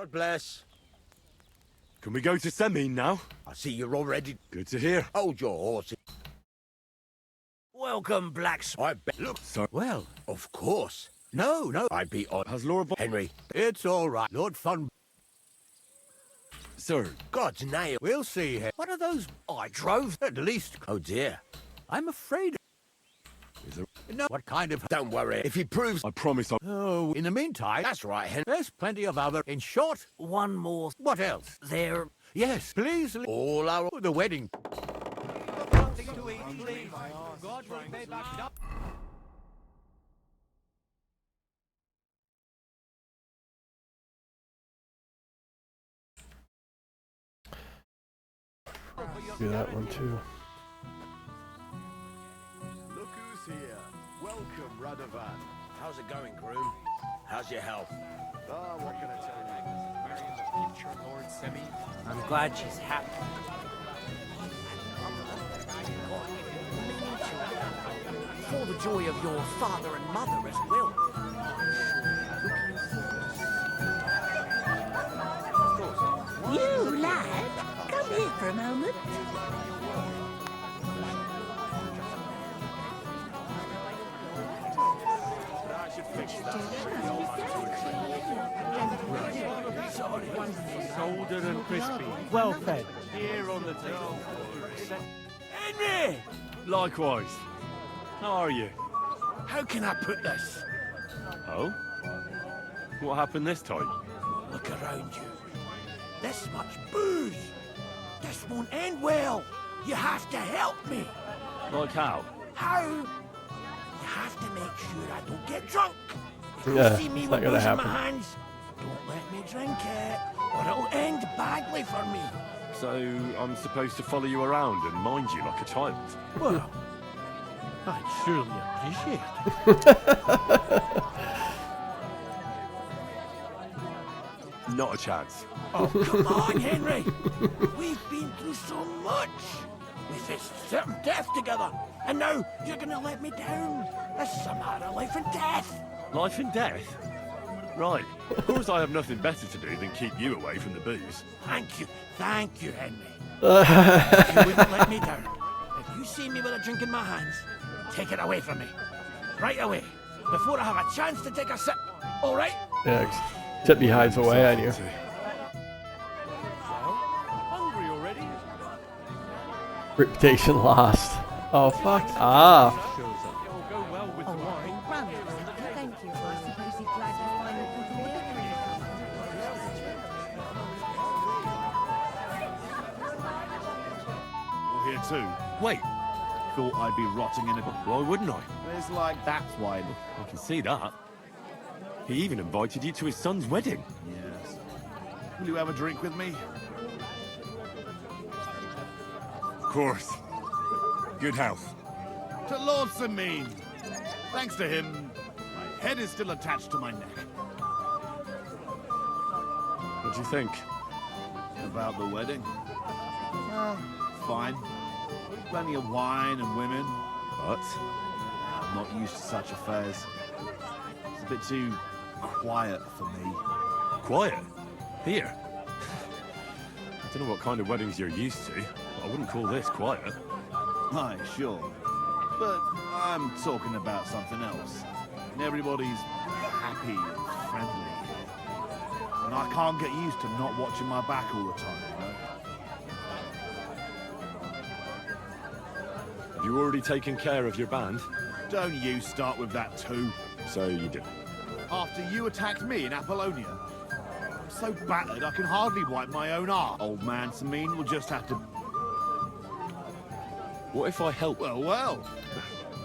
God bless. Can we go to Semin now? I see you're already... Good to hear. Hold your horse. Welcome, Blacks. I bet... Look, So, well, of course. No, I'd be on... has Laura Henry, it's all right. Lord Fun... Sir, God's name. We'll see here. What are those? I drove, at least. Oh, dear. I'm afraid... is there... No, what kind of... Don't worry. If he proves... I promise I'll... Oh, in the meantime... That's right, Henry. There's plenty of other... In short... One more... What else? There... Yes, please... All our... The wedding... Something to eat, please. God will pay back... Do that one too. Look who's here. Welcome, Radovan. How's it going, groom? How's your health? Oh, what can I tell you? Marrying the future Lord Semi. I'm glad she's happy. For the joy of your father and mother as well. You lad, come here for a moment. Golden and crispy. Well fed. Here on the table. Henry! Likewise. How are you? How can I put this? Oh? What happened this time? Look around you. This much booze. This won't end well. You have to help me. Like how? How? You have to make sure I don't get drunk. If Yeah, you see me it's with not gonna booze in my happen. hands, don't let me drink it, or it'll end badly for me. So, I'm supposed to follow you around and mind you like a child? Well, I'd surely appreciate it. Not a chance. Oh, come on, Henry. We've been through so much. We faced certain death together, and now you're gonna let me down. That's a matter of life and death. Life and death? Right. Of course I have nothing better to do than keep you away from the booze. Thank you, Henry. If you wouldn't let me down. If you see me with a drink in my hands, take it away from me. Right away, before I have a chance to take a sip. All right? Yeah, except he hides away on you. Hungry already? Reputation lost. Oh fuck. Ah. Shows up. It'll go well with the wine. Thank you. I suppose you're glad to finally put a You're here too. Wait, Thought I'd be rotting in a... why wouldn't I? It's like that's why... I can see that. He even invited you to his son's wedding. Yes. Will you have a drink with me? Of course. Good health. To Lord Samin. Thanks to him, my head is still attached to my neck. What do you think? About the wedding? Fine. Plenty of wine and women. But I'm not used to such affairs. It's a bit too quiet for me. quiet. Here. I don't know what kind of weddings you're used to, but I wouldn't call this quiet. Aye, sure. But I'm talking about something else. And everybody's happy and friendly. And I can't get used to not watching my back all the time, you know? Have you already taken care of your band? Don't you start with that too. So you did. After you attacked me in Apollonia, I'm so battered I can hardly wipe my own arse. Old man Samin will just have to... What if I help? Well.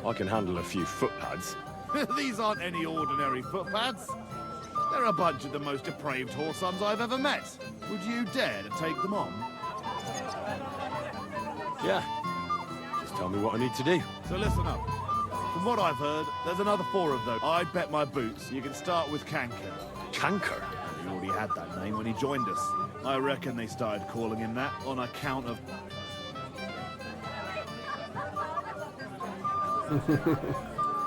I can handle a few foot pads. These aren't any ordinary footpads. They're a bunch of the most depraved whoresons I've ever met. Would you dare to take them on? Yeah. Just tell me what I need to do. So listen up. From what I've heard, there's another 4 of those. I'd bet my boots you can start with Canker. Canker? He already had that name when he joined us. I reckon they started calling him that on account of...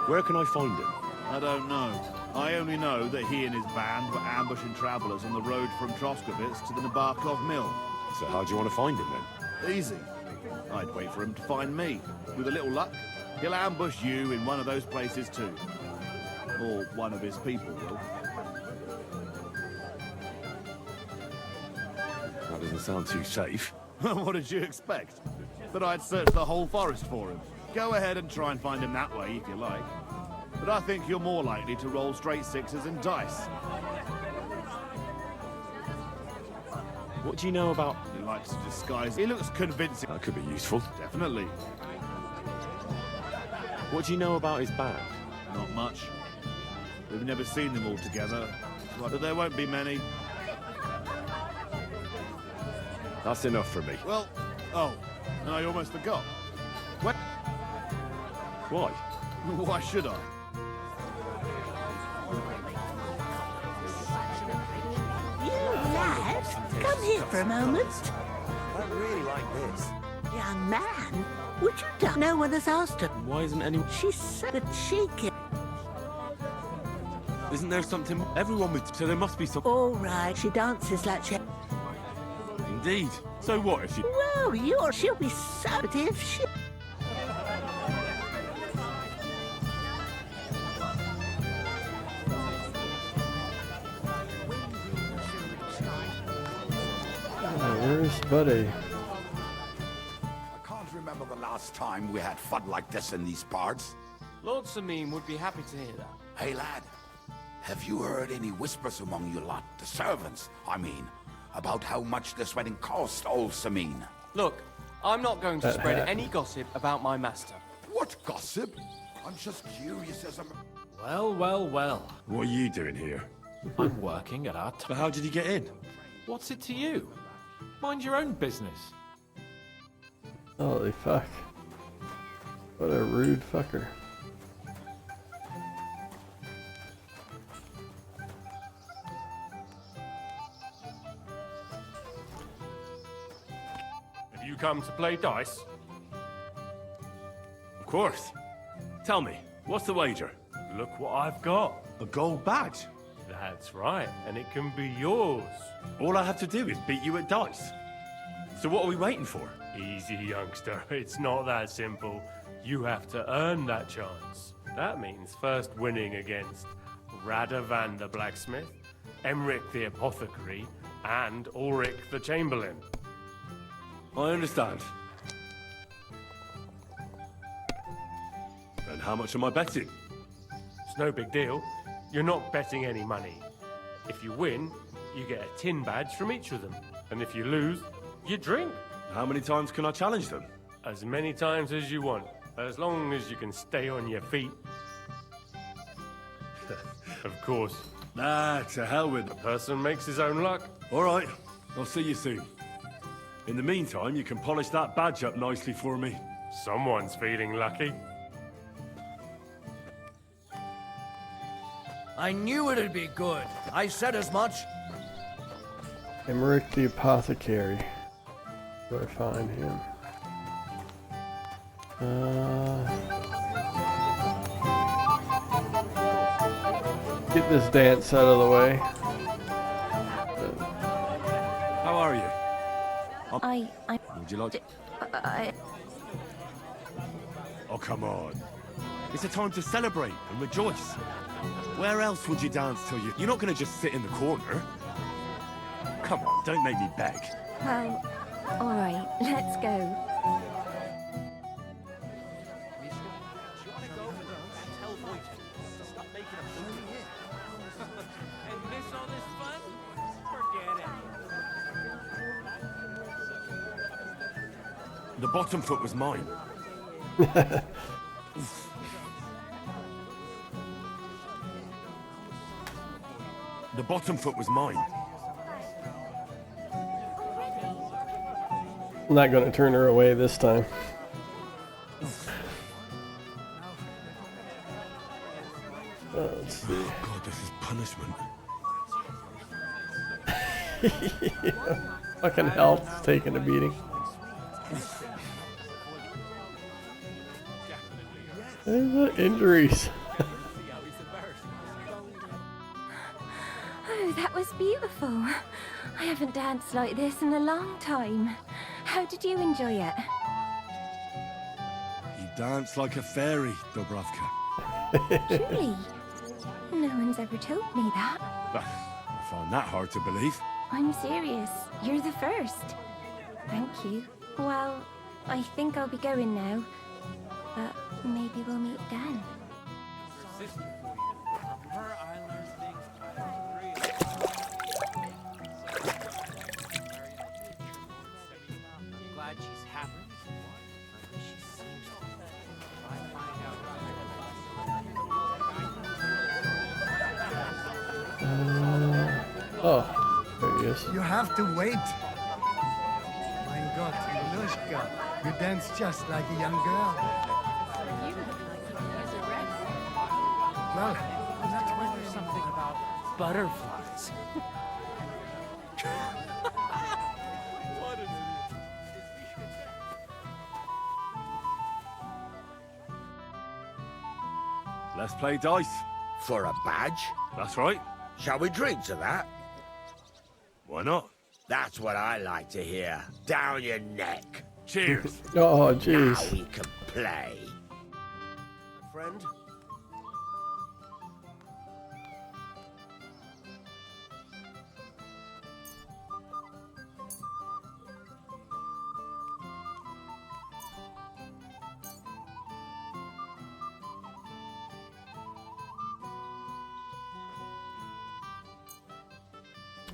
Where can I find him? I don't know. I only know that he and his band were ambushing travellers on the road from Troskovitz to the Nabarkov mill. So how do you want to find him then? Easy. I'd wait for him to find me. With a little luck, he'll ambush you in one of those places too. Or one of his people will. That doesn't sound too safe. What did you expect? That I'd search the whole forest for him? Go ahead and try and find him that way if you like. But I think you're more likely to roll straight sixes and dice. What do you know about... He likes to disguise. He looks convincing. That could be useful. Definitely. What do you know about his band? Not much. We've never seen them all together. But there won't be many. That's enough for me. Well, oh, and I almost forgot. What? Why? Why should I? You lad, come here for a moment. I really like this. Young man, would you do? No one has asked her. Why isn't anyone... She's so cheeky. Isn't there something... Everyone would... So there must be some... All right, she dances like she... Indeed. So what if you... Whoa, she'll be so... But if she... Where's Buddy? I can't remember the last time we had fun like this in these parts. Lord Sameen would be happy to hear that. Hey, lad. Have you heard any whispers among your lot, the servants, I mean, about how much this wedding cost, old Sameen? Look, I'm not going to That spread hat. any gossip about my master. What gossip? I'm just curious as a... Well, well, well. What are you doing here? I'm working at our... But how did he get in? What's it to you? Mind your own business. Holy fuck. What a rude fucker. Have you come to play dice? Of course. Tell me, what's the wager? Look what I've got. A gold badge. That's right, and it can be yours. All I have to do is beat you at dice. So what are we waiting for? Easy, youngster. It's not that simple. You have to earn that chance. That means first winning against Radovan the blacksmith, Emric the apothecary, and Ulrich the chamberlain. I understand. And how much am I betting? It's no big deal. You're not betting any money. If you win, you get a tin badge from each of them. And if you lose, you drink. How many times can I challenge them? As many times as you want, as long as you can stay on your feet. Of course, Ah, to hell with a them. person makes his own luck. All right, I'll see you soon. In the meantime, you can polish that badge up nicely for me. Someone's feeling lucky. I knew it'd be good. I said as much. Emmerich the apothecary. Where do I find him? Get this dance out of the way. How are you? I... Would you like... Oh, come on. It's a time to celebrate and rejoice. Where else would you dance till you... You're not going to just sit in the corner. Come on, don't make me beg. all right, let's go. And miss all this fun? Forget it. The bottom foot was mine. The bottom foot was mine. I'm not gonna turn her away this time. Let's see. Oh God, this is punishment. Fucking health taking a beating. There's the injuries. Oh, that was beautiful. I haven't danced like this in a long time. How did you enjoy it? You dance like a fairy, Dubravka. Truly? No one's ever told me that. I find that hard to believe. I'm serious. You're the first. Thank you. Well, I think I'll be going now. But maybe we'll meet again. Her island thinks I'm glad she's happy. She seems Oh, there he is. You have to wait. Mein Gott, Ilushka, you dance just like a young girl. Well, That's why there's something about butterflies. Let's play dice. For a badge? That's right. Shall we drink to that? Why not? That's what I like to hear. Down your neck. Cheers. Oh, Now jeez. we can play. Friend?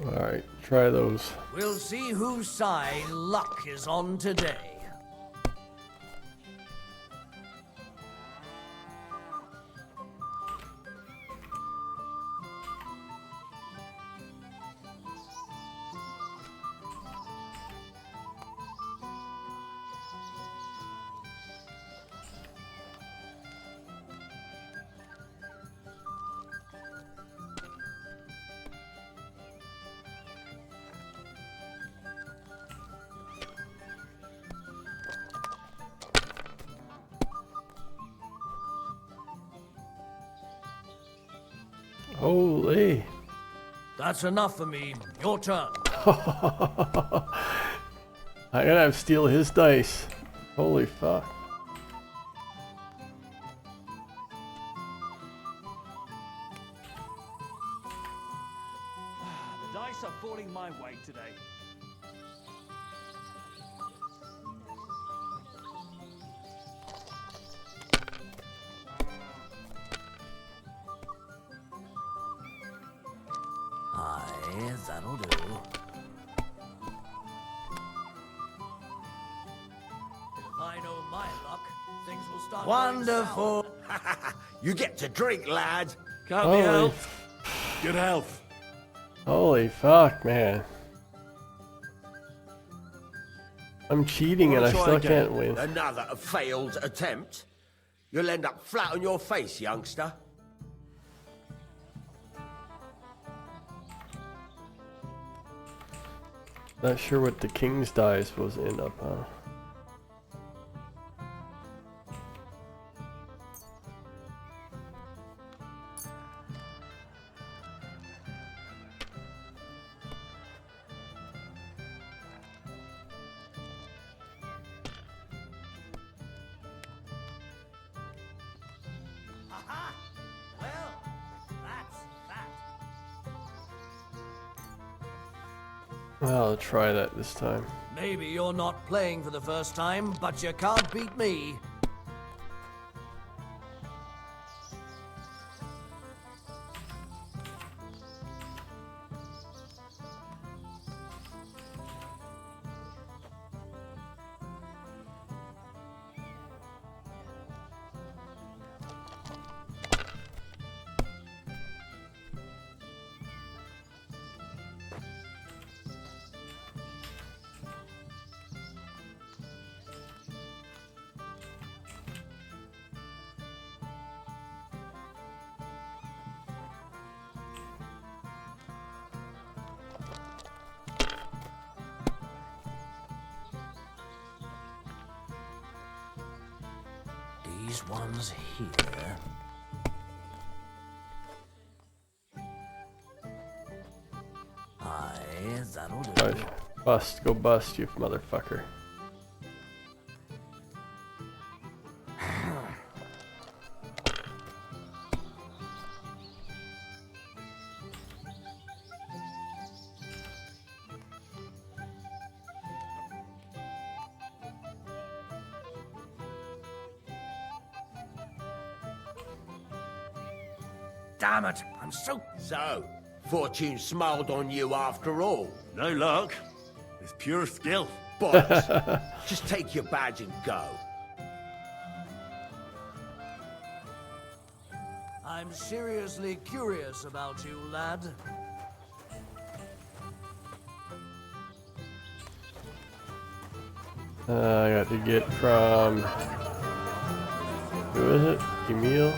Alright, try those. We'll see whose side luck is on today. Holy. That's enough for me. Your turn. I'm gonna have to steal his dice. Holy fuck. The dice are falling my way today. Aye, that'll do. If I know my luck, things will start. Wonderful. You get to drink, lad. Can't Holy. be helped. Good health. Holy fuck, man. I'm cheating and I Wanna try still again? can't win. Another failed attempt. You'll end up flat on your face, youngster. Not sure what the king's dice was end up on. Aha! Well, that's that. Well, I'll try that this time. Maybe you're not playing for the first time, but you can't beat me. These ones here. that'll do. Right. Bust. Go bust, you motherfucker. Damn it, I'm so... So, fortune smiled on you after all. No luck. It's pure skill. Bollocks. Just take your badge and go. I'm seriously curious about you, lad. I got to get from... Who is it? Emil?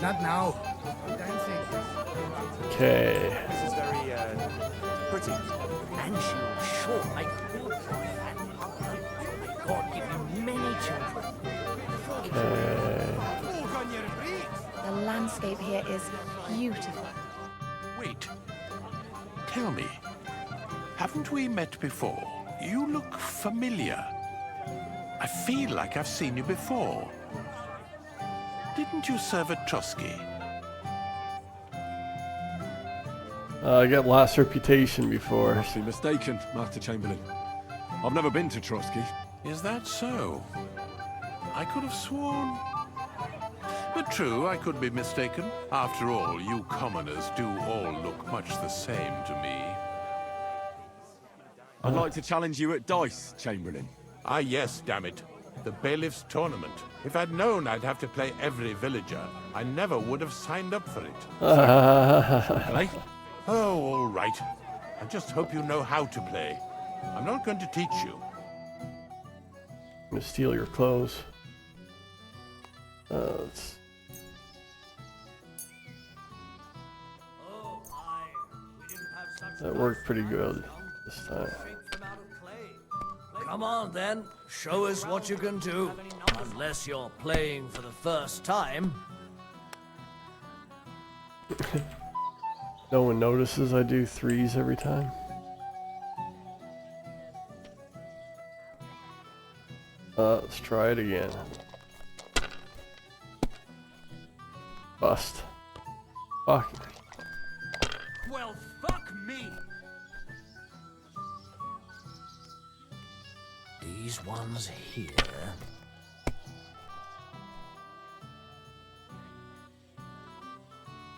Not now. I'm dancing. Okay. This is very, pretty. And she'll sure make good wife, and may God give you many children. Okay. The landscape here is beautiful. Wait. Tell me, haven't we met before? You look familiar. I feel like I've seen you before. Didn't you serve at Trotsky? I got lost reputation before. Must be mistaken, Master Chamberlain. I've never been to Trotsky. Is that so? I could have sworn. But true, I could be mistaken. After all, you commoners do all look much the same to me. I'd like to challenge you at dice, Chamberlain. Ah, yes, damn it. The bailiff's tournament. If I'd known I'd have to play every villager, I never would have signed up for it. Hey? Oh, all right. I just hope you know how to play. I'm not going to teach you. I'm gonna steal your clothes. Let's... Oh, my. We didn't have such... That worked pretty good this time. Come on, then. Show us what you can do. Unless you're playing for the first time. No one notices I do threes every time. Let's try it again. Bust. Fuck. Well, fuck me. These ones here.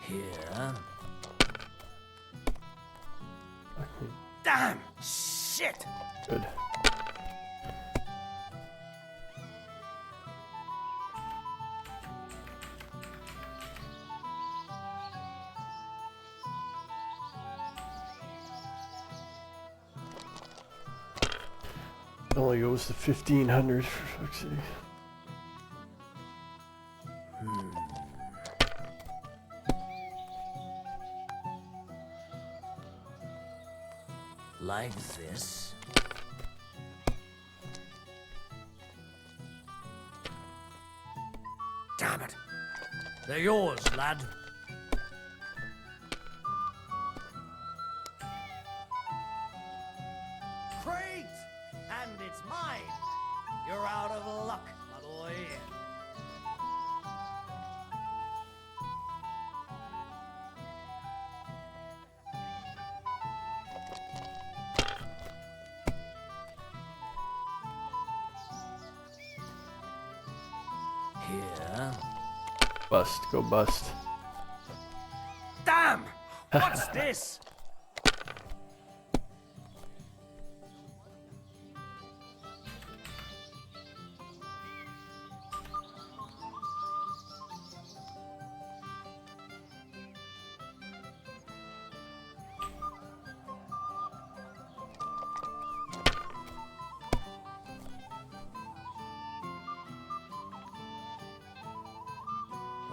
Here. Damn! Shit! Good. It only goes to 1500 for fuck's sake. Like this. Damn it! They're yours, lad. Great! And it's mine! You're out of luck, my boy. Here. Bust. Go bust. Damn! What's this?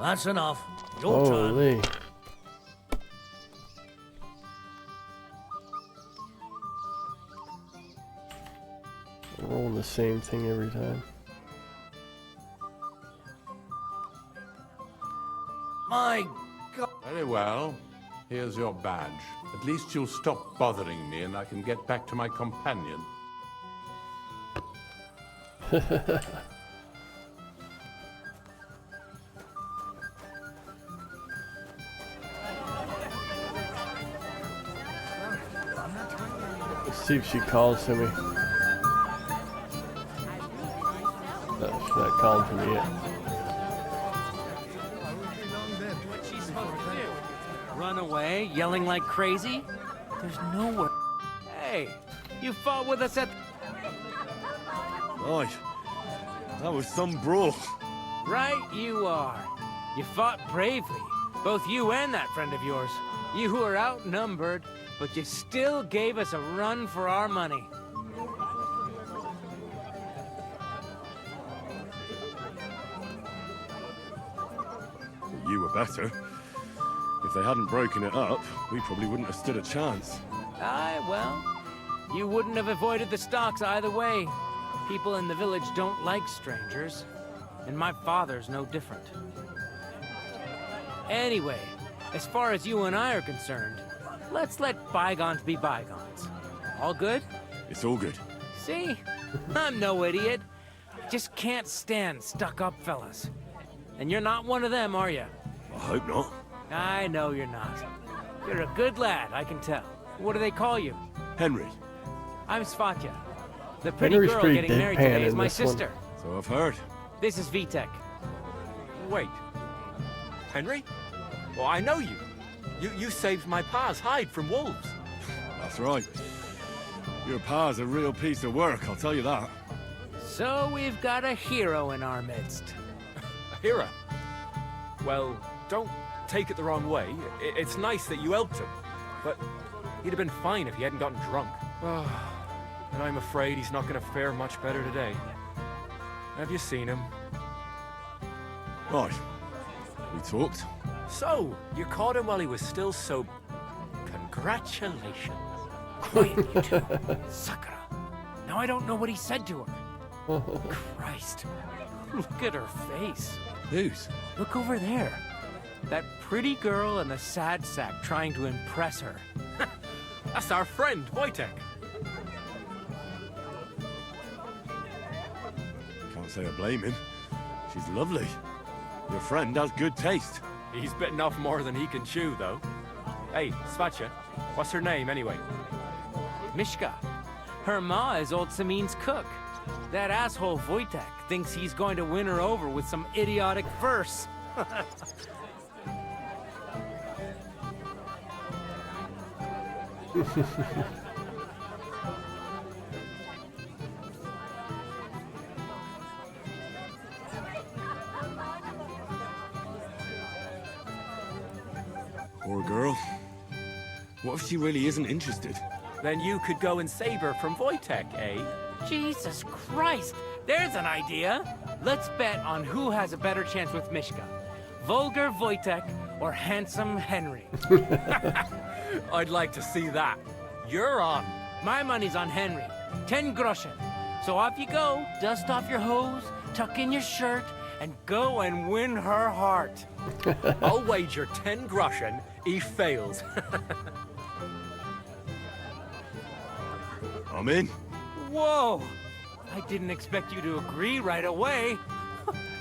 That's enough. Your turn. Holy. I'm rolling the same thing every time. God. Very well. Here's your badge. At least you'll stop bothering me and I can get back to my companion. Let's see if she calls to me. No, she's not calling to me yet. What's she supposed to do? Run away, yelling like crazy? There's nowhere. Hey, you fought with us at. Right. That was some brawl. Right, you are. You fought bravely, both you and that friend of yours. You were outnumbered, but you still gave us a run for our money. You were better. If they hadn't broken it up, we probably wouldn't have stood a chance. Aye, well, you wouldn't have avoided the stocks either way. People in the village don't like strangers, and my father's no different. Anyway, as far as you and I are concerned, let's let bygones be bygones. All good? It's all good. See? I'm no idiot. Just can't stand stuck-up fellas. And you're not one of them, are you? I hope not. I know you're not. You're a good lad, I can tell. What do they call you? Henry. I'm Svatya. The pretty Henry's girl pretty getting married deadpan today is in my this one. sister. So I've heard. This is Vitek. Wait. Henry? Well, I know you. You saved my pa's hide from wolves. That's right. Your pa's a real piece of work, I'll tell you that. So we've got a hero in our midst. A hero? Well, don't take it the wrong way. It's nice that you helped him. But he'd have been fine if he hadn't gotten drunk. And I'm afraid he's not going to fare much better today. Have you seen him? Right. We talked. So, you caught him while he was still sober. Congratulations. Quiet, you two. Sakura. Now I don't know what he said to her. Christ. Look at her face. Whose? Look over there. That pretty girl in the sad sack trying to impress her. That's our friend, Wojtek. Can't say I blame him. She's lovely. Your friend has good taste. He's bitten off more than he can chew, though. Hey, Svatya, what's her name, anyway? Mishka. Her ma is old Samin's cook. That asshole Wojtek thinks he's going to win her over with some idiotic verse. Poor girl. What if she really isn't interested? Then you could go and save her from Wojtek, eh? Jesus Christ! There's an idea! Let's bet on who has a better chance with Mishka. Vulgar Wojtek or handsome Henry. I'd like to see that. You're on. My money's on Henry. 10 groschen. So off you go, dust off your hose, tuck in your shirt, and go and win her heart. I'll wager 10 groschen he fails. I'm in. Whoa! I didn't expect you to agree right away.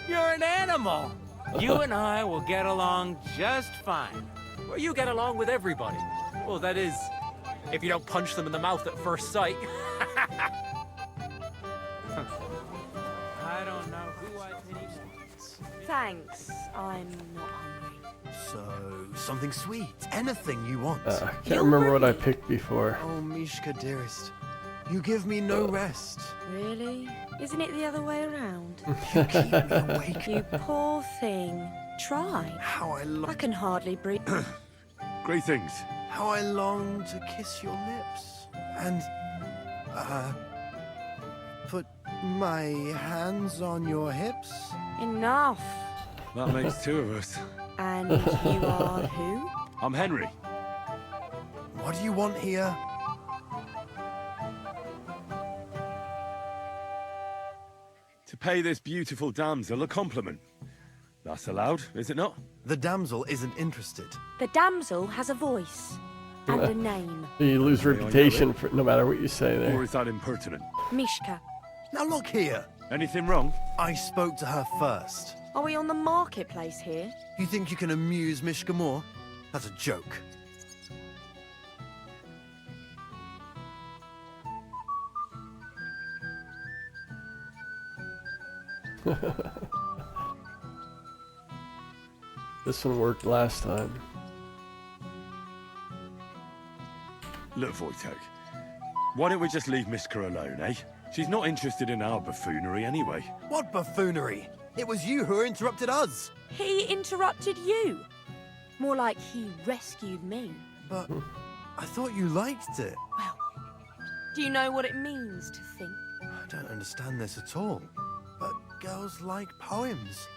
You're an animal. You and I will get along just fine. Well, you get along with everybody. Well, that is, if you don't punch them in the mouth at first sight. I don't know who I pity more. Thanks, I'm not hungry. So, something sweet. Anything you want. I can't remember what I picked before. Oh, Mishka, dearest. You give me no rest. Really? Isn't it the other way around? You keep me awake. You poor thing. Try. How I can hardly breathe. Great things. How I long to kiss your lips. And, put my hands on your hips. Enough. That makes two of us. And you are who? I'm Henry. What do you want here? To pay this beautiful damsel a compliment. That's allowed, is it not? The damsel isn't interested. The damsel has a voice and a name. You lose reputation for no matter what you say there. Or is that impertinent? Mishka. Now look here. Anything wrong? I spoke to her first. Are we on the marketplace here? You think you can amuse Mishka more? That's a joke. This one worked last time. Look, Wojtek, why don't we just leave Mishka alone, eh? She's not interested in our buffoonery anyway. What buffoonery? It was you who interrupted us. He interrupted you. More like he rescued me. But I thought you liked it. Well, do you know what it means to think? I don't understand this at all. But girls like poems.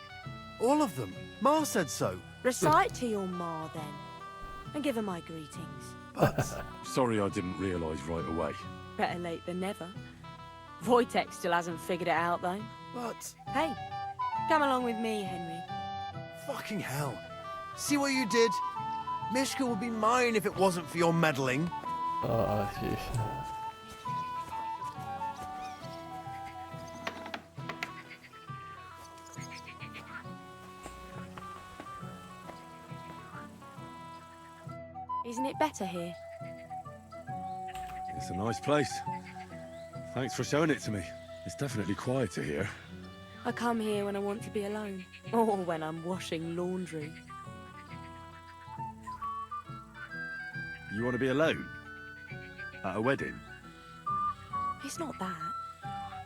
All of them. Ma said so. Recite to your ma, then. And give her my greetings. But... Sorry I didn't realise right away. Better late than never. Wojtek still hasn't figured it out, though. But... Hey, come along with me, Henry. Fucking hell. See what you did? Mishka would be mine if it wasn't for your meddling. Oh, jeez. Isn't it better here? It's a nice place. Thanks for showing it to me. It's definitely quieter here. I come here when I want to be alone. Or when I'm washing laundry. You want to be alone? At a wedding? It's not that.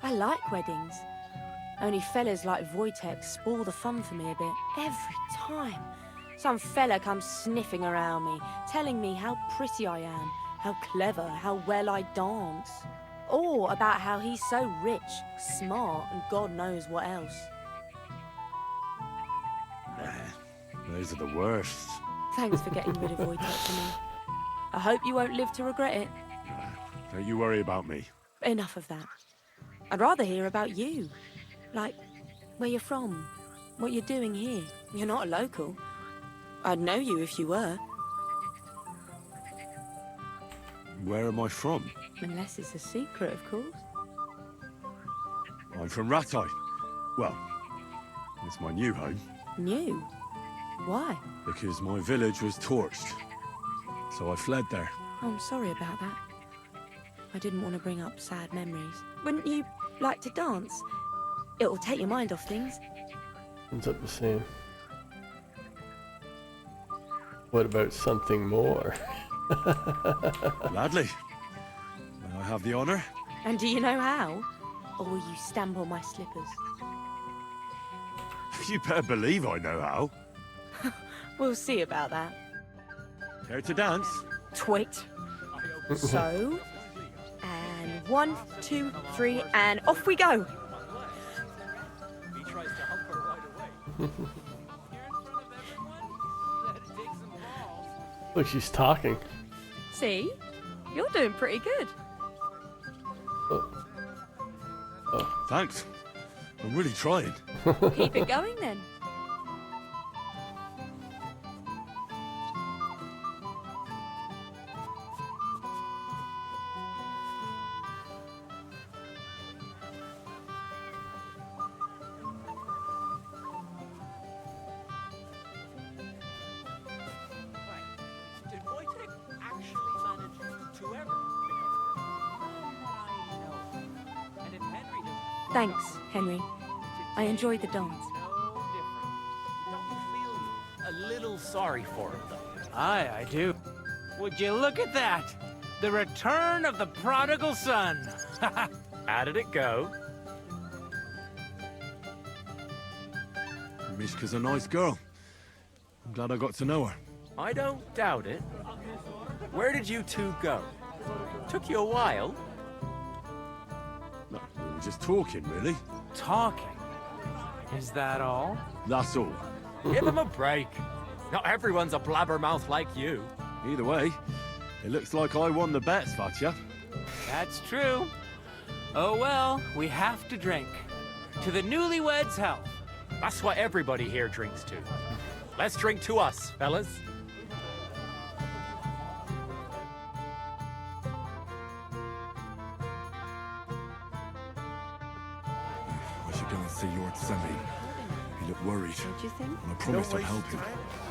I like weddings. Only fellas like Wojtek spoil the fun for me a bit. Every time. Some fella comes sniffing around me, telling me how pretty I am, how clever, how well I dance. Or about how he's so rich, smart, and God knows what else. Those are the worst. Thanks for getting rid of Wojtek for me. I hope you won't live to regret it. Don't you worry about me. Enough of that. I'd rather hear about you. Like, where you're from, what you're doing here. You're not a local. I'd know you if you were. Where am I from? Unless it's a secret, of course. I'm from Ratai. Well, it's my new home. New? Why? Because my village was torched. So I fled there. Oh, I'm sorry about that. I didn't want to bring up sad memories. Wouldn't you like to dance? It'll take your mind off things. Ends up the same. What about something more? Gladly. May I have the honour? And do you know how? Or will you stamp on my slippers? You better believe I know how. We'll see about that. Care to dance? Twit. So, and 1, 2, 3, and off we go. Look, she's talking. See? You're doing pretty good. Oh. Thanks. I'm really trying. Keep it going then. Thanks, Henry. I enjoyed the dance. A little sorry for him, though. Aye, I do. Would you look at that? The return of the prodigal son. How did it go? Mishka's a nice girl. I'm glad I got to know her. I don't doubt it. Where did you two go? Took you a while. No, we were just talking, really. Talking? Is that all? That's all. Give him a break. Not everyone's a blabbermouth like you. Either way, it looks like I won the bet, Svatya. That's true. Oh well, we have to drink. To the newlyweds' health. That's what everybody here drinks to. Let's drink to us, fellas. I should go and see Lord Semi. He looked worried. What do you think? And I promised I'd help him.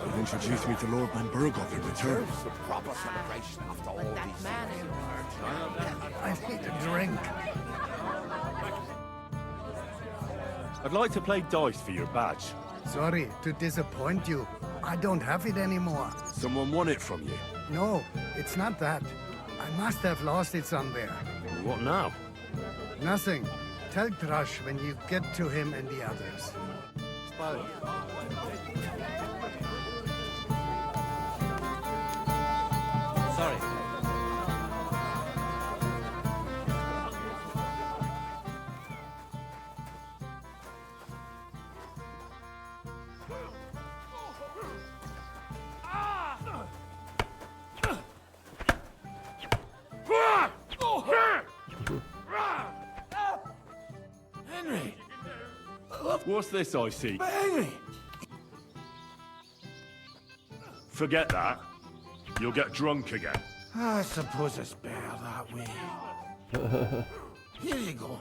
He'll introduce me to Lord Von Burgov in return. The proper celebration after all these I need a drink. I'd like to play dice for your badge. Sorry to disappoint you. I don't have it anymore. Someone won it from you. No, it's not that. I must have lost it somewhere. What now? Nothing. Tell Drush when you get to him and the others. Sorry. Henry! What's this I see? But Henry! Forget that. You'll get drunk again. I suppose it's better that way. Here you go.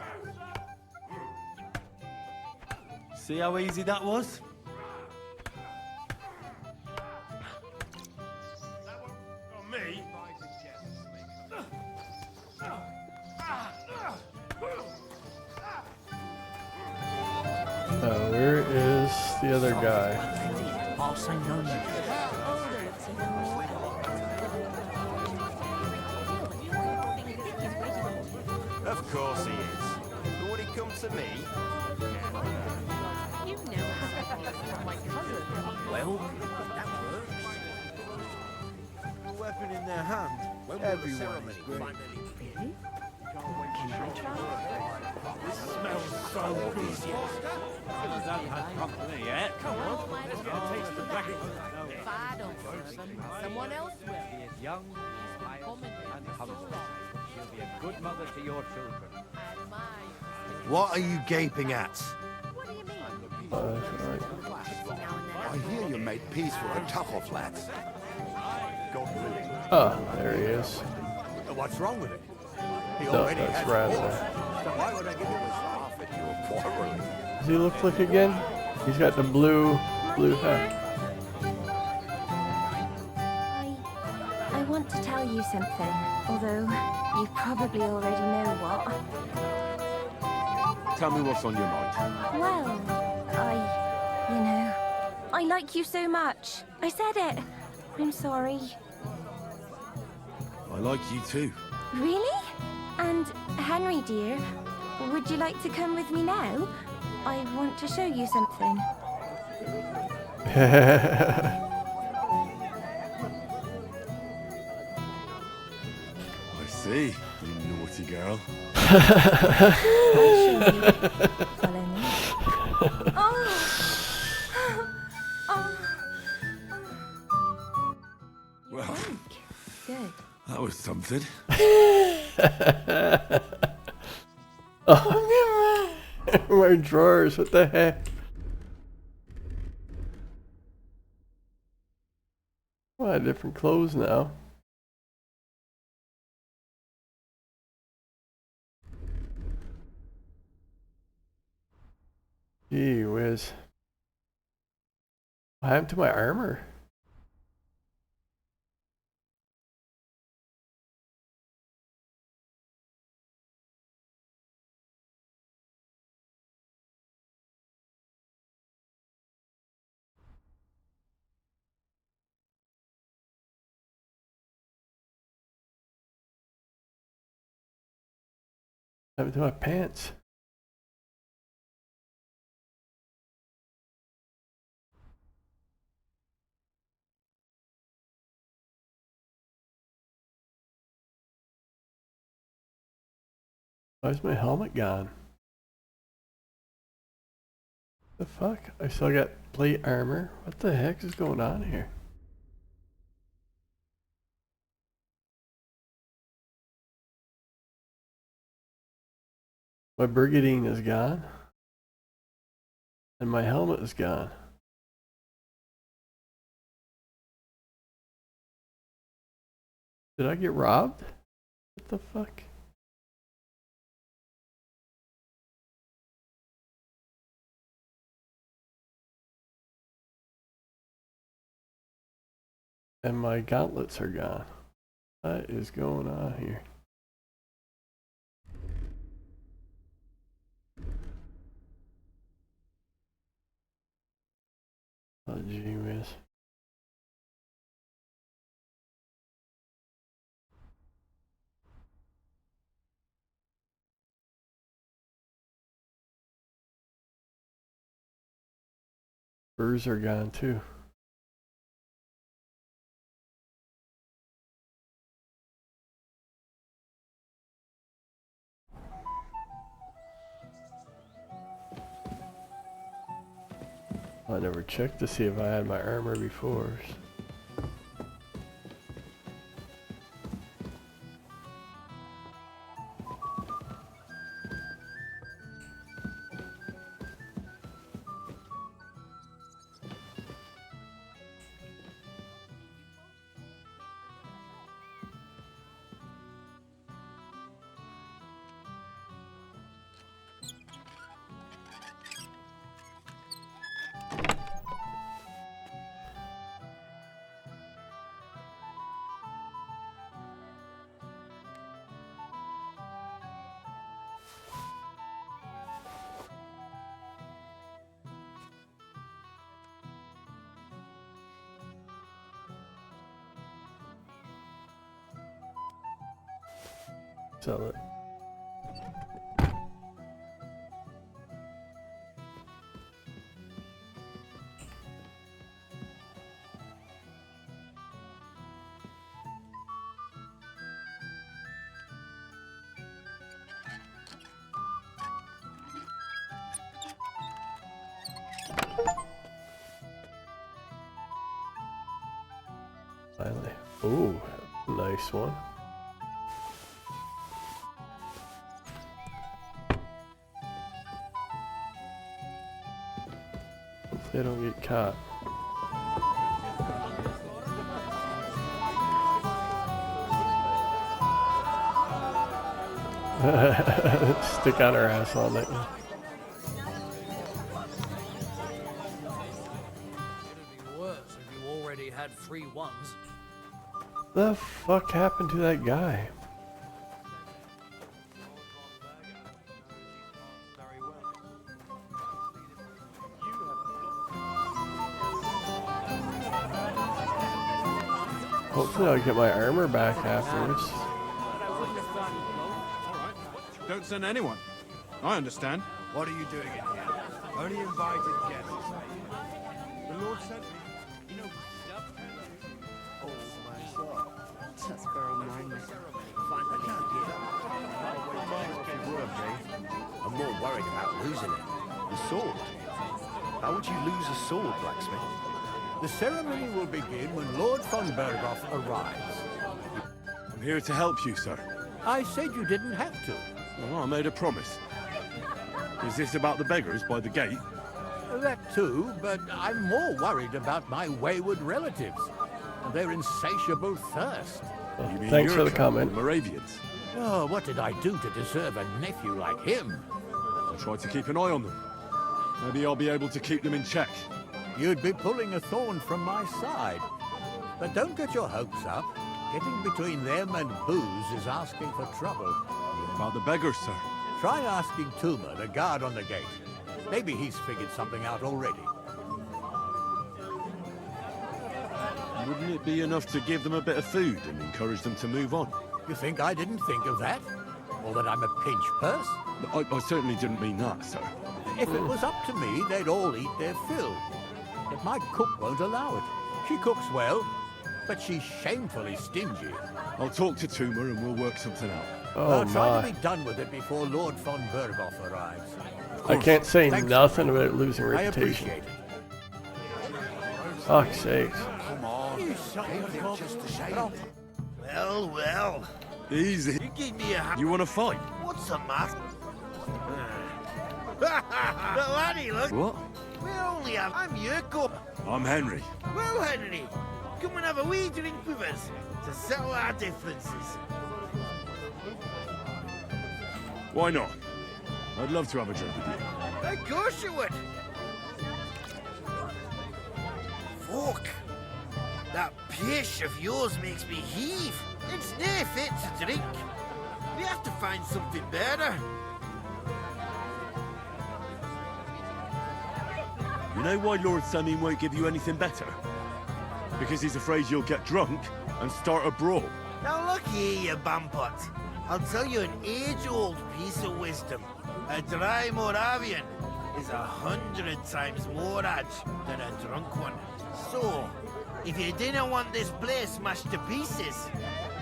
See how easy that was? Me? Where is the other guy? I'll say no more. Of course he is. But would he come to me? You know how my cousin. Well, that works. A weapon in their hand. Everyone is great. Really? Can I try? This smells so good. Hasn't had company yet. Come on, let's get a taste of dragon. If I don't serve him, someone else will. She is young, pious, and humble. She'll be a good mother to your children. What are you gaping at? What do you mean? Alright. I hear you made peace with the Tuckle lads. Oh, there he is. What's wrong with it? He No, already that's has Radler. So why would I give him a laugh at you quarreling? Does he look like again? He's got the blue hat. I want to tell you something, although you probably already know what. Tell me what's on your mind. Well, I like you so much. I said it. I'm sorry. I like you too. Really? And Henry, dear, would you like to come with me now? I want to show you something. I see, you naughty girl. Follow me. Oh! Well, Good. that was something. Oh, my drawers, what the heck? Well, I have different clothes now. Gee whiz. What happened to my armor? What happened to my pants? Why's my helmet gone? The fuck? I still got plate armor? What the heck is going on here? My brigandine is gone. And my helmet is gone. Did I get robbed? What the fuck? And my gauntlets are gone. What is going on here? Oh, gee whiz. Spurs are gone too. I never checked to see if I had my armor before. Sell it. Finally. Ooh, nice one. They don't get caught. Stick out her ass all night. It'd be worse if you already had 3 ones. The fuck happened to that guy? Hopefully I'll get my armor back afterwards. Don't send anyone. I understand. What are you doing in here? Only invited guests. The Lord sent me. You know, oh my God. Just for a moment. I'm more worried about losing it. The sword. How would you lose a sword, blacksmith? The ceremony will begin when Lord von Berghoff arrives. I'm here to help you, sir. I said you didn't have to. Well, I made a promise. Is this about the beggars by the gate? That too, but I'm more worried about my wayward relatives and their insatiable thirst. You mean Thanks for the Yurka, comment. the Moravians? Oh, what did I do to deserve a nephew like him? I tried to keep an eye on them. Maybe I'll be able to keep them in check. You'd be pulling a thorn from my side. But don't get your hopes up. Getting between them and booze is asking for trouble. What about the beggars, sir? Try asking Tuma, the guard on the gate. Maybe he's figured something out already. Wouldn't it be enough to give them a bit of food and encourage them to move on? You think I didn't think of that? Or that I'm a pinch purse? I certainly didn't mean that, sir. If it was up to me, they'd all eat their fill. But my cook won't allow it. She cooks well, but she's shamefully stingy. I'll talk to Tuma and we'll work something out. Oh, try my. to be done with it before Lord von Berghoff arrives. I can't say Thanks. nothing about losing I reputation. appreciate it. Fuck's sakes. Come on. You Just a shame. Well, well. Easy. You give me a hand. You want to fight? What's the matter? No, Annie, look. What? We only have... I'm Yurko. I'm Henry. Well, Henry, Come and have a wee drink with us to settle our differences. Why not? I'd love to have a drink with you. Of course you would. Fuck. That pish of yours makes me heave. It's nae fit to drink. We have to find something better. You know why Lord Samin won't give you anything better? Because he's afraid you'll get drunk and start a brawl. Now look here, you bampot. I'll tell you an age-old piece of wisdom. A dry Moravian is 100 times more edge than a drunk one. So, if you didn't want this place smashed to pieces,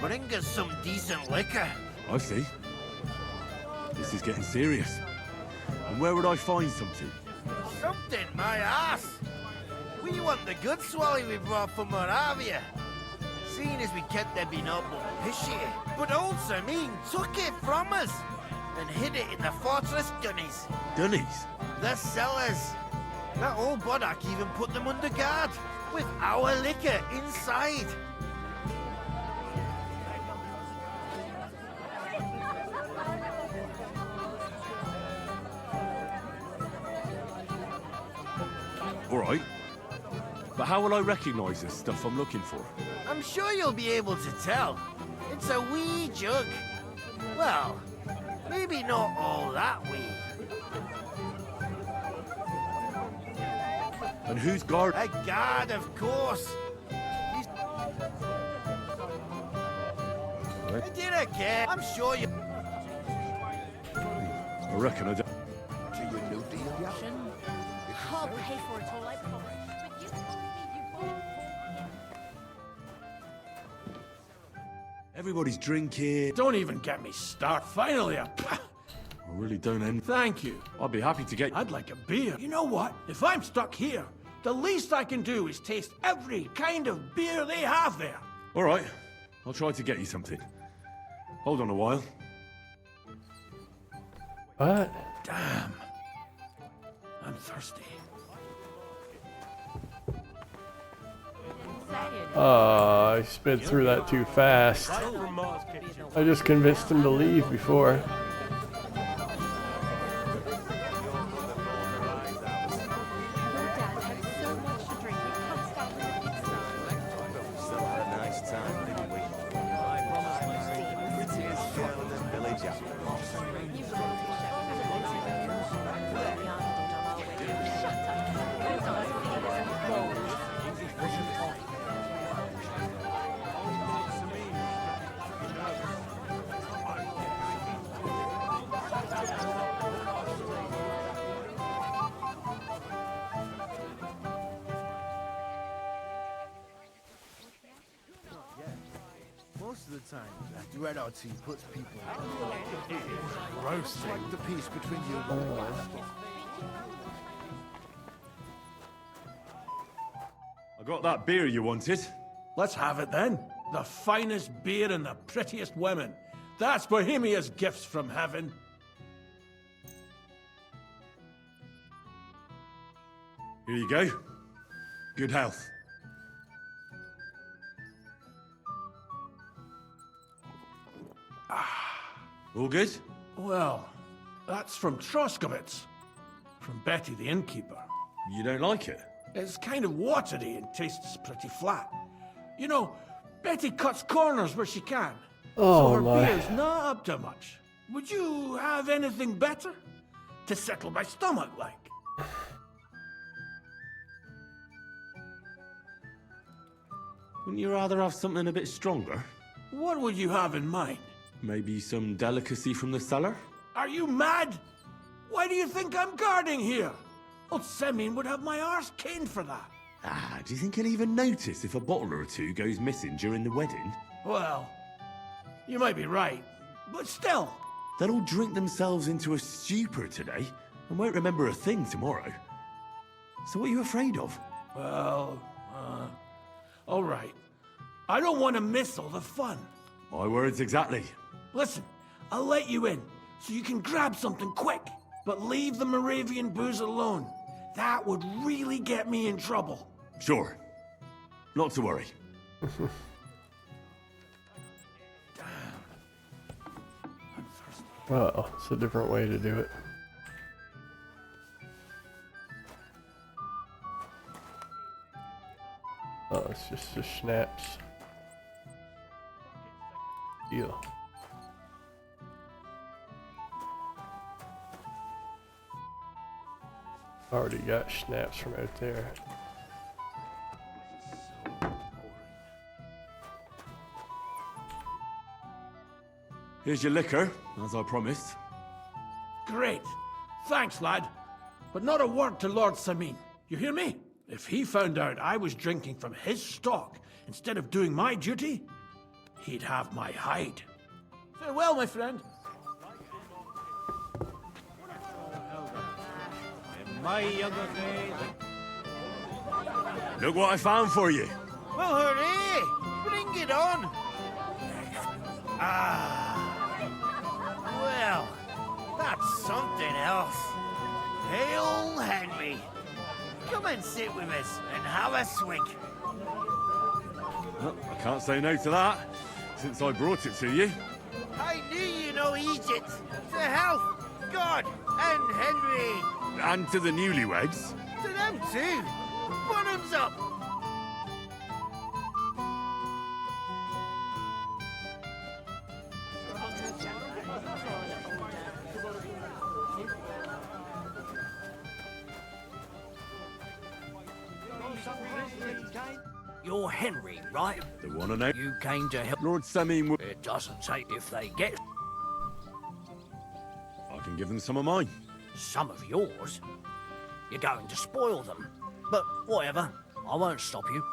bring us some decent liquor. I see. This is getting serious. And where would I find something? Something, my ass. We want the good swally we brought from Moravia. Seeing as we kept there being up pishy, but also took it from us and hid it in the fortress dunnies. Dunnies? The cellars. That old Boddock even put them under guard, with our liquor inside. All right. But how will I recognize this stuff I'm looking for? I'm sure you'll be able to tell. It's a wee jug. Well, maybe not all that wee. And who's guard? A guard, of course. I didn't care. I'm sure you... I reckon I don't... Do you know the Russian? I'll pay for it all, I promise. But you Everybody's drinking. Don't even get me started. Finally, I really don't end. Thank you. I'd be happy to get... I'd like a beer. You know what? If I'm stuck here, the least I can do is taste every kind of beer they have there. All right. I'll try to get you something. Hold on a while. What? Damn. I'm thirsty. I sped through that too fast. I just convinced him to leave before. Most of the time, that red hot tea puts people... Roasting. It's like the peace between you and the master. I got that beer you wanted. Let's have it then. The finest beer and the prettiest women. That's Bohemia's gifts from heaven. Here you go. Good health. All good? Well, that's from Troskowitz. From Betty the innkeeper. You don't like it? It's kind of watery and tastes pretty flat. You know, Betty cuts corners where she can. Oh, so her my. beer's not up to much. Would you have anything better? To settle my stomach, like? Wouldn't you rather have something a bit stronger? What would you have in mind? Maybe some delicacy from the cellar? Are you mad? Why do you think I'm guarding here? Old Semin would have my arse caned for that. Ah, do you think he'll even notice if a bottle or two goes missing during the wedding? Well, you might be right, but still. They'll all drink themselves into a stupor today and won't remember a thing tomorrow. So what are you afraid of? Well, all right. I don't want to miss all the fun. My words exactly. Listen, I'll let you in, so you can grab something quick. But leave the Moravian booze alone. That would really get me in trouble. Sure. Not to worry. Oh, it's a different way to do it. Oh, it's just the schnapps. Yeah. Already got schnapps from out there. Here's your liquor, as I promised. Great. Thanks, lad. But not a word to Lord Samin. You hear me? If he found out I was drinking from his stock instead of doing my duty, he'd have my hide. Farewell, my friend. In my younger days. Look what I found for you. Well, hooray! Bring it on! Ah. Well, that's something else. Hail Henry. Come and sit with us and have a swig. Well, I can't say no to that, since I brought it to you. I knew you know Egypt. To health, God, and Henry. And to the newlyweds. To them too. Bottoms up. You're Henry, right? The one and only. You came to help. Lord Samin will... It doesn't take if they get... I can give them some of mine. Some of yours? You're going to spoil them. But whatever, I won't stop you.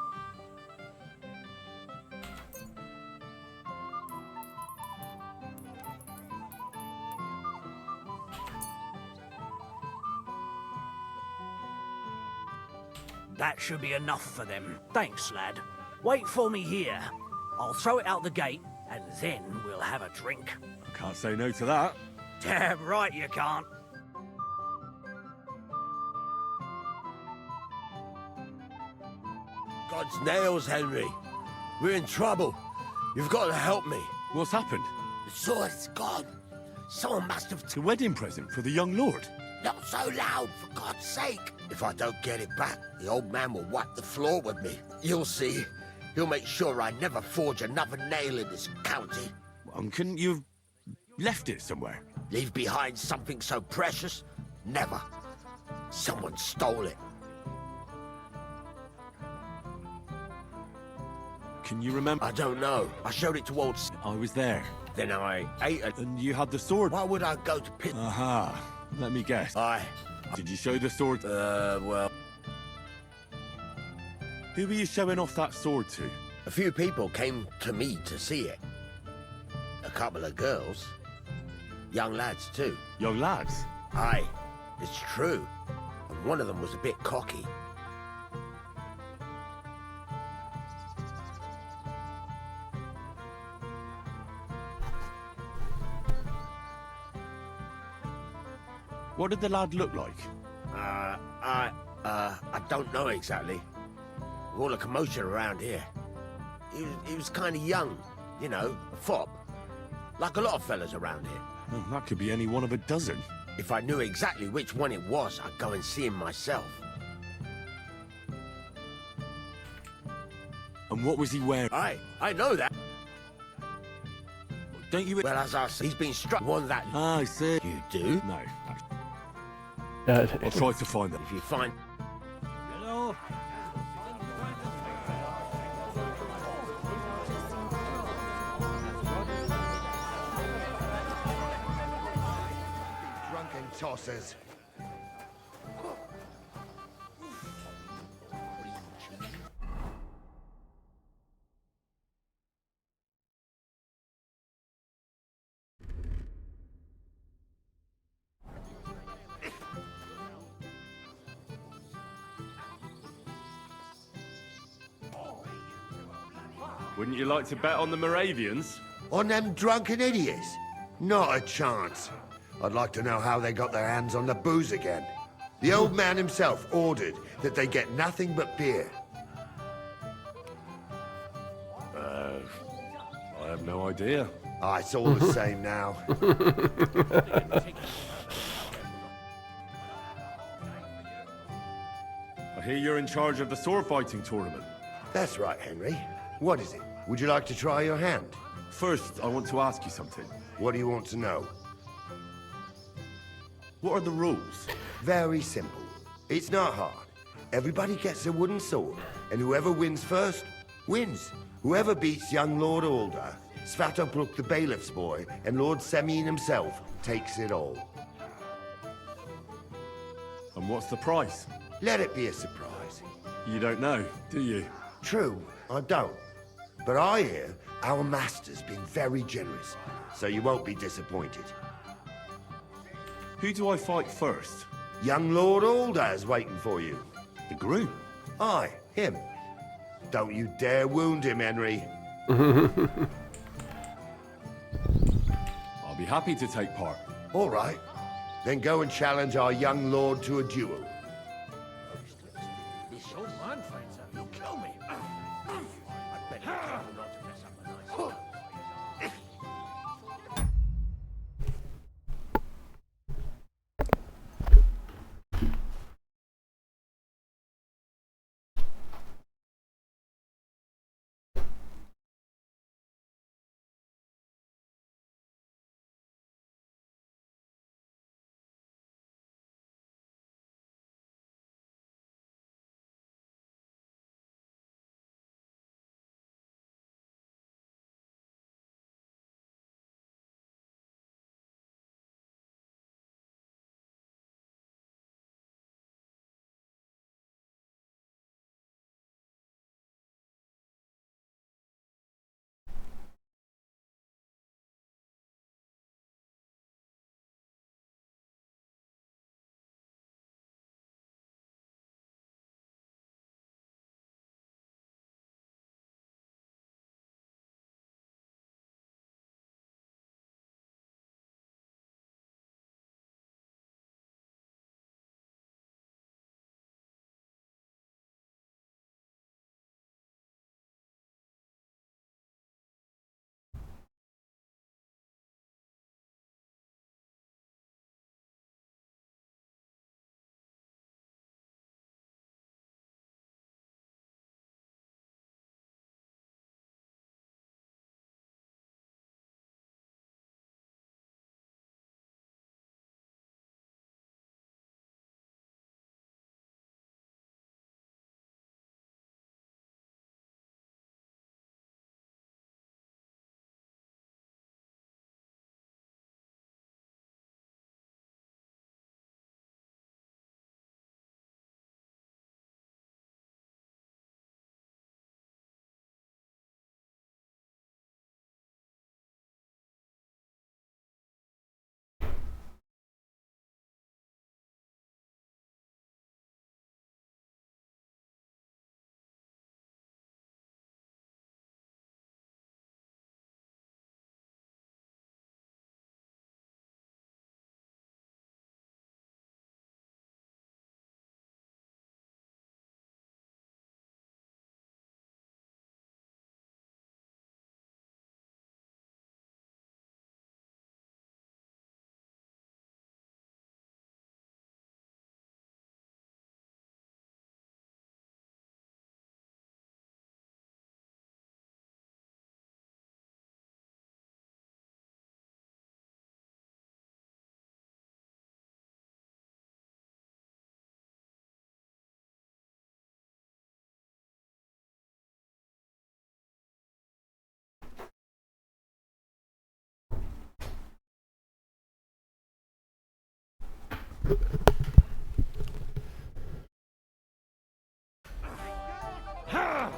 That should be enough for them. Thanks, lad. Wait for me here. I'll throw it out the gate, and then we'll have a drink. I can't say no to that. Damn right you can't. God's nails, Henry. We're in trouble. You've got to help me. What's happened? The sword's gone. Someone must have... The wedding present for the young lord. Not so loud, for God's sake. If I don't get it back, the old man will wipe the floor with me. You'll see. He'll make sure I never forge another nail in this county. Couldn't you have left it somewhere? Leave behind something so precious? Never. Someone stole it. Can you remember? I don't know. I showed it to old... I was there. Then I ate it. And you had the sword? Why would I go to pit... Aha. Let me guess. Aye. Did you show the sword? Well... Who were you showing off that sword to? A few people came to me to see it. A couple of girls. Young lads, too. Young lads? Aye. It's true. And one of them was a bit cocky. What did the lad look like? I don't know exactly. With all the commotion around here. He was kind of young, you know, a fop. Like a lot of fellas around here. Well, that could be any one of a dozen. If I knew exactly which one it was, I'd go and see him myself. And what was he wearing? I know that. Don't you... Well, as I said, he's been struck one that... Ah, I see. You do? No. I'll try to find them. If you find... Hello? Drunken tossers. Wouldn't you like to bet on the Moravians? On them drunken idiots? Not a chance. I'd like to know how they got their hands on the booze again. The old man himself ordered that they get nothing but beer. no idea. Ah, it's all the same now. I hear you're in charge of the sword fighting tournament. That's right, Henry. What is it? Would you like to try your hand? First, I want to ask you something. What do you want to know? What are the rules? Very simple. It's not hard. Everybody gets a wooden sword, and whoever wins first, wins. Whoever beats young Lord Alder, Svatopluk the bailiff's boy, and Lord Semyon himself, takes it all. And what's the price? Let it be a surprise. You don't know, do you? True, I don't. But I hear our master's been very generous, so you won't be disappointed. Who do I fight first? Young Lord Alder's waiting for you. The groom? Aye, him. Don't you dare wound him, Henry. I'll be happy to take part. All right. Then go and challenge our young lord to a duel. This old man finds out, he'll kill me. I bet you're careful not to mess up a nice one.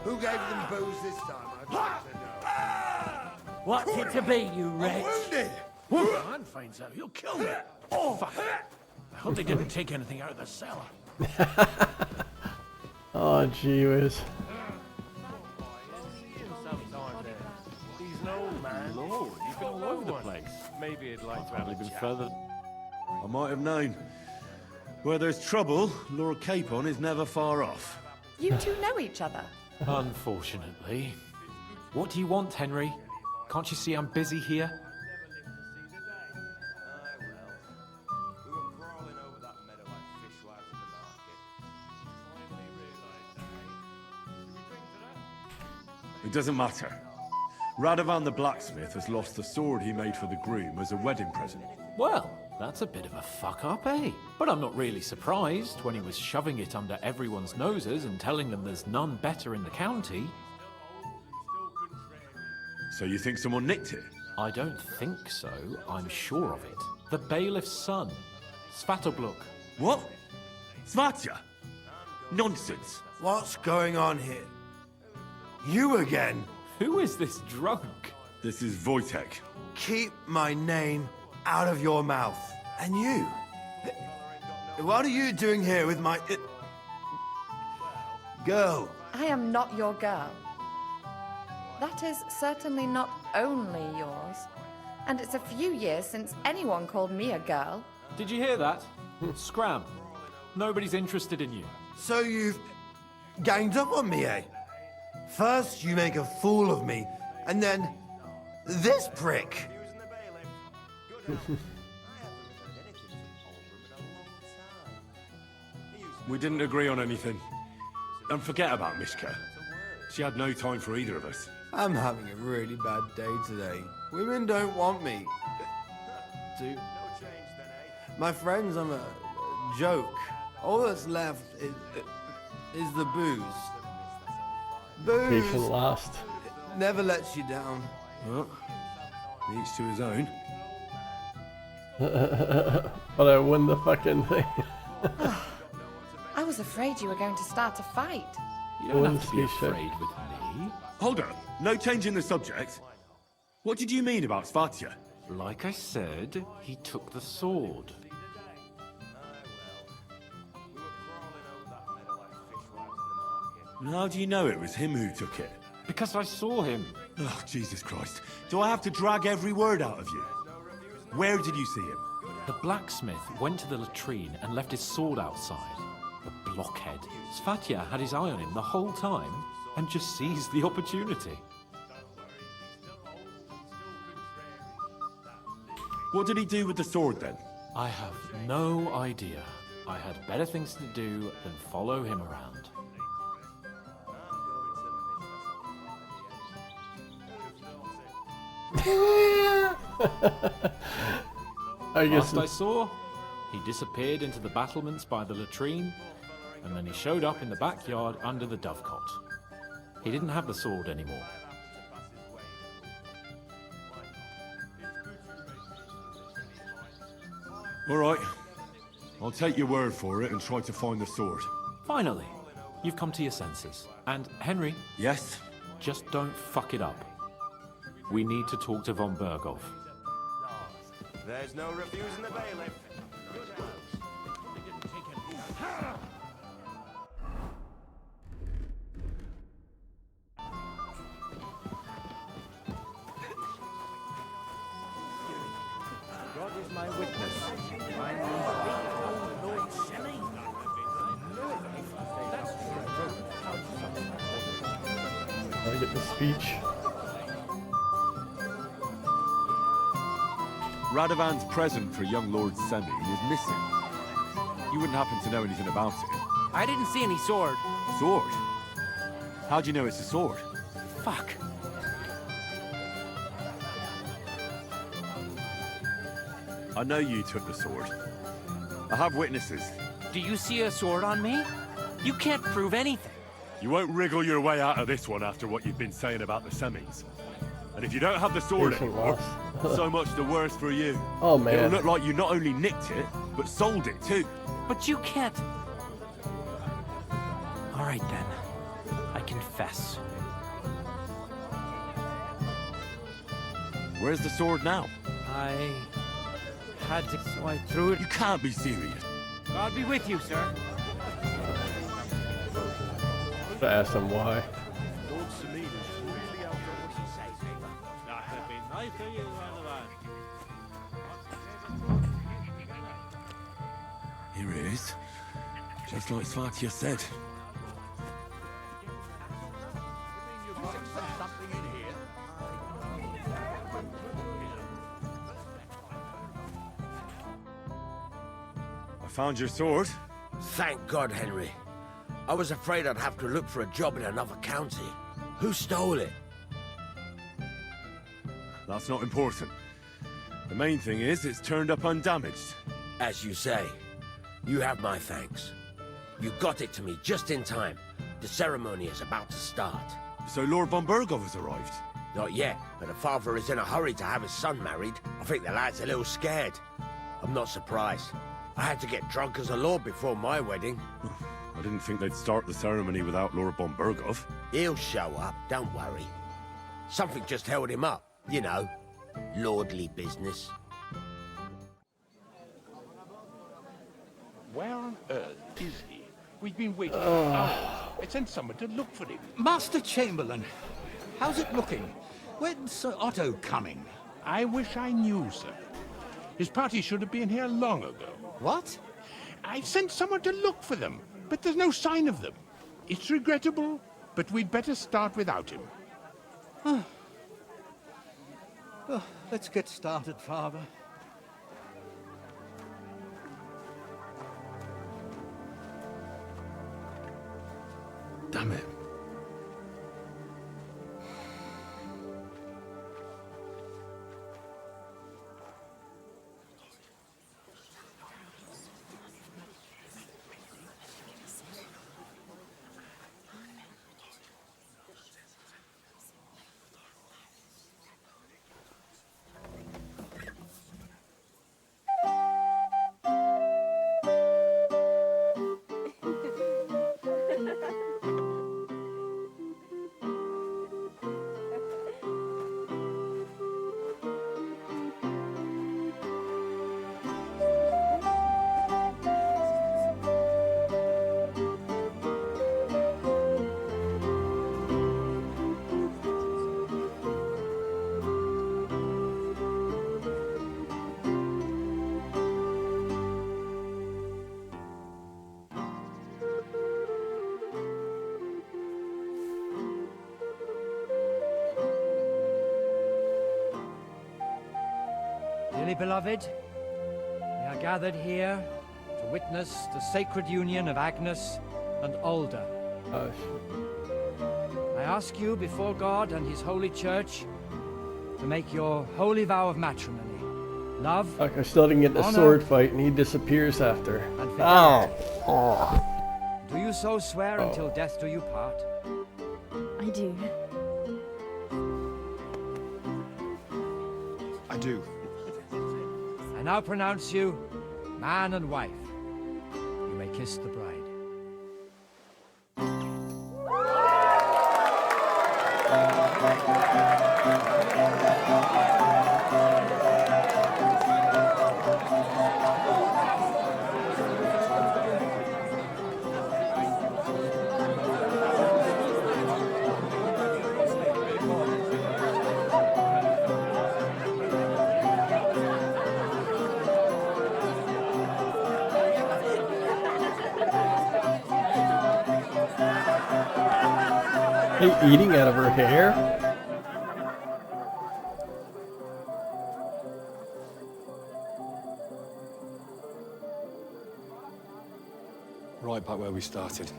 Who gave them booze this time? I'd like to know. What's it to be, you wretch? Wounded! If man finds out, he'll kill me. Oh, fuck. I hope they didn't take anything out of the cellar. Oh, gee whiz. He's an old man. Lord, he's been all over the place. Maybe he'd like to have a chat. Further. I might have known. Where there's trouble, Lord Capon is never far off. You two know each other? Unfortunately. What do you want, Henry? Can't you see I'm busy here? It doesn't matter. Radovan the blacksmith has lost the sword he made for the groom as a wedding present. Well, that's a bit of a fuck-up, eh? But I'm not really surprised when he was shoving it under everyone's noses and telling them there's none better in the county. So you think someone nicked it? I don't think so. I'm sure of it. The bailiff's son, Svatobluk. What? Svatya? Nonsense. What's going on here? You again? Who is this drunk? This is Wojtek. Keep my name out of your mouth. And you? What are you doing here with my... girl? I am not your girl. That is certainly not only yours. And it's a few years since anyone called me a girl. Did you hear that? Scram. Nobody's interested in you. So you've ganged up on me, eh? First you make a fool of me, and then this prick. We didn't agree on anything. And forget about Mishka. She had no time for either of us. I'm having a really bad day today. Women don't want me. My friends, I'm a joke. All that's left is the booze. Booze Patient last. never lets you down. Well, each to his own. But I won the fucking thing. I was afraid you were going to start a fight. You don't have to be afraid with me. Hold on. No change in the subject. What did you mean about Svatya? Like I said, he took the sword. And how do you know it was him who took it? Because I saw him. Oh, Jesus Christ. Do I have to drag every word out of you? Where did you see him? The blacksmith went to the latrine and left his sword outside. The blockhead. Svatya had his eye on him the whole time and just seized the opportunity. What did he do with the sword then? I have no idea. I had better things to do than follow him around. Last I saw, he disappeared into the battlements by the latrine, and then he showed up in the backyard under the dovecot. He didn't have the sword anymore. All right. I'll take your word for it and try to find the sword. Finally, you've come to your senses. And Henry? Yes? Just don't fuck it up. We need to talk to von Berghoff. There's no refusing the bailiff. God is my witness. I get the speech. Radovan's present for young Lord Semyon is missing. You wouldn't happen to know anything about it? I didn't see any sword. Sword? How do you know it's a sword? Fuck. I know you took the sword. I have witnesses. Do you see a sword on me? You can't prove anything. You won't wriggle your way out of this one after what you've been saying about the Semmies. And if you don't have the sword anymore, so much the worse for you. Oh, man. It'll look like you not only nicked it, but sold it too. But you can't. All right then. I confess. Where's the sword now? I had to, so I threw it. You can't be serious. God be with you, sir. To ask them why. Lord Semyon is really out on what he says. That have been nice for you, Radovan. Here it is. Just like Svatya said. Something in here. found your sword. Thank God, Henry. I was afraid I'd have to look for a job in another county. Who stole it? That's not important. The main thing is it's turned up undamaged. As you say, you have my thanks. You got it to me just in time. The ceremony is about to start. So Lord von Burgov has arrived? Not yet, but the father is in a hurry to have his son married. I think the lad's a little scared. I'm not surprised. I had to get drunk as a lord before my wedding. I didn't think they'd start the ceremony without Lord von Burgov. He'll show up, don't worry. Something just held him up, you know. Lordly business. Where on earth is he? We've been waiting for hours. I sent someone to look for him. Master Chamberlain, how's it looking? When's Sir Otto coming? I wish I knew, sir. His party should have been here long ago. What? I sent someone to look for them, but there's no sign of them. It's regrettable, but we'd better start without him. Oh, let's get started, Father. Damn it. Dearly beloved, we are gathered here to witness the sacred union of Agnes and Alda. I ask you before God and his holy church to make your holy vow of matrimony. Love, Fuck, I still didn't get the sword fight and he disappears after. Oh. Do you so swear until death do you part? I do. I do. I now pronounce you man and wife. You may kiss the bride. Hey, eating out of her hair? Right back where we started.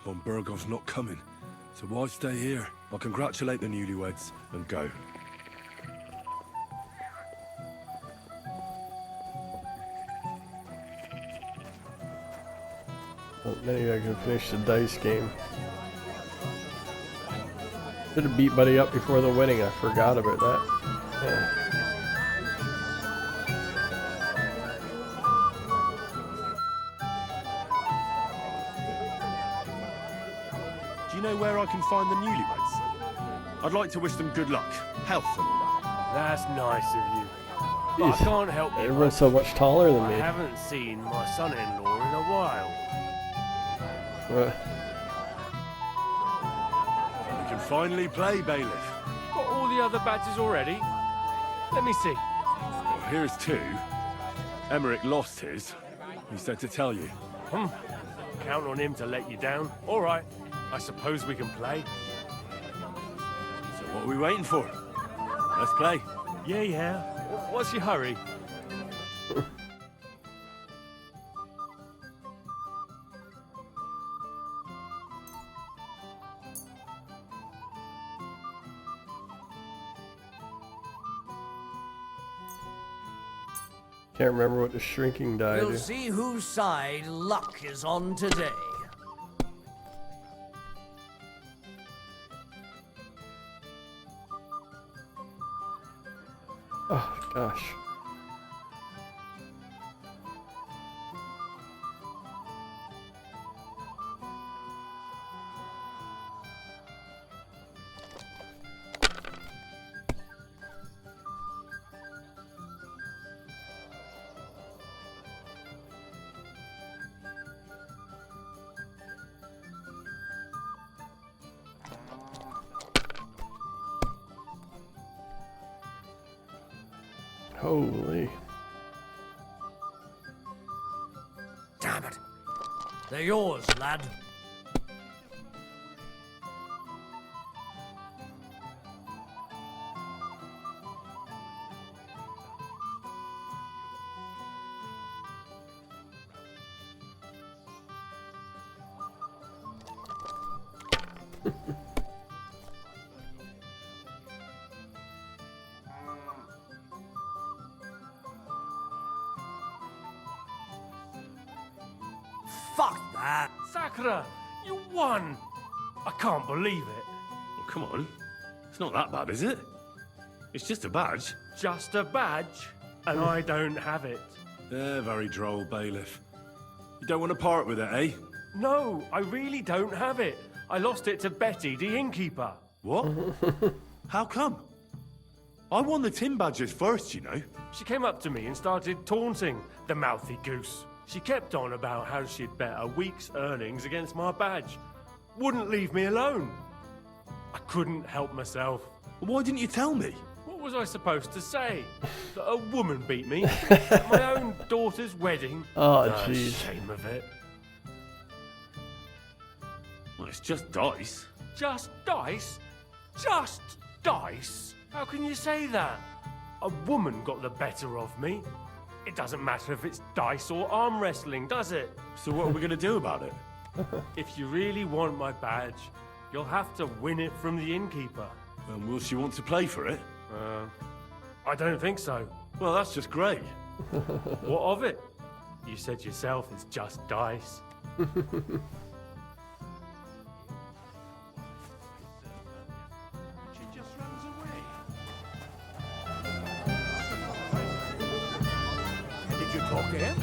Von Burgov's not coming, so why stay here? I'll congratulate the newlyweds and go. Well, maybe I can finish the dice game. Should have beat Buddy up before the wedding. I forgot about that. Yeah. Do you know where I can find the newlyweds? I'd like to wish them good luck, health and all that. That's nice of you. But I can't help you. Everyone's so much taller than I me. haven't seen my son-in-law in a while. We can finally play, Bailiff. Got all the other badges already? Let me see. Well, here's two. Emmerich lost his. He said to tell you. Count on him to let you down. All right, I suppose we can play. So what are we waiting for? Let's play. Yeah. What's your hurry? Can't remember what the shrinking die We'll do. see whose side luck is on today. Oh, gosh. Holy. Damn it. They're yours, lad. Fuck that. Sakura, you won! I can't believe it. Well, come on. It's not that bad, is it? It's just a badge. Just a badge, and I don't have it. Very droll, bailiff. You don't want to part with it, eh? No, I really don't have it. I lost it to Betty, the innkeeper. What? How come? I won the tin badges first, you know. She came up to me and started taunting, the mouthy goose. She kept on about how she'd bet a week's earnings against my badge. Wouldn't leave me alone. I couldn't help myself. Why didn't you tell me? What was I supposed to say? That a woman beat me at my own daughter's wedding? Oh, The jeez. shame of it. Well, it's just dice. Just dice? Just dice? How can you say that? A woman got the better of me. It doesn't matter if it's dice or arm wrestling, does it? So what are we going to do about it? If you really want my badge, you'll have to win it from the innkeeper. And will she want to play for it? I don't think so. Well, that's just great. What of it? You said yourself it's just dice. She just runs away. Did you talk to him?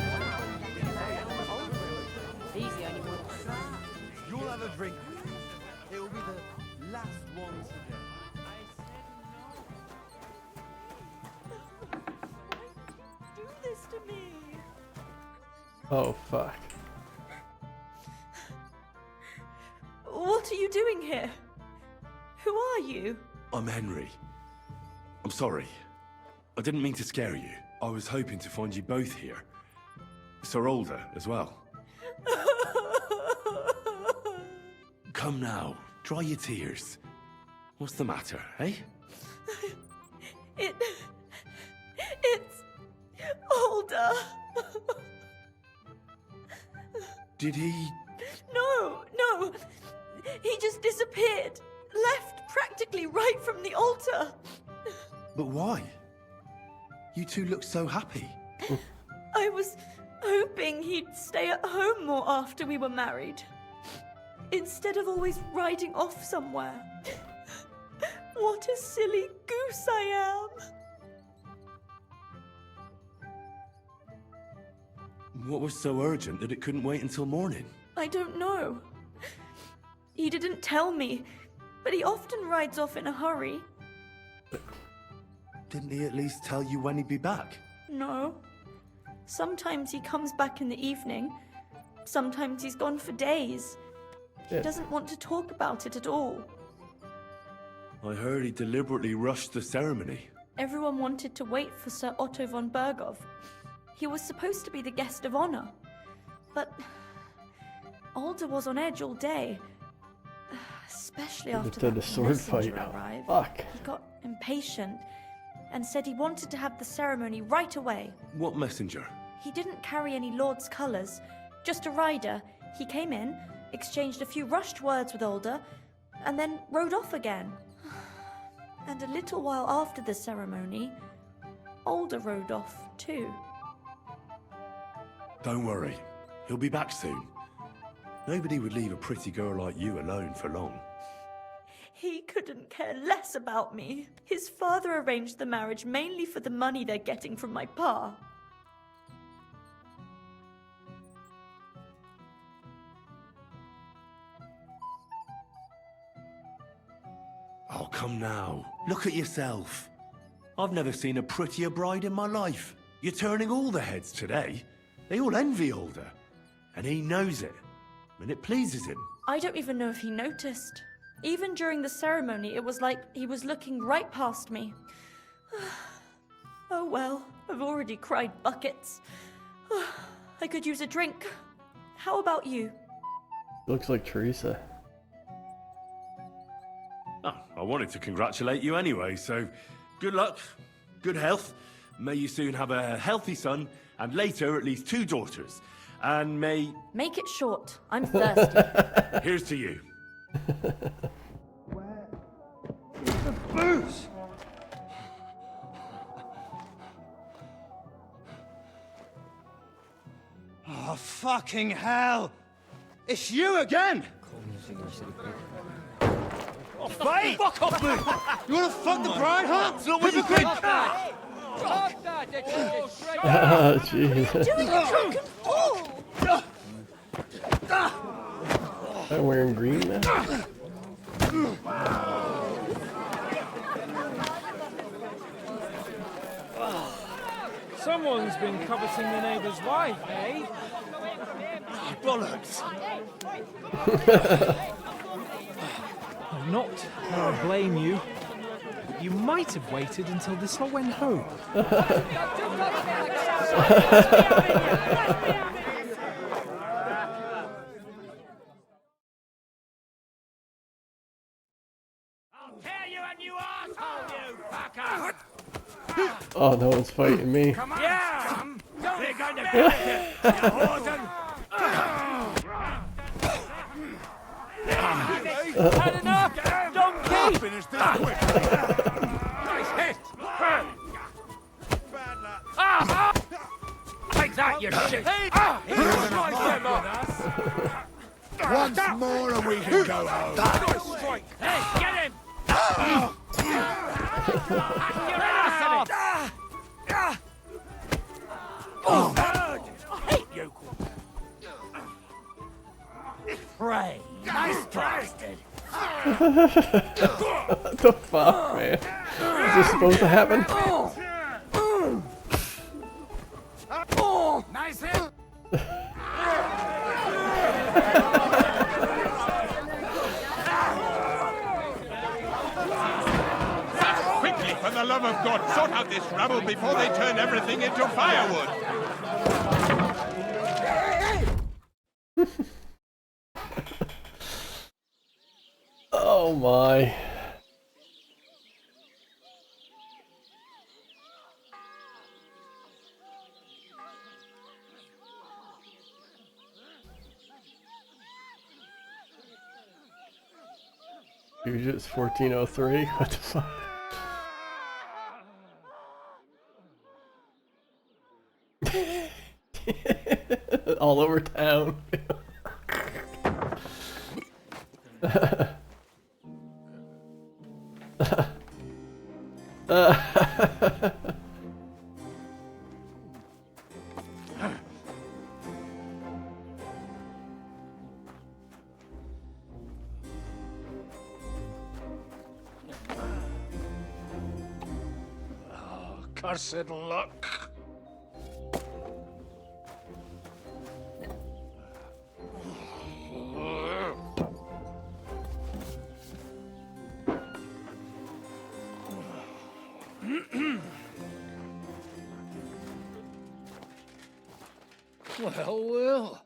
He's the only one. You'll have a drink. It will be the last one today. Do this to me. Oh, fuck. What are you doing here? Who are you? I'm Henry. I'm sorry. I didn't mean to scare you. I was hoping to find you both here. Sir Older as well. Come now, dry your tears. What's the matter, eh? It's Older. Did he... No. He just disappeared. Left practically right from the altar. But why? You two look so happy. I was hoping he'd stay at home more after we were married. Instead of always riding off somewhere. What a silly goose I am. What was so urgent that it couldn't wait until morning? I don't know. He didn't tell me, but he often rides off in a hurry. Didn't he at least tell you when he'd be back? No. Sometimes he comes back in the evening. Sometimes he's gone for days. He doesn't want to talk about it at all. I heard he deliberately rushed the ceremony. Everyone wanted to wait for Sir Otto von Berghoff. He was supposed to be the guest of honor. But Alder was on edge all day. Especially after the sword messenger fight. arrived. Fuck. He got impatient and said he wanted to have the ceremony right away. What messenger? He didn't carry any lord's colours, just a rider. He came in, exchanged a few rushed words with Alder, and then rode off again. And a little while after the ceremony, Alder rode off too. Don't worry. He'll be back soon. Nobody would leave a pretty girl like you alone for long. He couldn't care less about me. His father arranged the marriage mainly for the money they're getting from my pa. Oh, come now. Look at yourself. I've never seen a prettier bride in my life. You're turning all the heads today. They all envy Alder. And he knows it. And it pleases him. I don't even know if he noticed. Even during the ceremony, it was like he was looking right past me. Oh well, I've already cried buckets. I could use a drink. How about you? Looks like Teresa. Oh, I wanted to congratulate you anyway, so good luck, good health. May you soon have a healthy son, and later at least 2 daughters. And may... Make it short. I'm thirsty. Here's to you. The booze! Oh, fucking hell! It's you again! Oh, Mate! Fuck off, mate! You wanna fuck the bride, huh? It's not what you think! Oh, jeez. Doing a drunken fool! I'm wearing green now. Someone's been coveting the neighbour's wife, eh? Bollocks! Not that I blame you. But you might have waited until this all went home. Oh, no one's fighting me. Yeah! We're going to get it, you whoreson! Had enough, donkey! Finish this quick! Nice hit! Take that, you shit! Once more and we can go home. Nice strike! Hey, get him! Your ass off! I hate you! Pray! Nice bastard! What the fuck, man? Is this supposed to happen? Nice hit! Quickly, for the love of God, sort out this rubble before they turn everything into firewood! Oh my. Usually it's 1403. What the fuck? All over town. Cursed luck. Well, well.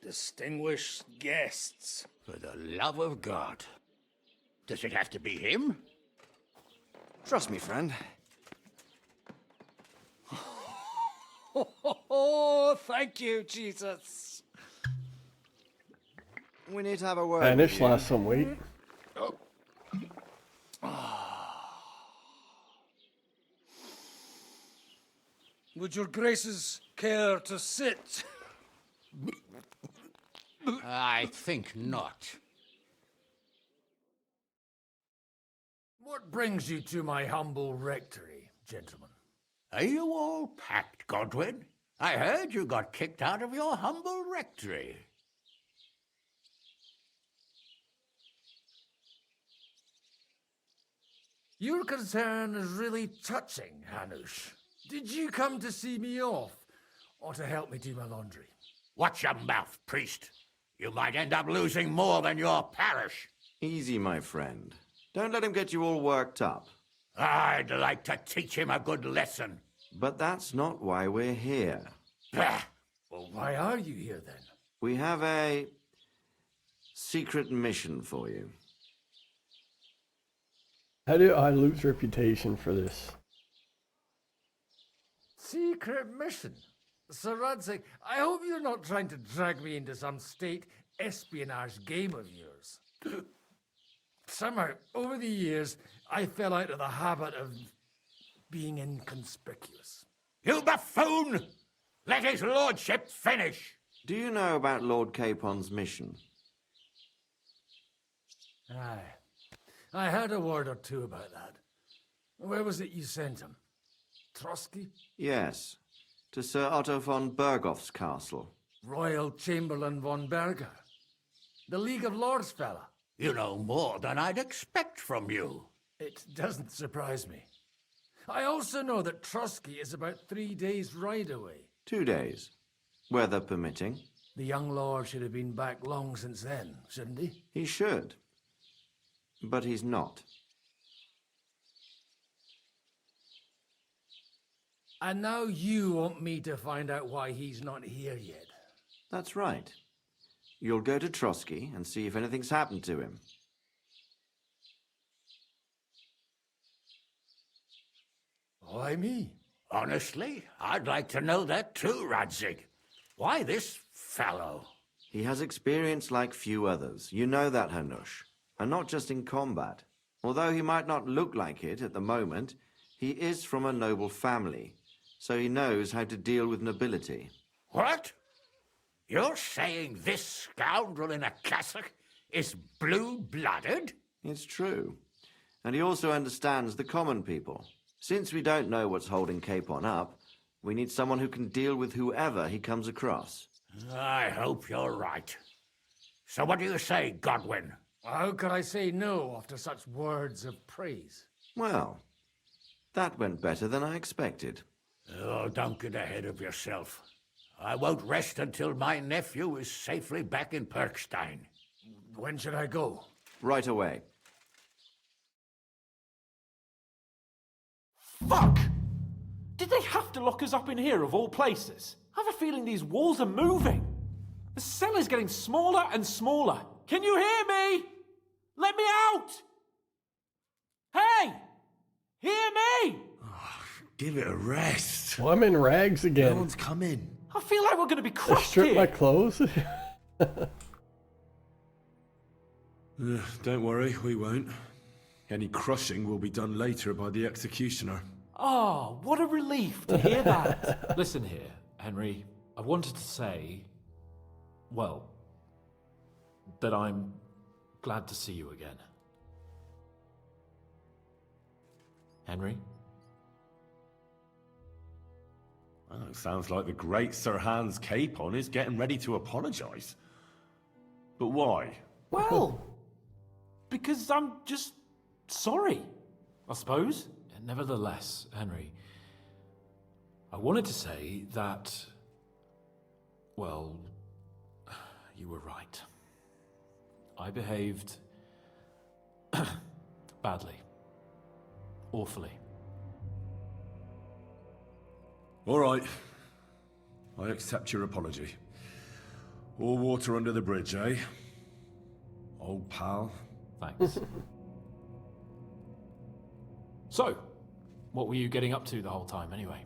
Distinguished guests. For the love of God. Does it have to be him? Trust me, friend. Oh, thank you, Jesus. We need to have a word. Spanish lost some weight. Would your graces care to sit? I think not. What brings you to my humble rectory, gentlemen? Are you all packed, Godwin? I heard you got kicked out of your humble rectory. Your concern is really touching, Hanush. Did you come to see me off, or to help me do my laundry? Watch your mouth, priest. You might end up losing more than your parish. Easy, my friend. Don't let him get you all worked up. I'd like to teach him a good lesson. But that's not why we're here. Well, why are you here, then? We have a secret mission for you. How do I lose reputation for this? Secret mission? Sir Radzig, I hope you're not trying to drag me into some state espionage game of yours. Somehow, over the years, I fell out of the habit of being inconspicuous. You buffoon! Let his lordship finish! Do you know about Lord Capon's mission? Aye. I heard a word or two about that. Where was it you sent him? Trotsky? Yes, to Sir Otto von Bergoff's castle. Royal Chamberlain von Berger. The League of Lords fella. You know more than I'd expect from you. It doesn't surprise me. I also know that Trotsky is about 3 days' ride away. 2 days, weather permitting. The young lord should have been back long since then, shouldn't he? He should. But he's not. And now you want me to find out why he's not here yet. That's right. You'll go to Trotsky and see if anything's happened to him. Why me? Honestly, I'd like to know that too, Radzig. Why this fellow? He has experience like few others. You know that, Hanush. And not just in combat. Although he might not look like it at the moment, he is from a noble family, so he knows how to deal with nobility. What? You're saying this scoundrel in a cassock is blue-blooded? It's true. And he also understands the common people. Since we don't know what's holding Capon up, we need someone who can deal with whoever he comes across. I hope you're right. So what do you say, Godwin? How could I say no after such words of praise? Well, that went better than I expected. Oh, don't get ahead of yourself. I won't rest until my nephew is safely back in Perkstein. When should I go? Right away. Fuck! Did they have to lock us up in here of all places? I have a feeling these walls are moving. The cell is getting smaller and smaller. Can you hear me? Let me out! Hey! Hear me! Give it a rest. Well, I'm in rags again. No one's coming. I feel like we're going to be I crushed strip here. my clothes. Don't worry, we won't. Any crushing will be done later by the executioner. Oh, what a relief to hear that. Listen here, Henry. I wanted to say, well, that I'm glad to see you again. Henry? Oh, it sounds like the great Sir Hans Capon is getting ready to apologise. But why? Well, because I'm just sorry, I suppose. Nevertheless, Henry, I wanted to say that, well, you were right. I behaved badly. Awfully. All right. I accept your apology. All water under the bridge, eh? Old pal. Thanks. So, what were you getting up to the whole time, anyway?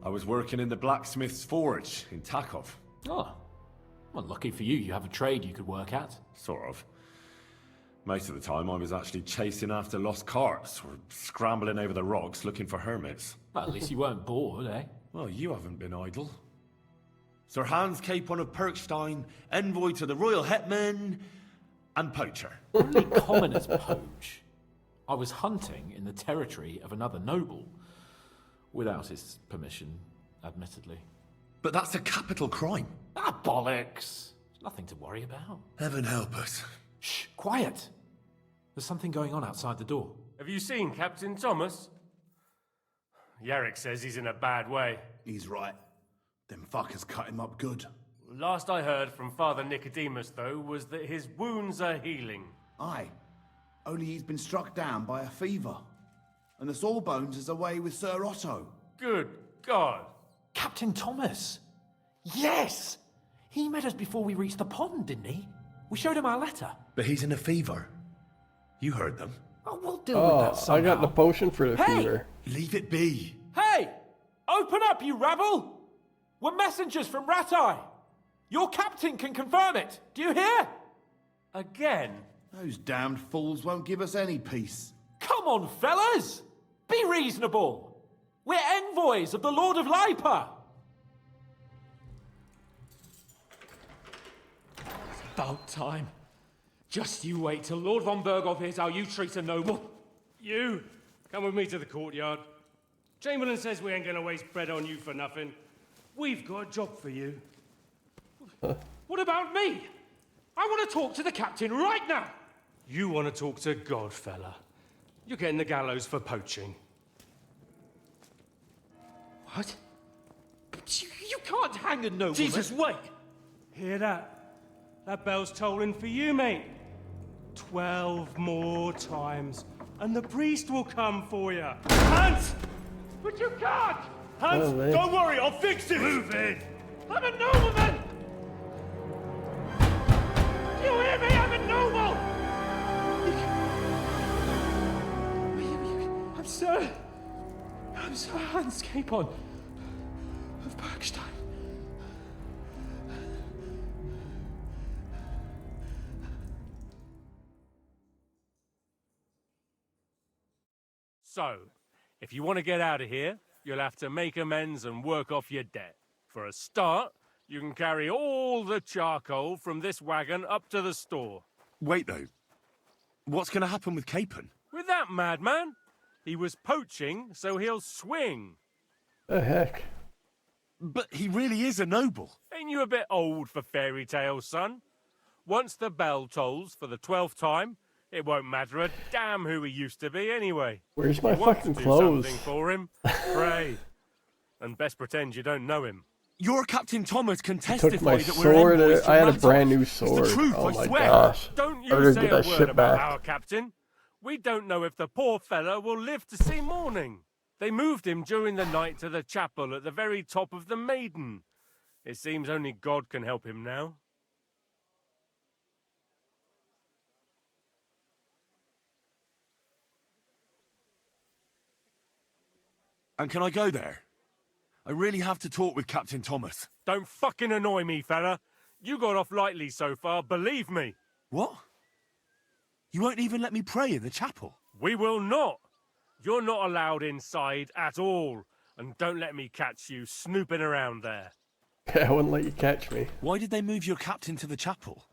I was working in the blacksmith's forge in Takov. Oh. Well, lucky for you, you have a trade you could work at. Sort of. Most of the time I was actually chasing after lost carts or scrambling over the rocks looking for hermits. Well, at least you weren't bored, eh? Well, you haven't been idle. Sir Hans Capon of Perkstein, envoy to the royal hetman, and poacher. Only commoners poach. I was hunting in the territory of another noble. Without his permission, admittedly. But that's a capital crime. Ah, bollocks! Nothing to worry about. Heaven help us. Shh, quiet! There's something going on outside the door. Have you seen Captain Thomas? Yarrick says he's in a bad way. He's right. Them fuckers cut him up good. Last I heard from Father Nicodemus, though, was that his wounds are healing. Aye. Only he's been struck down by a fever. And the Sawbones is away with Sir Otto. Good God! Captain Thomas! Yes! He met us before we reached the pond, didn't he? We showed him our letter. But he's in a fever. You heard them. Oh, we'll deal with that somehow. I got the potion for the fever. Leave it be. Hey! Open up, you rabble! We're messengers from Ratai. Your captain can confirm it. Do you hear? Again? Those damned fools won't give us any peace. Come on, fellas! Be reasonable. We're envoys of the Lord of Lipa. It's about time. Just you wait till Lord von Berghoff hears how you treat a noble. You, come with me to the courtyard. Chamberlain says we ain't gonna waste bread on you for nothing. We've got a job for you. What about me? I want to talk to the captain right now. You want to talk to God, fella. You're getting the gallows for poaching. What? You can't hang a nobleman. Jesus, wait! Hear that? That bell's tolling for you, mate. 12 more times, and the priest will come for you. Hans! But you can't! Hans, don't worry, I'll fix it! Move in! I'm a nobleman! Do you hear me? I'm a noble! I'm Sir Hans Capon of Bergstein. So, if you want to get out of here, you'll have to make amends and work off your debt. For a start, you can carry all the charcoal from this wagon up to the store. Wait, though. What's going to happen with Capon? With that madman? He was poaching, so he'll swing. The heck? But he really is a noble. Ain't you a bit old for fairy tales, son? Once the bell tolls for the 12th time, it won't matter a damn who he used to be anyway. Where's my you want fucking to do clothes? Something for him, pray. And best pretend you don't know him. Your Captain Thomas can Took testify my that we're sword. envoys to I had a Malta. brand new It's sword. the truth, Oh I my swear. gosh! Don't I you better say get a that word shit about back. our captain. We don't know if the poor fella will live to see morning. They moved him during the night to the chapel at the very top of the Maiden. It seems only God can help him now. And can I go there? I really have to talk with Captain Thomas. Don't fucking annoy me, fella. You got off lightly so far, believe me. What? You won't even let me pray in the chapel? We will not. You're not allowed inside at all. And don't let me catch you snooping around there. I wouldn't let you catch me. Why did they move your captain to the chapel?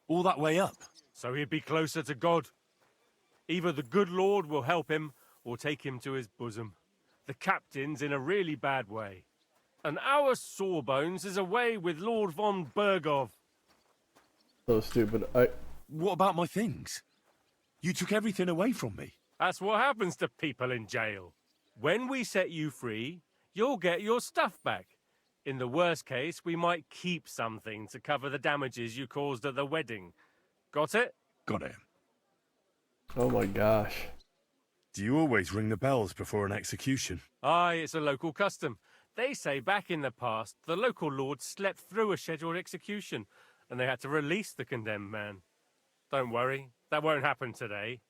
All that way up? So he'd be closer to God. Either the good Lord will help him, or take him to his bosom. The captain's in a really bad way. And our Sawbones is away with Lord von Berghoff. So stupid. What about my things? You took everything away from me. That's what happens to people in jail. When we set you free, you'll get your stuff back. In the worst case, we might keep something to cover the damages you caused at the wedding. Got it? Got it. Oh my gosh. Do you always ring the bells before an execution? Aye, it's a local custom. They say back in the past, the local lord slept through a scheduled execution, and they had to release the condemned man. Don't worry, that won't happen today.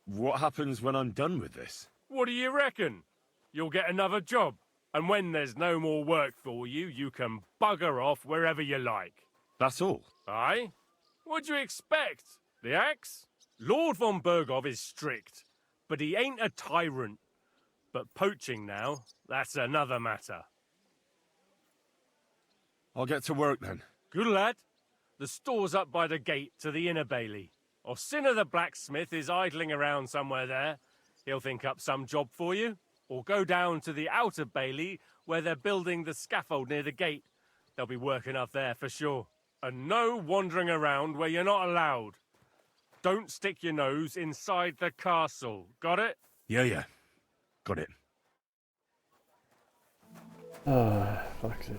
What happens when I'm done with this? What do you reckon? You'll get another job, and when there's no more work for you, you can bugger off wherever you like. That's all? Aye? What'd you expect? The axe? Lord von Bergov is strict, but he ain't a tyrant. But poaching now, that's another matter. I'll get to work then. Good lad. The store's up by the gate to the inner bailey. Orsina the blacksmith is idling around somewhere there. He'll think up some job for you. Or go down to the outer bailey where they're building the scaffold near the gate. They'll be working up there for sure. And no wandering around where you're not allowed. Don't stick your nose inside the castle. Got it? Yeah. Got it. Oh, fuck's sake.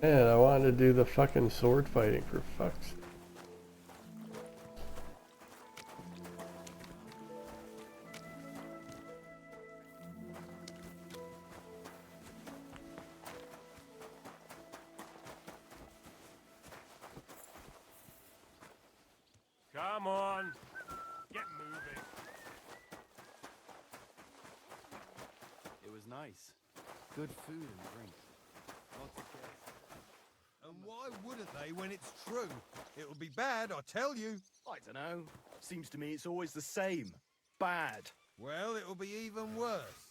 Man, I wanted to do the fucking sword fighting for fuck's sake. Come on. Get moving. It was nice. Good food and drink. Lots of guests. And why wouldn't they when it's true? It'll be bad, I tell you. I don't know. Seems to me it's always the same. Bad. Well, it'll be even worse.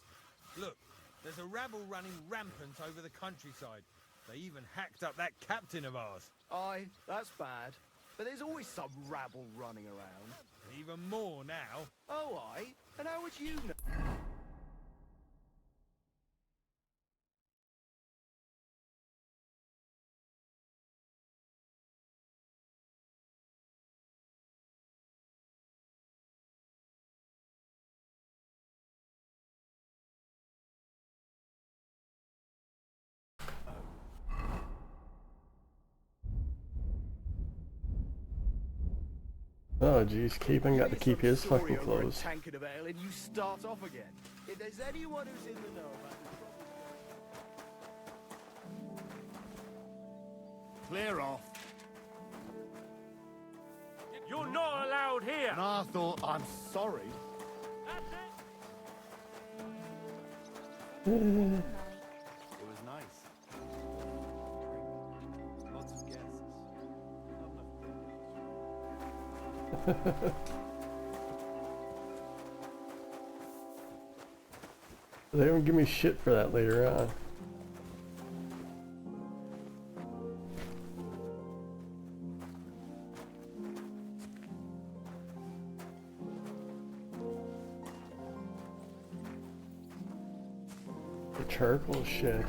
Look, there's a rabble running rampant over the countryside. They even hacked up that captain of ours. Aye, that's bad. But there's always some rabble running around. Even more now. Oh, aye? And how would you know? Oh jeez, Capen got to keep his fucking clothes. Tankard of ale and you start off again. If there's anyone who's in the know about the Clear off. You're not allowed here. And I thought, I'm sorry. It was nice. Lots of guests. They don't give me shit for that later on. The charcoal shed.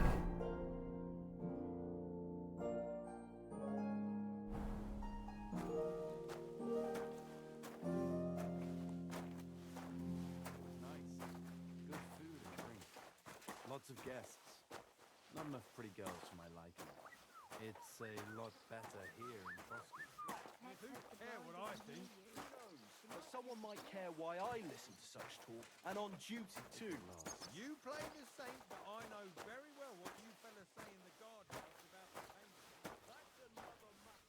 Lots of guests. Not enough pretty girls for my liking. It's a lot better here in Boston. Who care what I think? But someone might care why I listen to such talk, and on duty too. You play the saint, but I know very well what you fellas say in the guardhouse about the painting. That's another matter.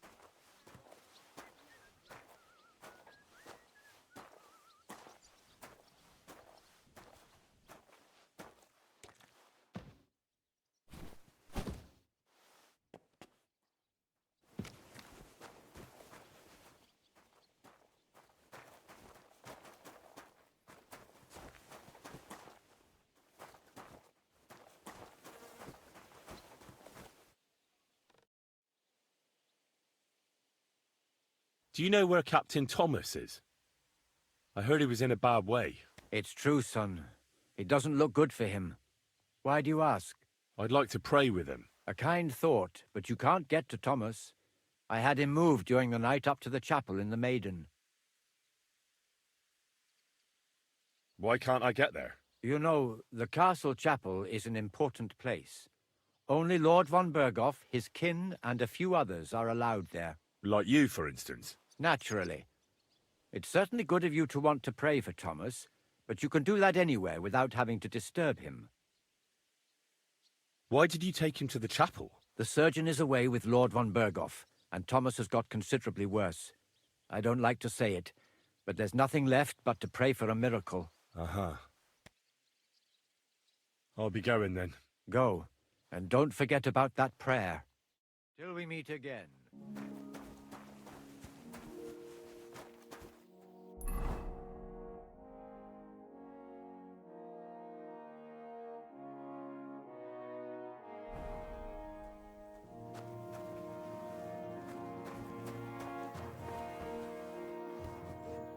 Do you know where Captain Thomas is? I heard he was in a bad way. It's true, son. It doesn't look good for him. Why do you ask? I'd like to pray with him. A kind thought, but you can't get to Thomas. I had him moved during the night up to the chapel in the Maiden. Why can't I get there? You know, the castle chapel is an important place. Only Lord von Berghoff, his kin, and a few others are allowed there. Like you, for instance. Naturally. It's certainly good of you to want to pray for Thomas, but you can do that anywhere without having to disturb him. Why did you take him to the chapel? The surgeon is away with Lord von Berghoff, and Thomas has got considerably worse. I don't like to say it, but there's nothing left but to pray for a miracle. Uh-huh. I'll be going then. Go, and don't forget about that prayer. Till we meet again.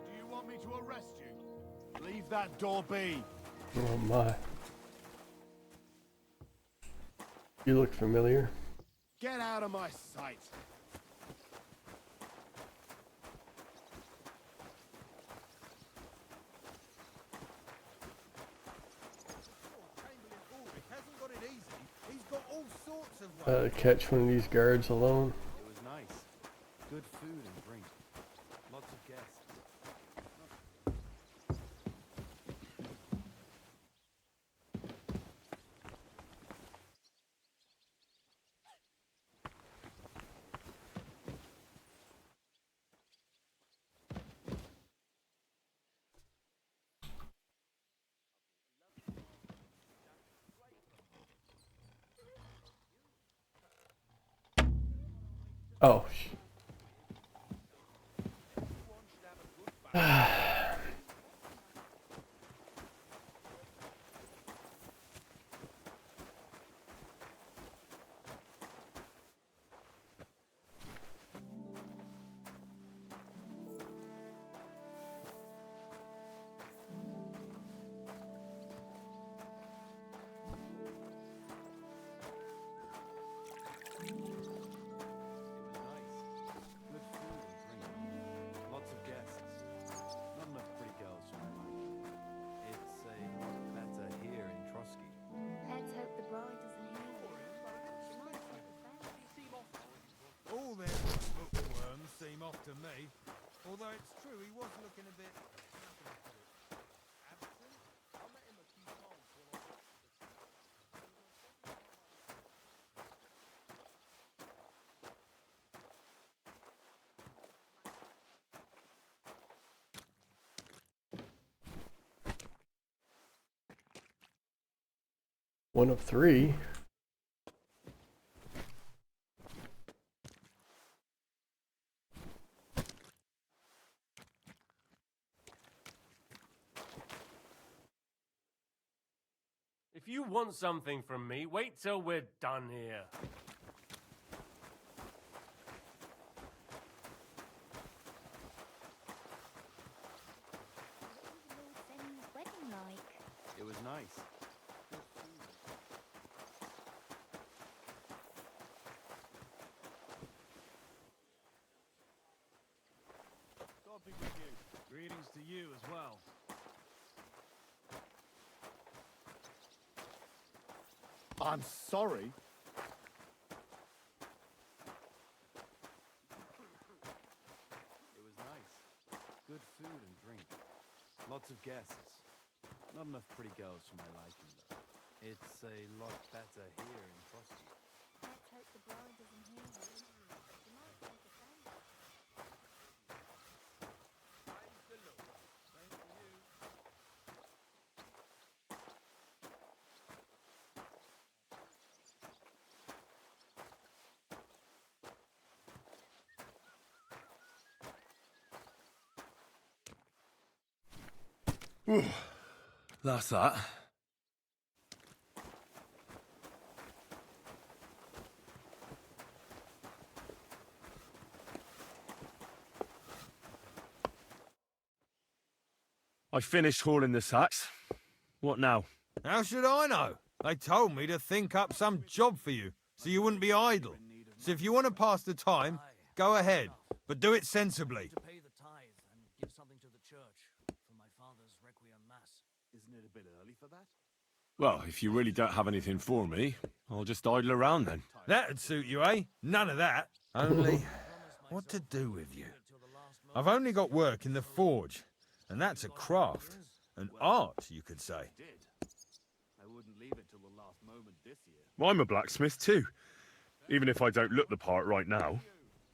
Do you want me to arrest you? Leave that door be. Oh my. You look familiar. Get out of my sight. Catch one of these guards alone. It was nice. Good food and drink. Lots of guests. Oh. To me, although it's true he was looking a bit absent. I met him a few times while One of three. If you want something from me, wait till we're done here. Wedding like? it was nice. God be with you. Greetings to you as well. I'm sorry. It was nice. Good food and drink. Lots of guests. Not enough pretty girls for my liking, though. It's a lot better here in Frosty. Let's hope the bride doesn't hear you. She might take offense. Praise the Lord. Thank you. That's that. I finished hauling the sacks. What now? How should I know? They told me to think up some job for you, so you wouldn't be idle. So if you want to pass the time, go ahead, but do it sensibly. To pay the tithe and give something to the church for my father's requiem mass. Isn't it a bit early for that? Well, if you really don't have anything for me, I'll just idle around then. That'd suit you, eh? None of that. Only, what to do with you? I've only got work in the forge, and that's a craft, an art, you could say. I wouldn't leave it till the last moment this year. I'm a blacksmith too, even if I don't look the part right now.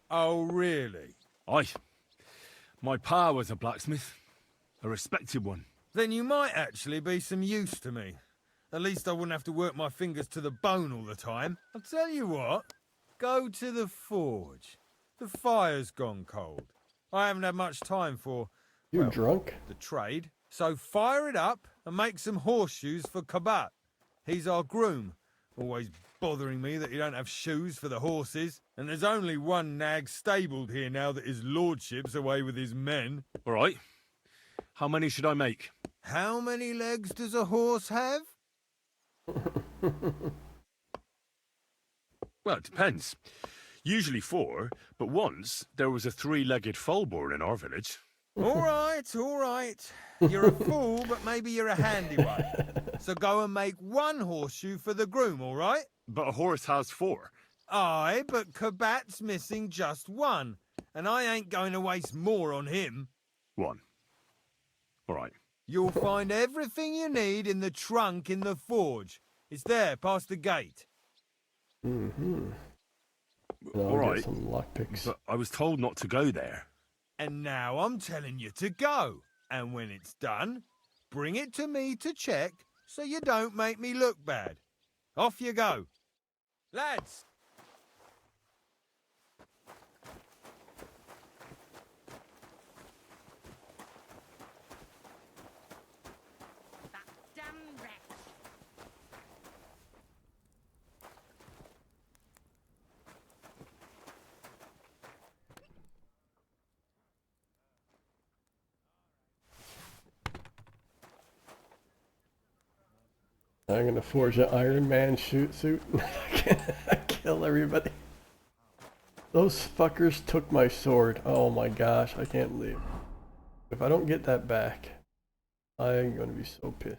Oh, really? Aye. My pa was a blacksmith, a respected one. Then you might actually be some use to me. At least I wouldn't have to work my fingers to the bone all the time. I'll tell you what, go to the forge. The fire's gone cold. I haven't had much time for... You're drunk? The trade. So fire it up and make some horseshoes for Kabat. He's our groom. Always bothering me that you don't have shoes for the horses. And there's only one nag stabled here now that his lordship's away with his men. All right. How many should I make? How many legs does a horse have? Well, it depends. Usually 4, but once there was a 3-legged foal born in our village. All right, all right. You're a fool, but maybe you're a handy one. So go and make 1 horseshoe for the groom, all right? But a horse has 4. Aye, but Kabat's missing just 1, and I ain't going to waste more on him. 1. All right. You'll find everything you need in the trunk in the forge. It's there, past the gate. Mm-hmm. All right. Get some lockpicks. But I was told not to go there. And now I'm telling you to go. And when it's done, bring it to me to check so you don't make me look bad. Off you go. Lads! I'm gonna forge an Iron Man suit. Kill everybody. Those fuckers took my sword. Oh my gosh, I can't believe. If I don't get that back, I'm gonna be so pissed.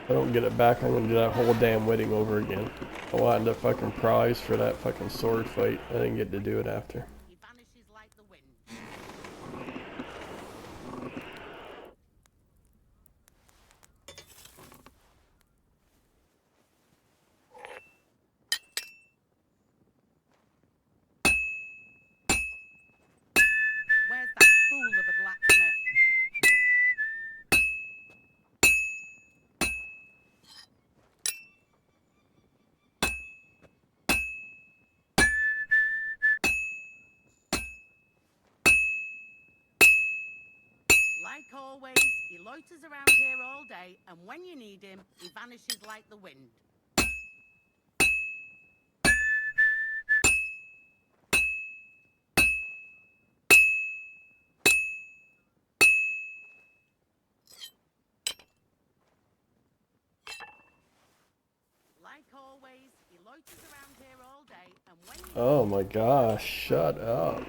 If I don't get it back, I'm gonna do that whole damn wedding over again. I wanted the fucking prize for that fucking sword fight. I didn't get to do it after. Where's that fool of a blacksmith? Like always, he loiters around here all day, and when you need him, he vanishes like the wind. Like always, he loiters around here all day, and when you Oh my gosh, shut up.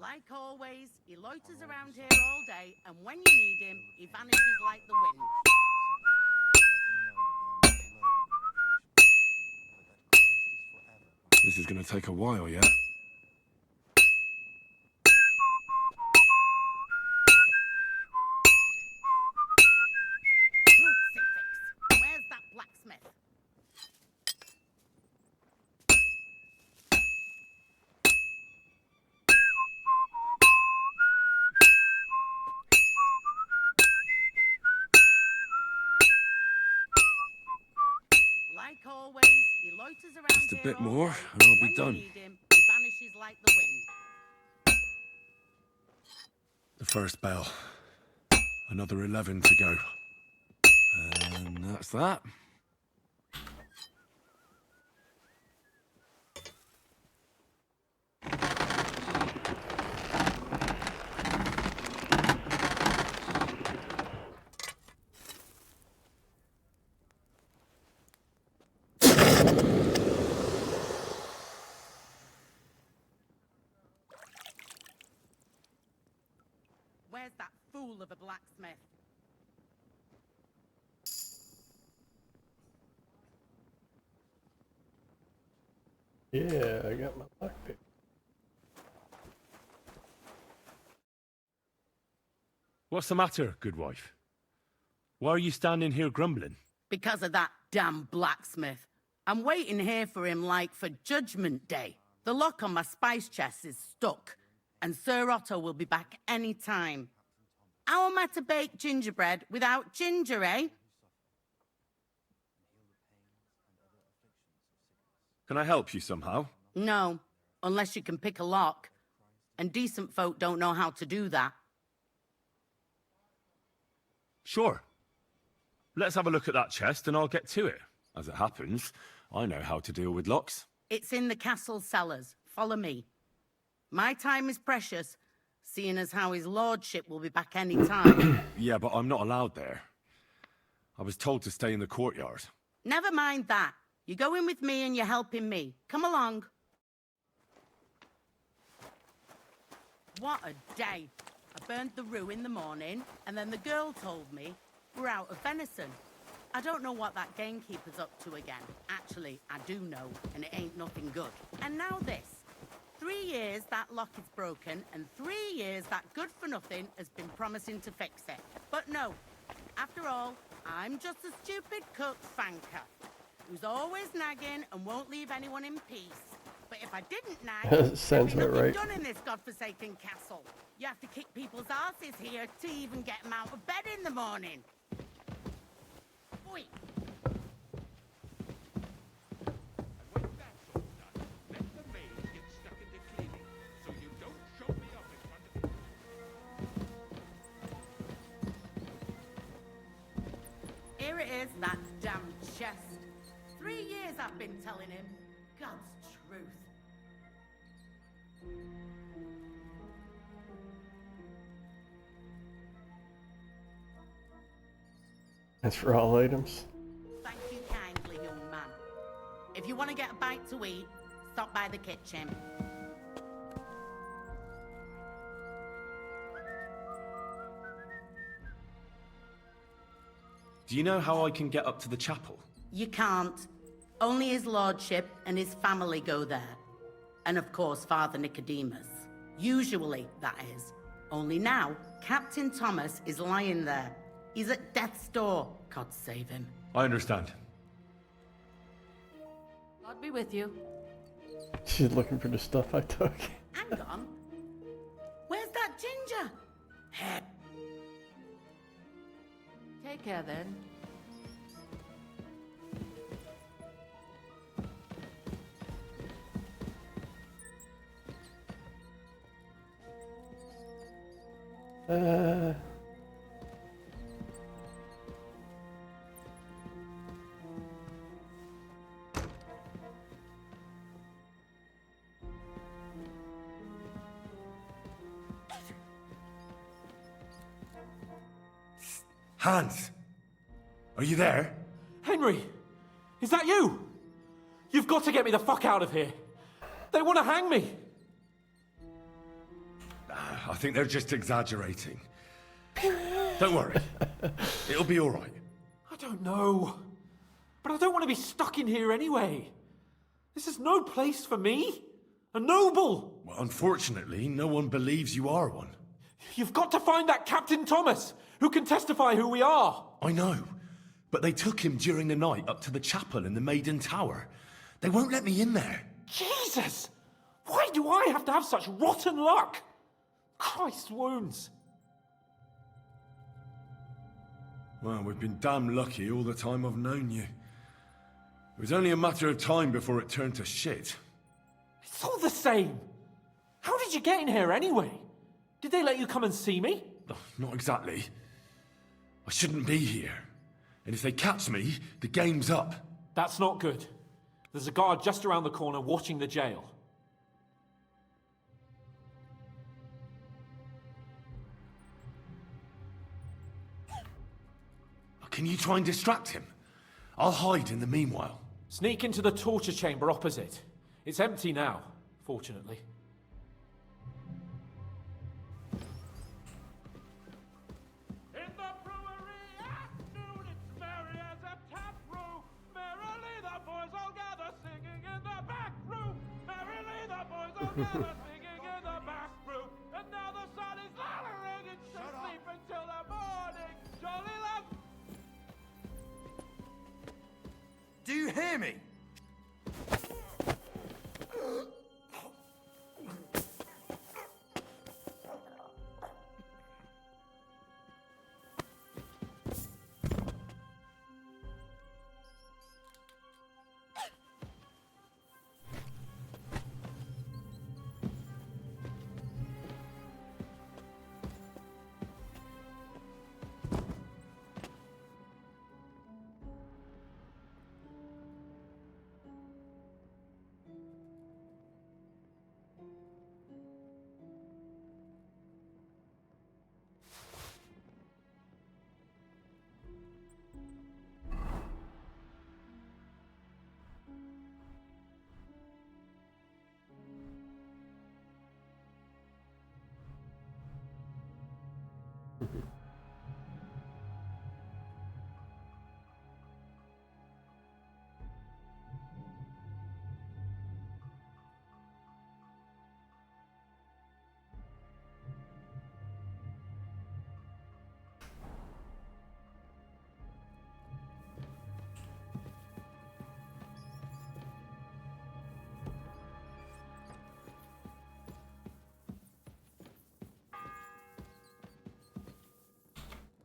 Like always, he loiters around here all day, and when you need him, he vanishes like the wind. This is going to take a while yet. Crucifix! Where's that blacksmith? Like always, he loiters around Just a here bit all more, day, and I'll be when done. You need him, he vanishes like the wind. The first bell. Another 11 to go. And that's that. the blacksmith. Yeah, I got my lockpick. What's the matter, good wife? Why are you standing here grumbling? Because of that damn blacksmith. I'm waiting here for him like for Judgment Day. The lock on my spice chest is stuck, and Sir Otto will be back any time. How am I to bake gingerbread without ginger, eh? Can I help you somehow? No, unless you can pick a lock. And decent folk don't know how to do that. Sure. Let's have a look at that chest and I'll get to it. As it happens, I know how to deal with locks. It's in the castle cellars. Follow me. My time is precious, seeing as how his lordship will be back any time. Yeah, but I'm not allowed there. I was told to stay in the courtyard. Never mind that. You're going with me and you're helping me. Come along. What a day. I burned the rue in the morning, and then the girl told me we're out of venison. I don't know what that gamekeeper's up to again. Actually, I do know, and it ain't nothing good. And now this. 3 years that lock is broken, and 3 years that good-for-nothing has been promising to fix it. But no. After all, I'm just a stupid cook fanker who's always nagging and won't leave anyone in peace. But if I didn't nag, sounds there'd be about nothing right. done in this godforsaken castle. You have to kick people's asses here to even get them out of bed in the morning. Oi. Here it is, that damn chest. 3 years I've been telling him. God's truth. That's for all items. Thank you kindly, young man. If you want to get a bite to eat, stop by the kitchen. Do you know how I can get up to the chapel? You can't. Only his lordship and his family go there. And of course, Father Nicodemus. Usually, that is. Only now, Captain Thomas is lying there. He's at death's door. God save him. I understand. God be with you. She's looking for the stuff I took. Hang on. Where's that ginger? Head. Take care then. Hans! Are you there? Henry! Is that you? You've got to get me the fuck out of here. They want to hang me. I think they're just exaggerating. Don't worry. It'll be all right. I don't know. But I don't want to be stuck in here anyway. This is no place for me. A noble. Well, unfortunately, no one believes you are one. You've got to find that Captain Thomas, who can testify who we are. I know. But they took him during the night up to the chapel in the Maiden Tower. They won't let me in there. Jesus! Why do I have to have such rotten luck? Christ's wounds. Well, we've been damn lucky all the time I've known you. It was only a matter of time before it turned to shit. It's all the same. How did you get in here anyway? Did they let you come and see me? Oh, not exactly. I shouldn't be here. And if they catch me, the game's up. That's not good. There's a guard just around the corner watching the jail. Can you try and distract him? I'll hide in the meanwhile. Sneak into the torture chamber opposite. It's empty now, fortunately. singing in the back room, and now the sun is lowering and she'll sleep until the morning. Jolly love. Do you hear me?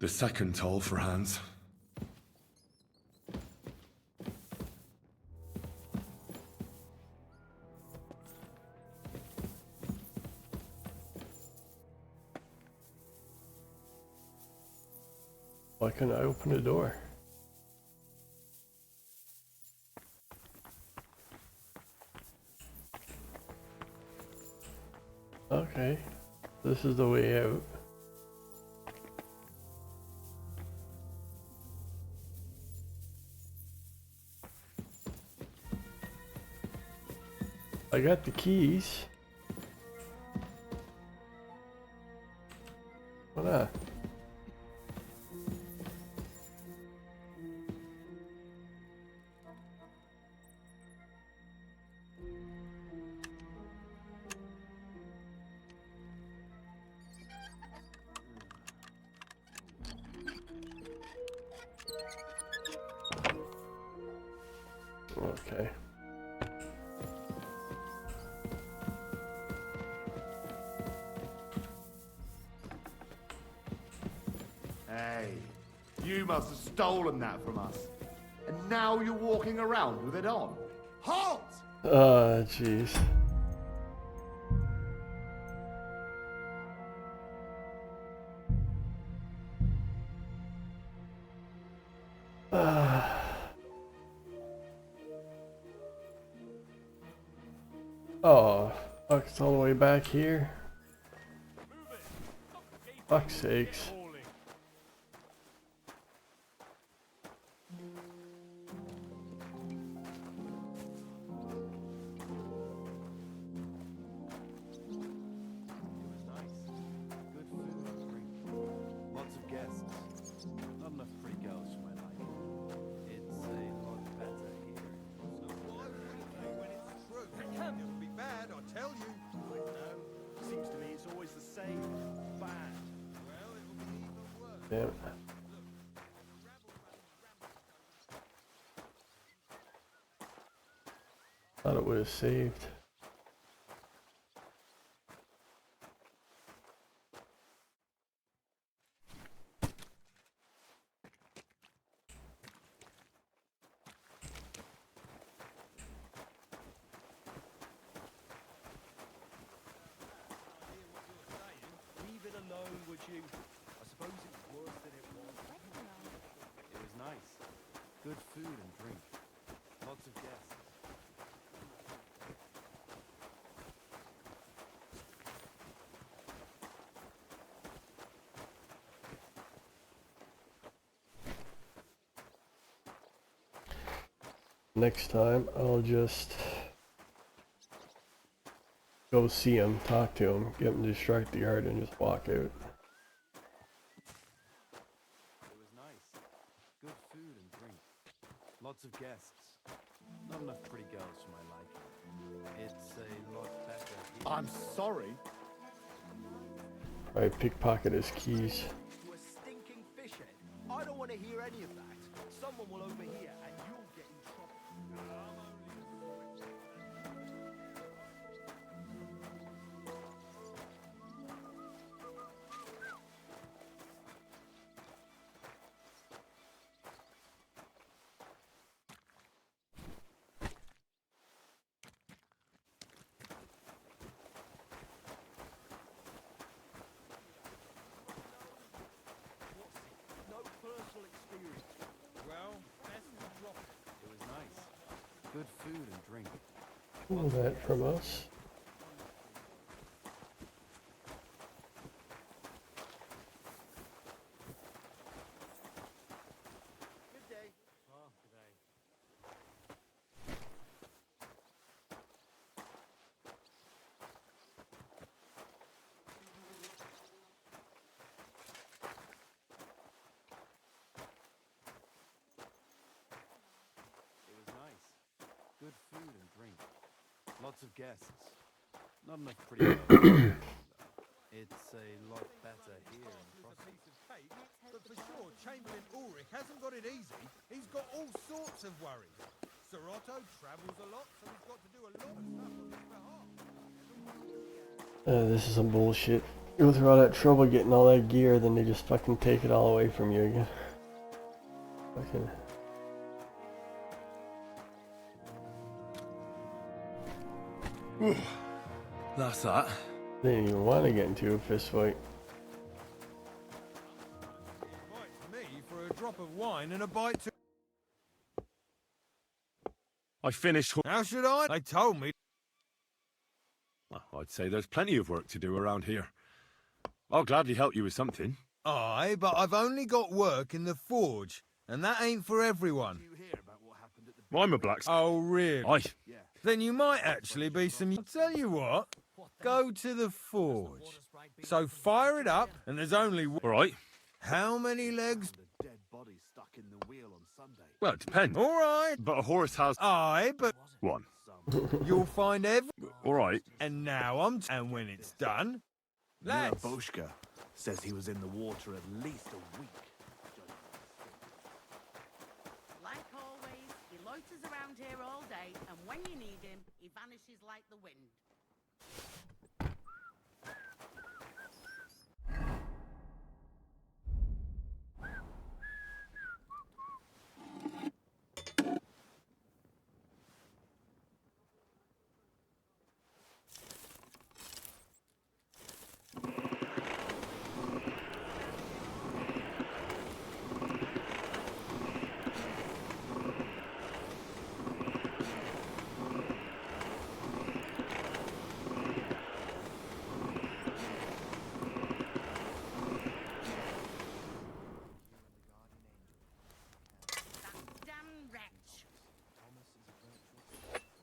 The second toll for Hans. Why can't I open the door? Okay, this is the way out. I got the keys. Why not? Okay. Hey, you must have stolen that from us. And now you're walking around with it on. Halt! Jeez. Oh, fuck, it's all the way back here. Fuck's sakes. Lots of guests. Not enough pretty girls for my liking. It's a lot better here. When it's true. It'll be bad, I tell you. I know. Seems to me it's always the same. Bad. Well, it'll be even worse. Damn it. Thought it would have saved. Leave it alone, would you? I suppose it's worse than it was. It was nice. Good food and drink. Lots of guests. Next time, I'll just go see him, talk to him, get him to strike the yard, and just walk out. It was nice. Good food and drink. Lots of guests. Not enough pretty girls for my liking. It's a lot better here. I'm sorry. I pickpocket his keys. To a stinking fish head. I don't want to hear any of that. Someone will overhear and you'll get in trouble. No personal experience. Well, best to drop it. It was nice. Good food and drink. All that from us. Good day. Oh, good day. It was nice. Good food and drink. Lots of guests. Not enough pretty girls. It's a lot better here in A Frosty. piece of cake, but for sure, Chamberlain Ulrich hasn't got it easy. He's got all sorts of worries. Sir Otto travels a lot, so he's got to do a lot of stuff on his behalf. This is some bullshit. Go through all that trouble getting all that gear, then they just fucking take it all away from you again. Fucking. That's that. Didn't even want to get into a fist fight. Invites me for a drop of wine and a bite to. I finished. How should I? They told me. Well, I'd say there's plenty of work to do around here. I'll gladly help you with something. Aye, but I've only got work in the forge, and that ain't for everyone. I'm a blacksmith. Oh, really? Aye. Then you might actually be some. I'll tell you what. Go to the forge. So fire it up, and there's only. All right. How many legs? Dead body stuck in the wheel on Sunday. Well, it depends. All right. But a horse has Aye, but one. you'll find every. All right. And now and when it's done, lads. Boschka says he was in the water at least a week. Like always, he loiters around here all day, and when you need him, he vanishes like the wind.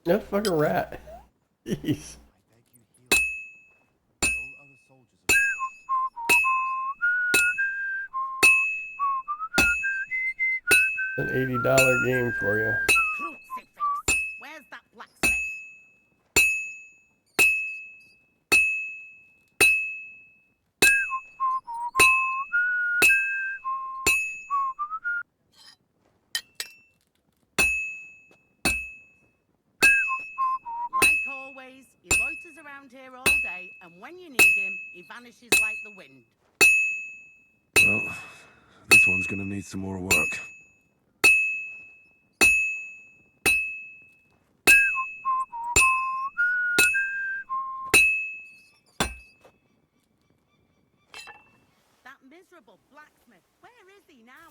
That fucking rat. Jeez. An $80 game for you. Crucifix! Where's that blacksmith? Like always, he loiters around here all day, and when you need him, he vanishes like the wind. Well, this one's gonna need some more work. That miserable blacksmith, where is he now?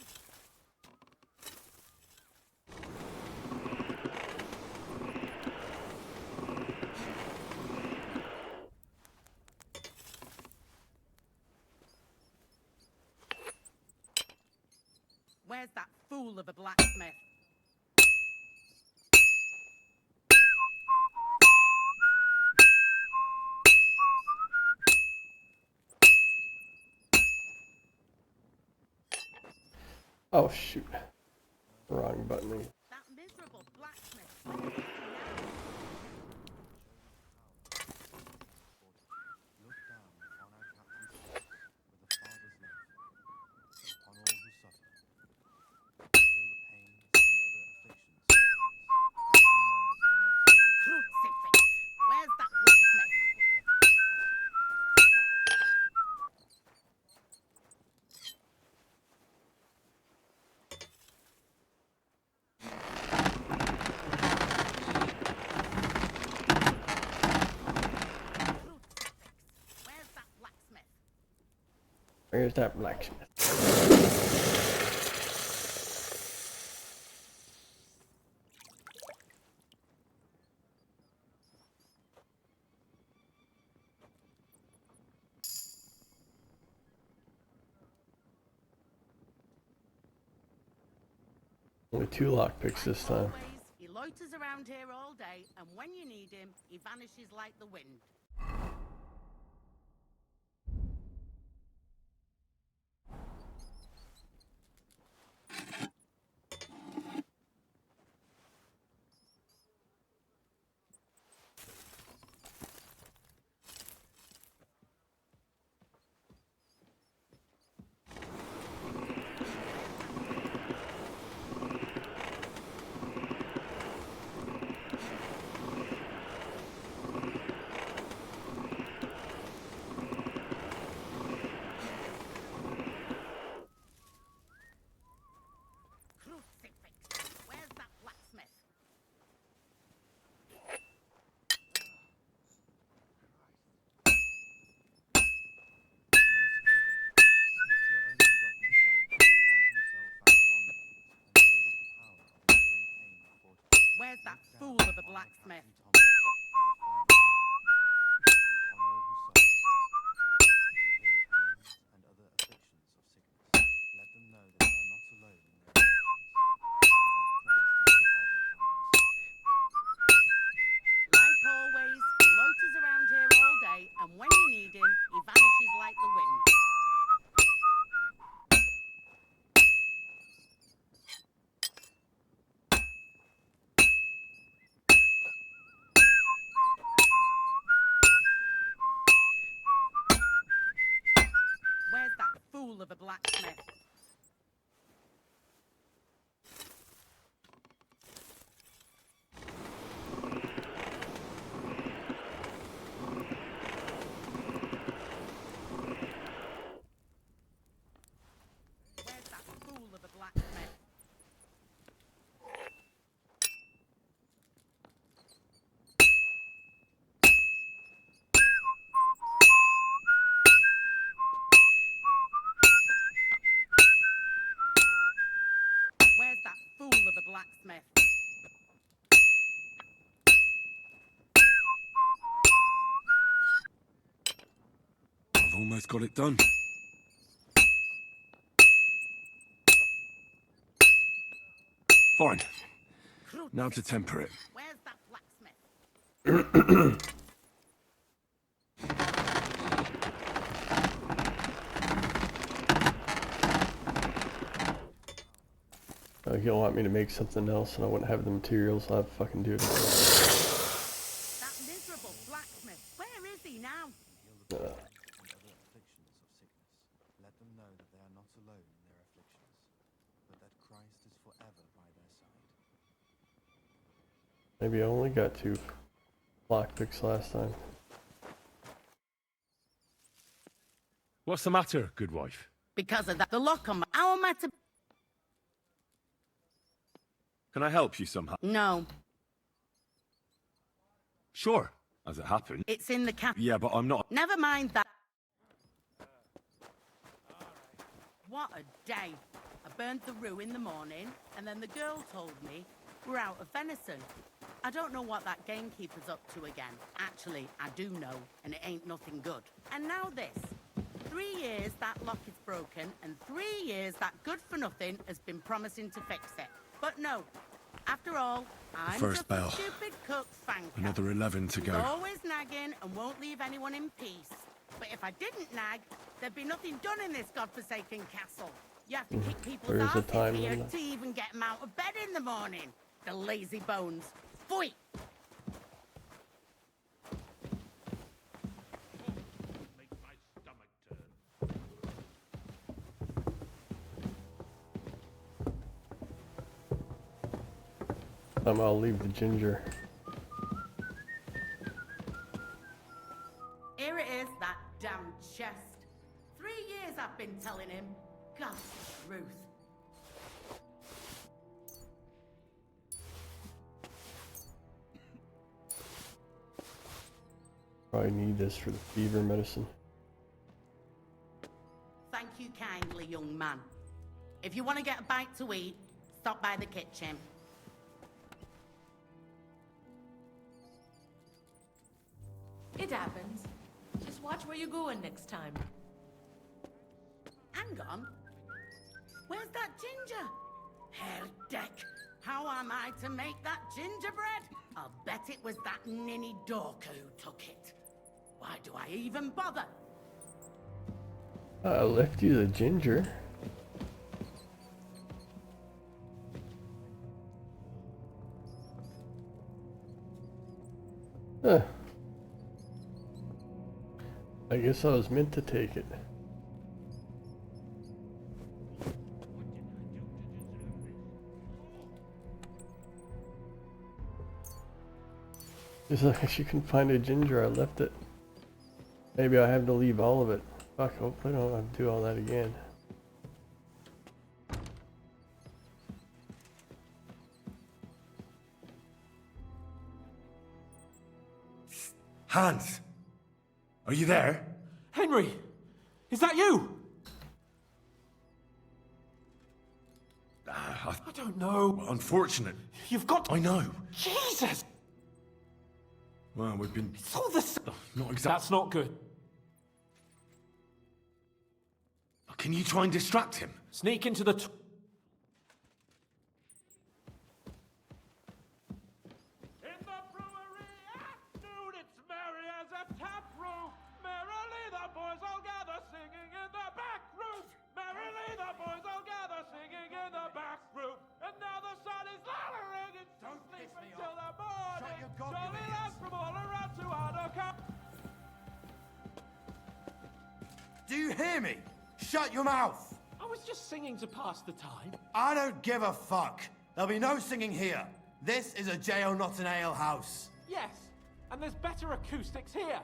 Where's that fool of a blacksmith? Oh shoot. Wrong button. That miserable blacksmith. Crucifix! Where's that blacksmith? Where's that blacksmith? Only 2 lockpicks this time. He loiters around here all day, and when you need him, he vanishes like the wind. Where's that fool of a blacksmith? Like always, he loiters around here all day, and when you need him, he vanishes like the wind. Where's that fool of a blacksmith? Where's that fool of a blacksmith? Where's that fool of a blacksmith? I've almost got it done. Fine. Now to temper it. Where's that blacksmith? He'll want me to make something else and I wouldn't have the materials, so I'll fucking do it. That miserable blacksmith. Where is he now? Let them know that they are not alone in their afflictions, but that Christ is forever by their side. Maybe I only got 2 lockpicks last time. What's the matter, good wife? Because of that, the lock on our matter. Can I help you somehow? No, Sure, as it happened. it's in the cap. Yeah, but I'm not. Never mind that. What a day. I burned the rue in the morning, and then the girl told me we're out of venison. I don't know what that gamekeeper's up to again. Actually, I do know, and it ain't nothing good. And now this. 3 years that lock is broken, and 3 years that good-for-nothing has been promising to fix it. But no. After all, I'm First just bell. a stupid cook fanker. Another 11 to go. Who's always nagging and won't leave anyone in peace. But if I didn't nag, there'd be nothing done in this godforsaken castle. You have to kick people's There is a asses time here limit. to even get them out of bed in the morning. The lazy bones. Pfui! I'll leave the ginger. Here it is, that damn chest. 3 years I've been telling him. God's truth. Probably need this for the fever medicine. Thank you kindly, young man. If you want to get a bite to eat, stop by the kitchen. It happens. Just watch where you're going next time. Hang on. Where's that ginger? Herr Deck, how am I to make that gingerbread? I'll bet it was that ninny Dorker who took it. Why do I even bother? I left you the ginger. Huh. I guess I was meant to take it. As long as you can find a ginger, I left it. Maybe I have to leave all of it. Fuck, hopefully I don't have to do all that again. Hans! Are you there? Henry! Is that you? I don't know. Well, unfortunate. You've got... I know. Jesus! Well, we've been... It's all the... Not exactly... That's not good. Can you try and distract him? Sneak into the... In the brewery at noon, it's merry as a tap room. Merrily the boys all gather singing in the back room. Merrily the boys all gather singing in the back room. And now the sun is lowering, and don't sleep until the morning. Shut your jolly lads from all around to Hanukkah. Do you hear me? Shut your mouth! I was just singing to pass the time. I don't give a fuck. There'll be no singing here. This is a jail, not an ale house. Yes, and there's better acoustics here.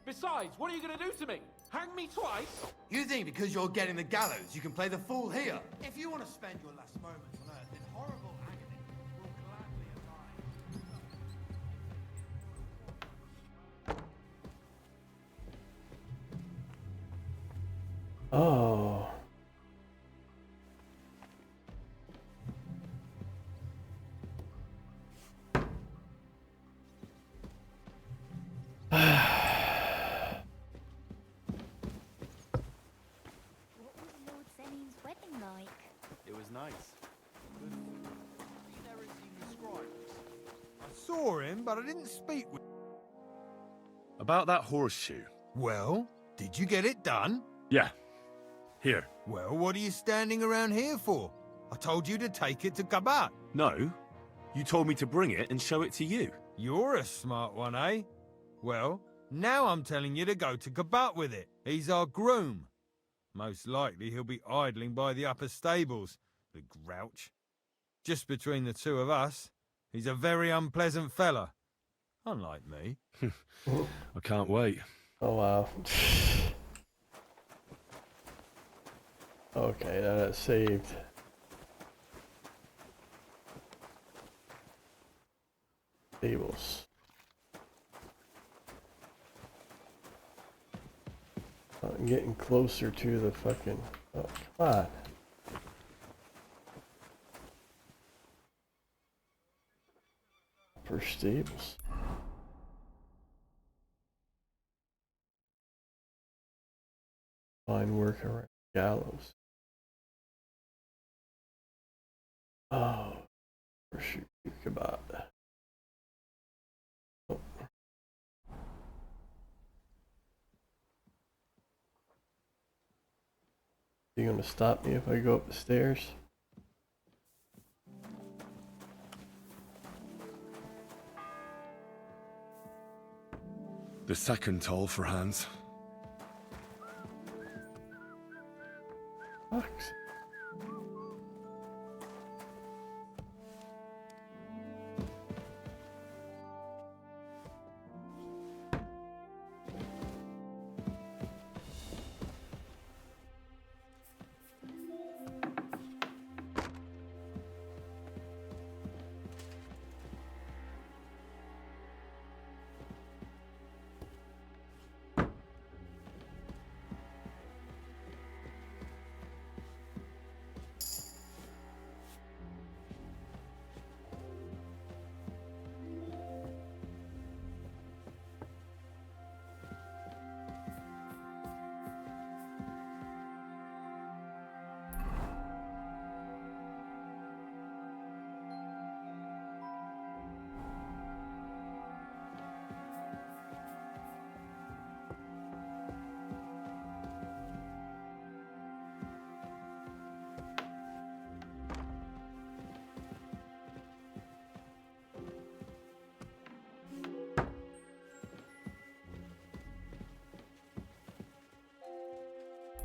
Besides, what are you going to do to me? Hang me twice? You think because you're getting the gallows, you can play the fool here? If you want to spend your last moments on Earth in horrible agony, we'll gladly abide. Oh. What was Lord Senin's wedding like? It was nice. Good food. You never seen the scribes? I saw him, but I didn't speak with him. About that horseshoe. Well, did you get it done? Yeah. Here. Well, what are you standing around here for? I told you to take it to Kabat. No. You told me to bring it and show it to you. You're a smart one, eh? Well, now I'm telling you to go to Kabat with it. He's our groom. Most likely he'll be idling by the upper stables, the grouch. Just between the two of us, he's a very unpleasant fella. Unlike me. I can't wait. Oh, wow. Okay, now that's saved. Stables. I'm getting closer to the fucking... Oh, come on. For stables. Fine work around Gallows. Oh, or shoot, about that. Oh. You gonna stop me if I go up the stairs? The second toll for Hans. Fuck's.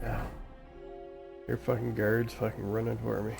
Yeah. Your fucking guards fucking running for me.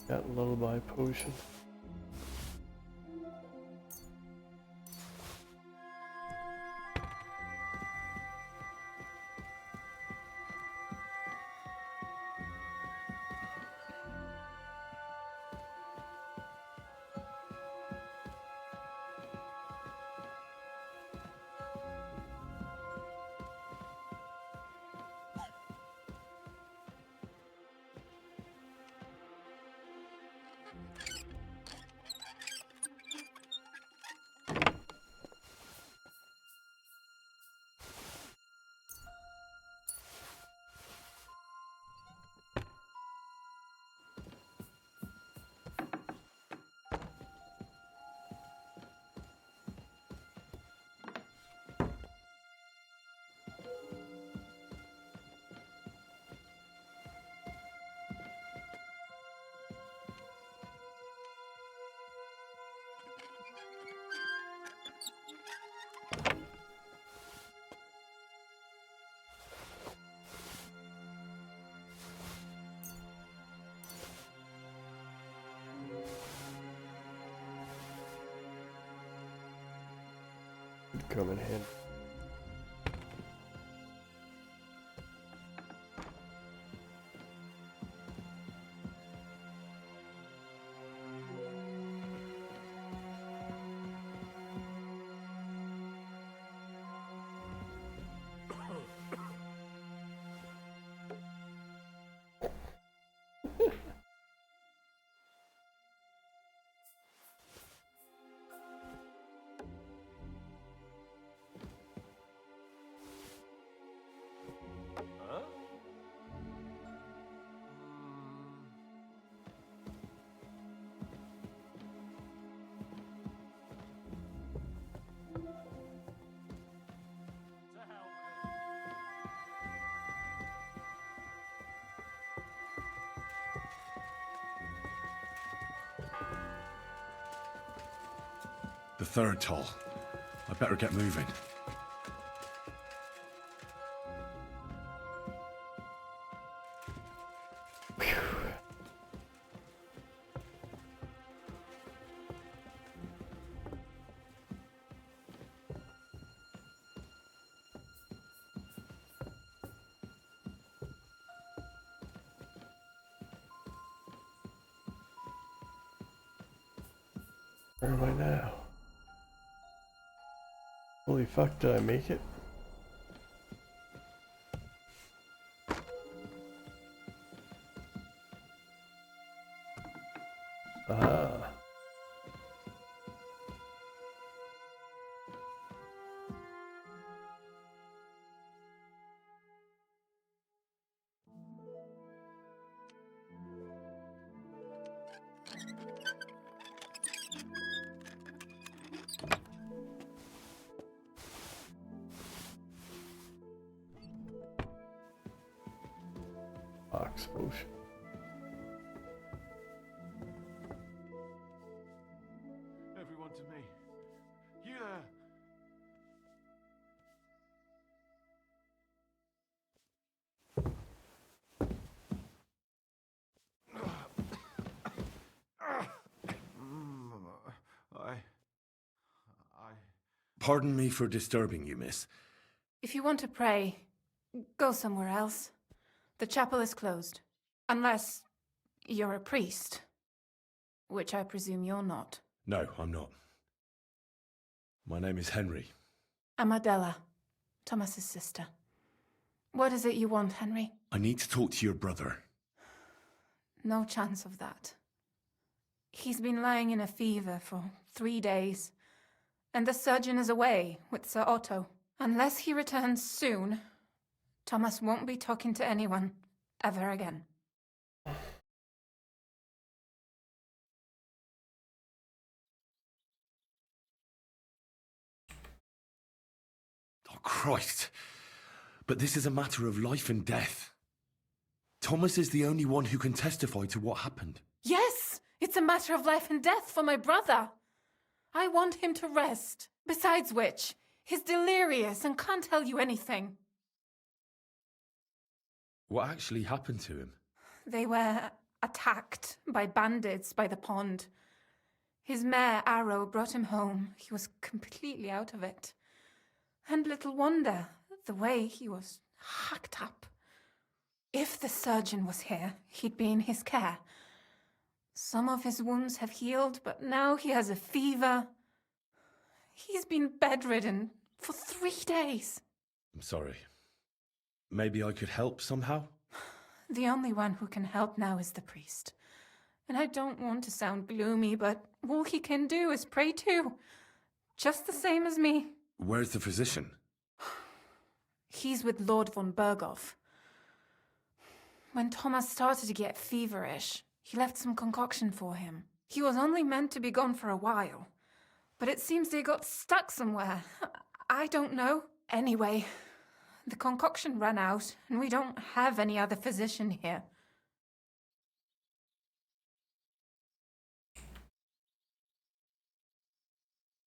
Got lullaby potion. Could come in handy. The third toll. I better get moving. Where am I now? Holy fuck, did I make it? Ah. Oh shit. Everyone to me. You there? Pardon me for disturbing you, miss. If you want to pray, go somewhere else. The chapel is closed. Unless you're a priest. Which I presume you're not. No, I'm not. My name is Henry. I'm Adela, Thomas's sister. What is it you want, Henry? I need to talk to your brother. No chance of that. He's been lying in a fever for 3 days. And the surgeon is away with Sir Otto. Unless he returns soon, Thomas won't be talking to anyone ever again. Oh, Christ. But this is a matter of life and death. Thomas is the only one who can testify to what happened. Yes, it's a matter of life and death for my brother. I want him to rest. Besides which, he's delirious and can't tell you anything. What actually happened to him? They were attacked by bandits by the pond. His mare, Arrow, brought him home. He was completely out of it. And little wonder, the way he was hacked up. If the surgeon was here, he'd be in his care. Some of his wounds have healed, but now he has a fever. He's been bedridden for 3 days. I'm sorry. Maybe I could help somehow? The only one who can help now is the priest. And I don't want to sound gloomy, but all he can do is pray too. Just the same as me. Where's the physician? He's with Lord von Berghoff. When Thomas started to get feverish, he left some concoction for him. He was only meant to be gone for a while. But it seems they got stuck somewhere. I don't know. Anyway, the concoction ran out, and we don't have any other physician here.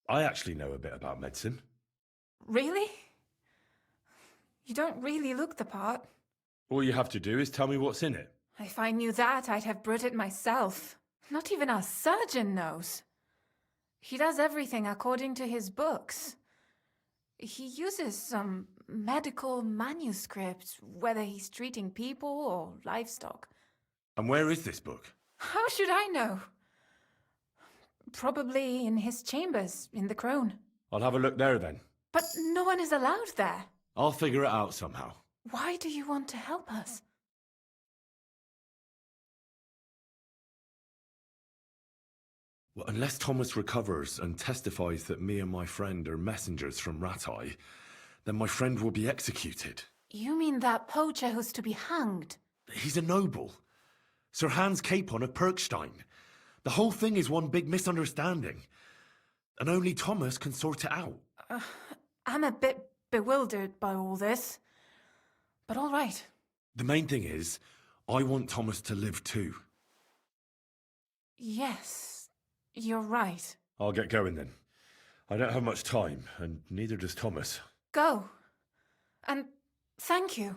I actually know a bit about medicine. Really? You don't really look the part. All you have to do is tell me what's in it. If I knew that, I'd have brewed it myself. Not even our surgeon knows. He does everything according to his books. He uses some medical manuscript, whether he's treating people or livestock. And where is this book? How should I know? Probably in his chambers, in the Crone. I'll have a look there then. But no one is allowed there. I'll figure it out somehow. Why do you want to help us? Well, unless Thomas recovers and testifies that me and my friend are messengers from Ratai, then my friend will be executed. You mean that poacher who's to be hanged? He's a noble. Sir Hans Capon of Perkstein. The whole thing is one big misunderstanding. And only Thomas can sort it out. I'm a bit bewildered by all this. But all right. The main thing is, I want Thomas to live too. Yes, you're right. I'll get going then. I don't have much time, and neither does Thomas. Go. And thank you.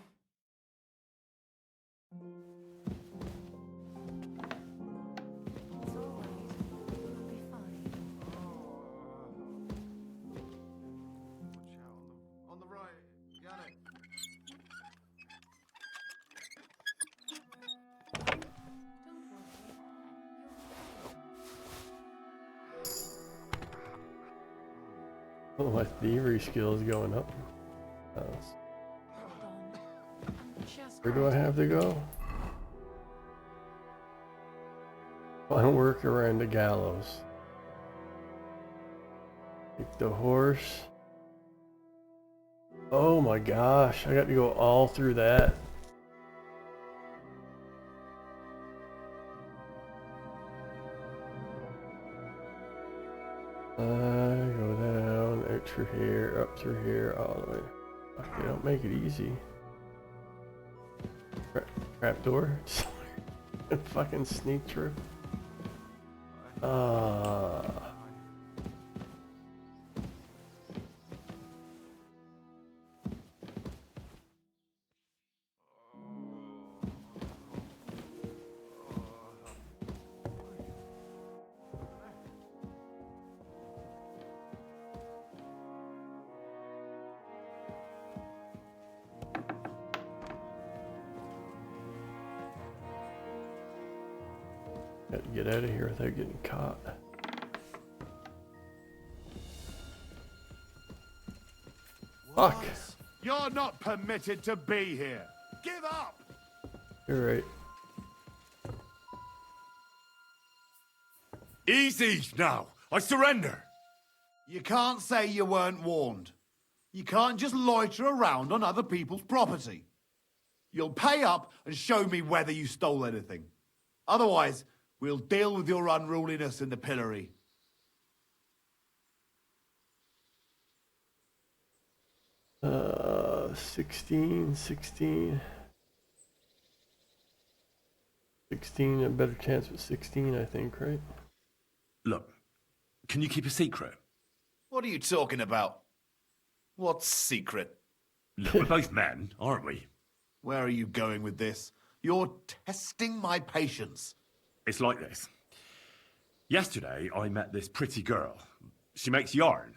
On the right, got it. Oh, my thievery skill is going up. Where do I have to go? Final work around the gallows. Take the horse. Oh my gosh, I got to go all through that. Go down, out through here, up through here, all the way. Fuck, they don't make it easy. Right. Trap door. Fucking sneak through. Got to get out of here without getting caught. Fuck! You're not permitted to be here. Give up! You're right. Easy now. I surrender. You can't say you weren't warned. You can't just loiter around on other people's property. You'll pay up and show me whether you stole anything. Otherwise, we'll deal with your unruliness in the pillory. Uh, 16, 16. 16, a better chance with 16, I think, right? Look, can you keep a secret? What are you talking about? What's secret? Look, we're both men, aren't we? Where are you going with this? You're testing my patience. It's like this. Yesterday, I met this pretty girl. She makes yarn.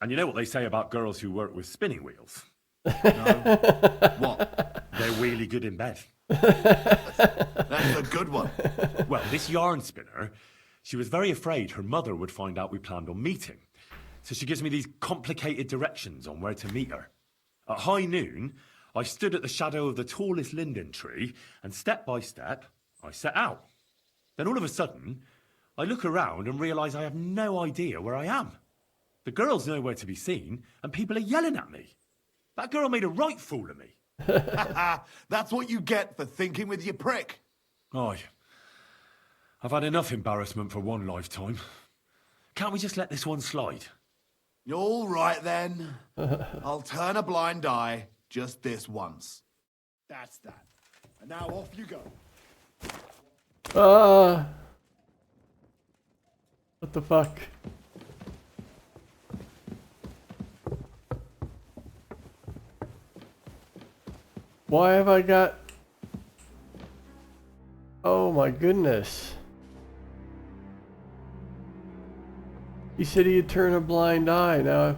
And you know what they say about girls who work with spinning wheels? No. What? They're really good in bed. That's a good one. Well, this yarn spinner, she was very afraid her mother would find out we planned on meeting. So she gives me these complicated directions on where to meet her. At high noon, I stood at the shadow of the tallest linden tree, and step by step, I set out. Then all of a sudden, I look around and realise I have no idea where I am. The girl's nowhere to be seen, and people are yelling at me. That girl made a right fool of me. That's what you get for thinking with your prick. Aye. I've had enough embarrassment for one lifetime. Can't we just let this one slide? All right, then. I'll turn a blind eye just this once. That's that. And now off you go. What the fuck? Why have I got... Oh my goodness. He said he'd turn a blind eye. Now...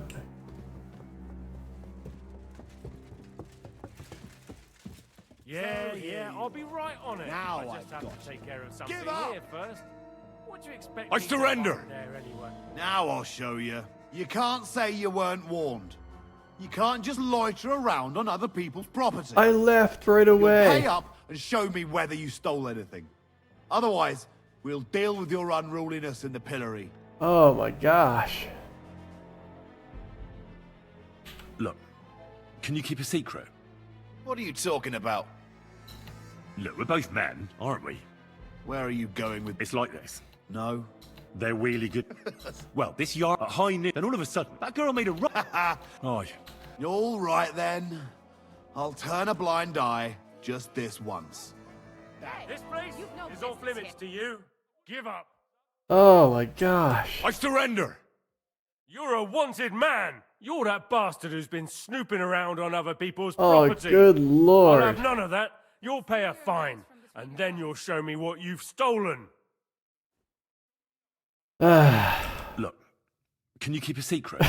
Yeah, I'll be right on it. Now I just have to take care of something Give up. here first. What do you expect? I me to surrender. find there anyway? Now I'll show you. You can't say you weren't warned. You can't just loiter around on other people's property. I left right away. You'll pay up and show me whether you stole anything. Otherwise, we'll deal with your unruliness in the pillory. Oh my gosh. Look, can you keep a secret? What are you talking about? Look, we're both men, aren't we? Where are you going with... It's like this. No. They're really good. Well, this yarn at high noon, then all of a sudden, that girl made a right. Aye. All right, then. I'll turn a blind eye just this once. This place is off limits to you. Give up. Oh my gosh. I surrender. You're a wanted man. You're that bastard who's been snooping around on other people's Oh, property. good lord. I'll have none of that. You'll pay a fine, and then you'll show me what you've stolen. Look, can you keep a secret?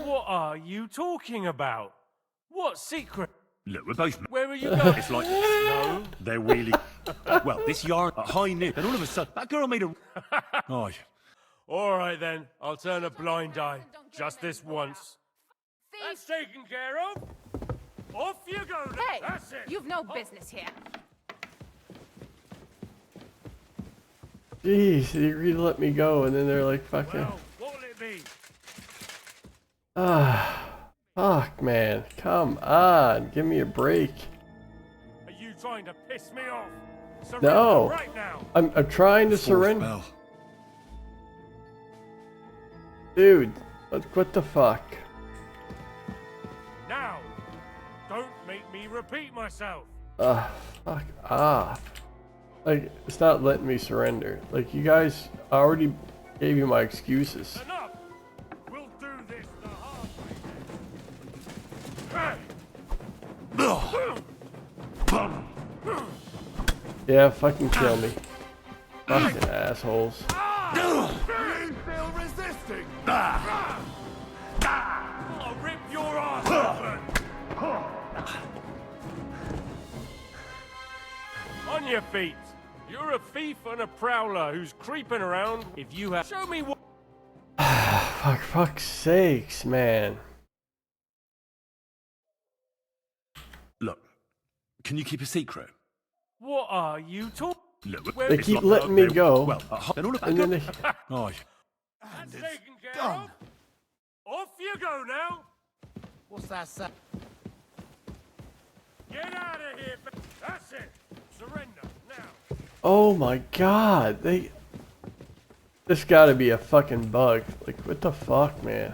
What are you talking about? What secret? Look, we're both... Where are you going? It's like this. No. They're really... Well, this yarn at high noon, then all of a sudden, that girl made a... Aye. All right, then. I'll turn a blind eye. Just this once. That's taken care of. Off you go. Then. Hey, That's it. you've no business here. Jeez, they really let me go and then they're like fucking... Well, what'll it be? Fuck, man. Come on. Give me a break. Are you trying to piss me off? Surrender No. right now. I'm trying to surrender. Dude, what the fuck? Now, don't make me repeat myself. Fuck off. Like, it's not letting me surrender. Like, you guys, I already gave you my excuses. Enough! We'll do this the hard way. Yeah, fucking kill me. Fucking assholes. You still resisting? I'll rip your ass open! On your feet! You're a thief and a prowler who's creeping around. If you have... Show me what... For fuck's sakes, man. Look, can you keep a secret? What are you talking... Look, They keep letting me go. Well, then all of and then they... Oh, That's taken care of. Off you go now. What's that sound? Get out of here. That's it. Surrender now. Oh my god, they... This gotta be a fucking bug. Like, what the fuck, man?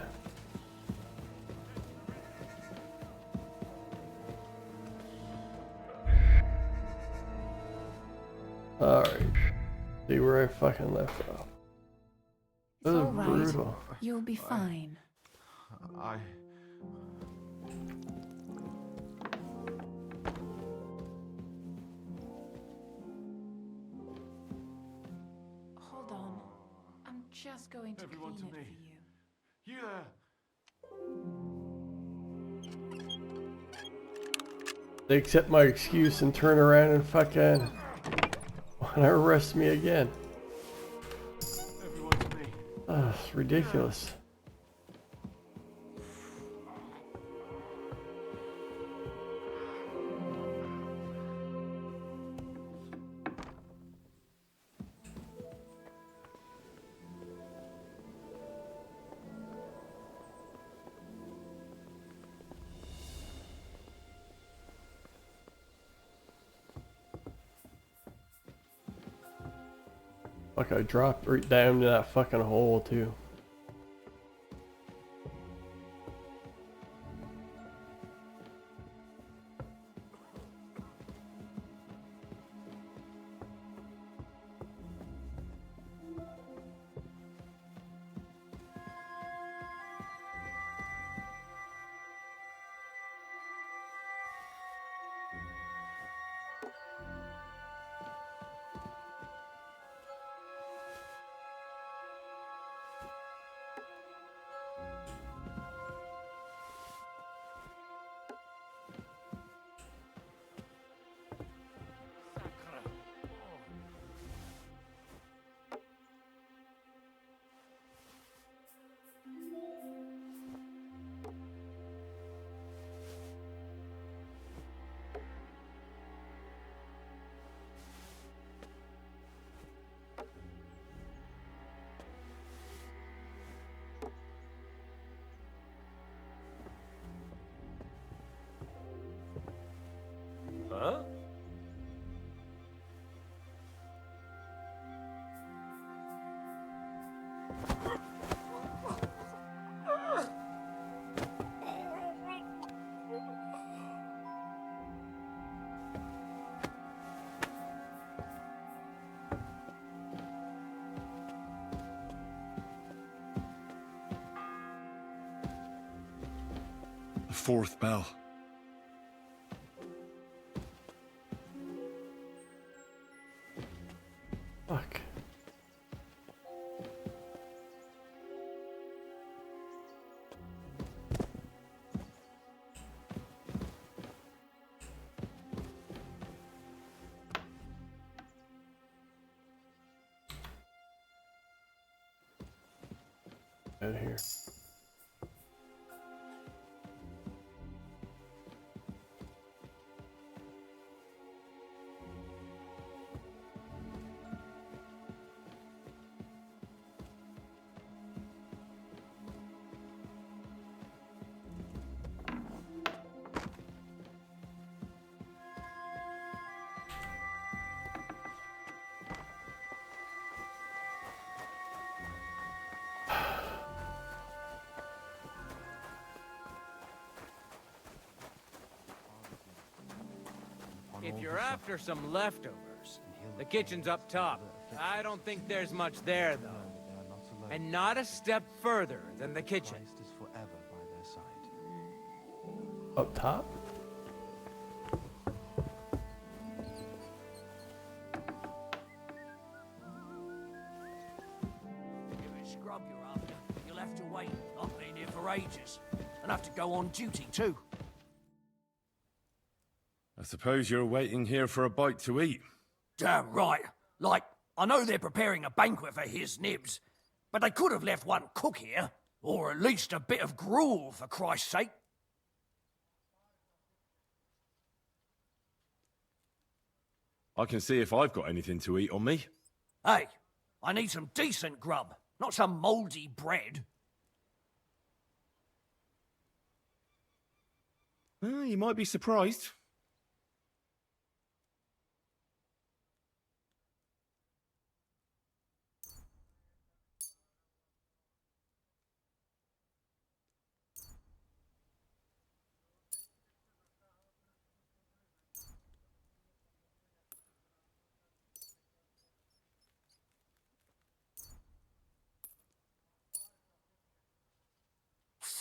Alright. See where I fucking left off. It's This is all right. brutal. You'll be fine. Hold on. I'm just going to Everyone clean to it me. for you. You there. They accept my excuse and turn around and fucking want to arrest me again. Everyone to me. Oh, it's ridiculous. Fuck, I dropped right down to that fucking hole too. Huh? The fourth bell. Fuck. Out of here. If you're after some leftovers, the kitchen's up top. I don't think there's much there, though. And not a step further than the kitchen. Up top? Scrub you're after. You'll have to wait. I've been here for ages. And have to go on duty too. I suppose you're waiting here for a bite to eat. Damn right. Like, I know they're preparing a banquet for his nibs, but they could have left one cook here. Or at least a bit of gruel, for Christ's sake. I can see if I've got anything to eat on me. Hey, I need some decent grub, not some mouldy bread. You might be surprised.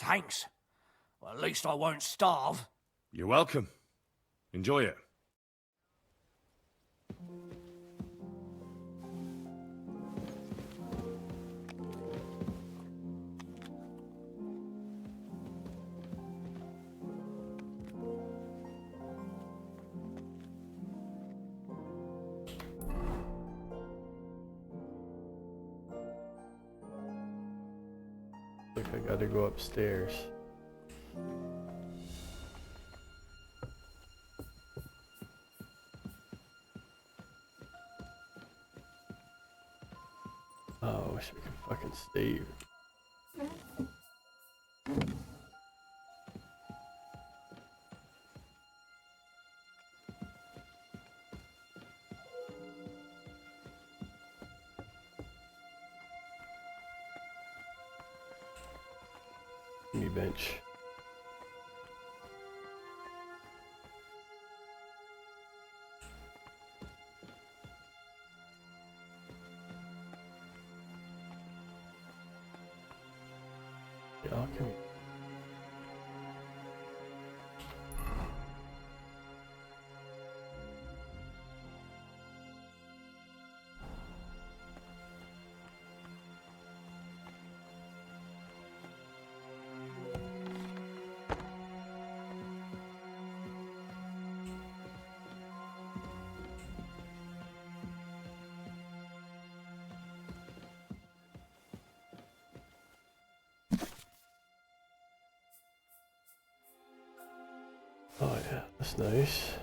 Thanks. Well, at least I won't starve. You're welcome. Enjoy it. Look, I gotta go upstairs. Oh, I wish we could fucking stay here. Knee bench. Yeah, okay. Oh yeah, that's nice.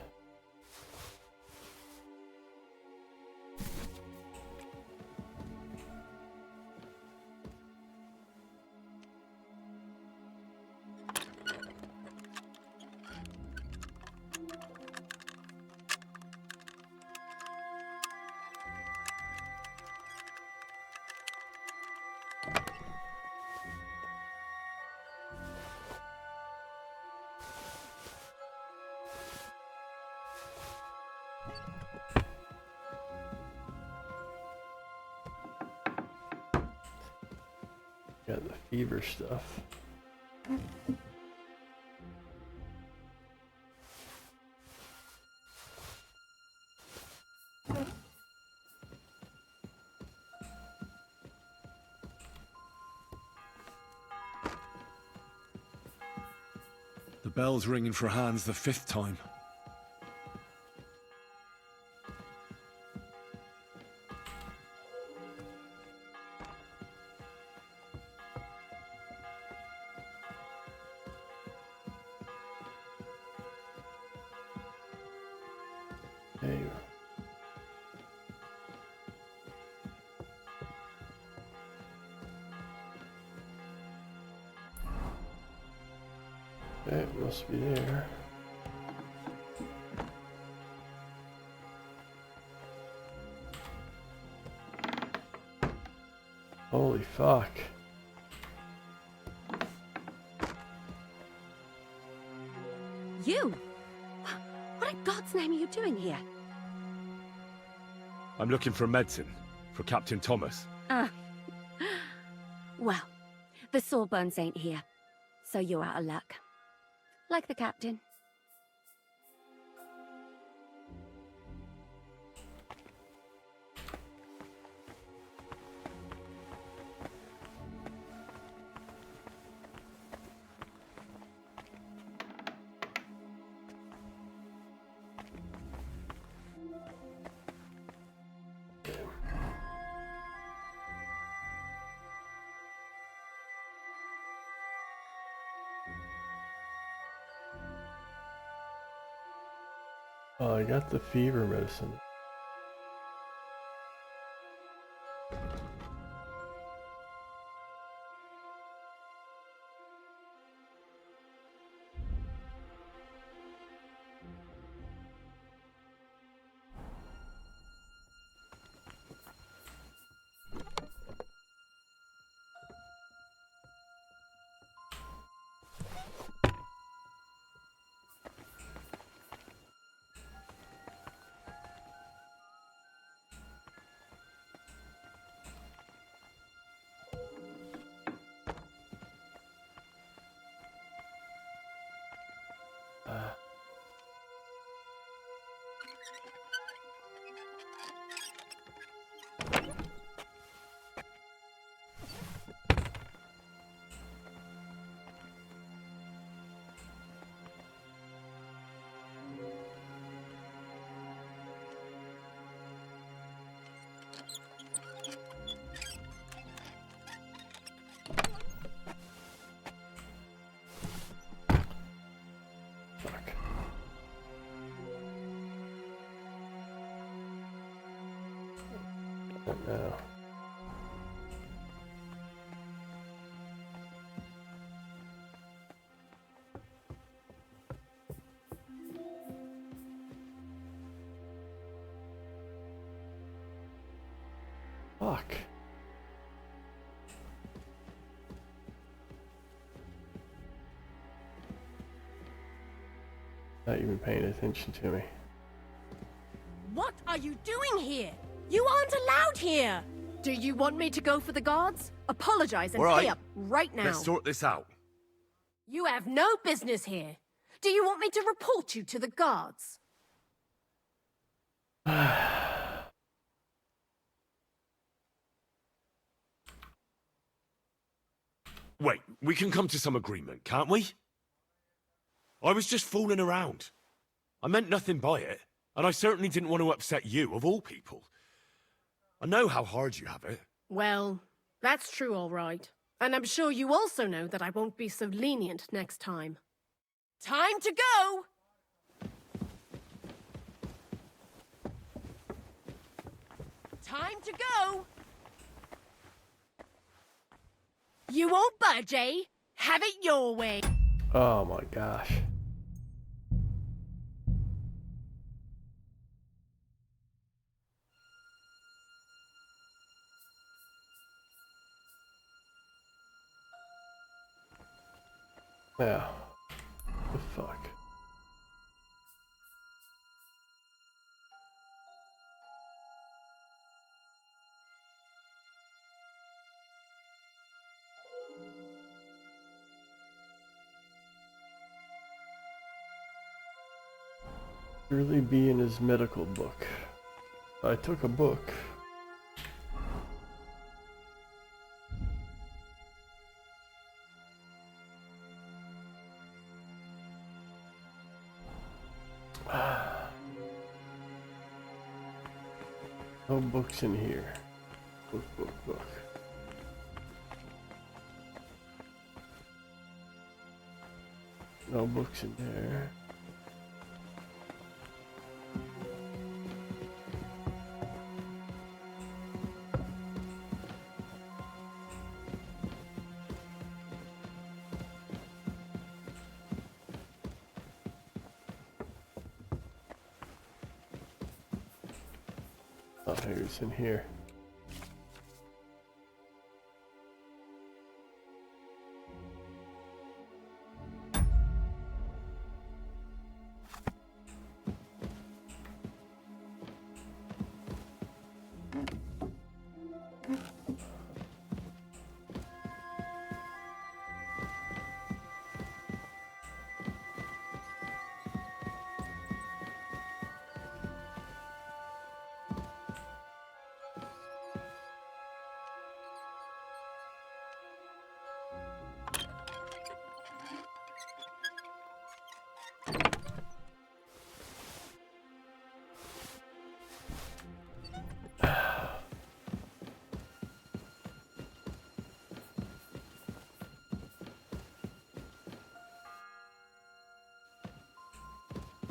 Got the fever stuff. The bell's ringing for Hans the 5th time. There you go. It must be there. Holy fuck. You? What in God's What's the name are you doing here? I'm looking for medicine for Captain Thomas. Well, the Sawbones ain't here, so you're out of luck. Like the captain. Oh, I got the fever medicine. No. Fuck. Not even paying attention to me. What are you doing here? You aren't allowed here! Do you want me to go for the guards? Apologize and pay up right now. Let's sort this out. You have no business here. Do you want me to report you to the guards? Wait, we can come to some agreement, can't we? I was just fooling around. I meant nothing by it, and I certainly didn't want to upset you, of all people. I know how hard you have it. Well, that's true, all right. And I'm sure you also know that I won't be so lenient next time. Time to go! Time to go! You won't budge, eh? Have it your way. Oh my gosh. Yeah. The fuck. Really be in his medical book. I took a book. No books in here. Book. No books in there. Oh, here's in here.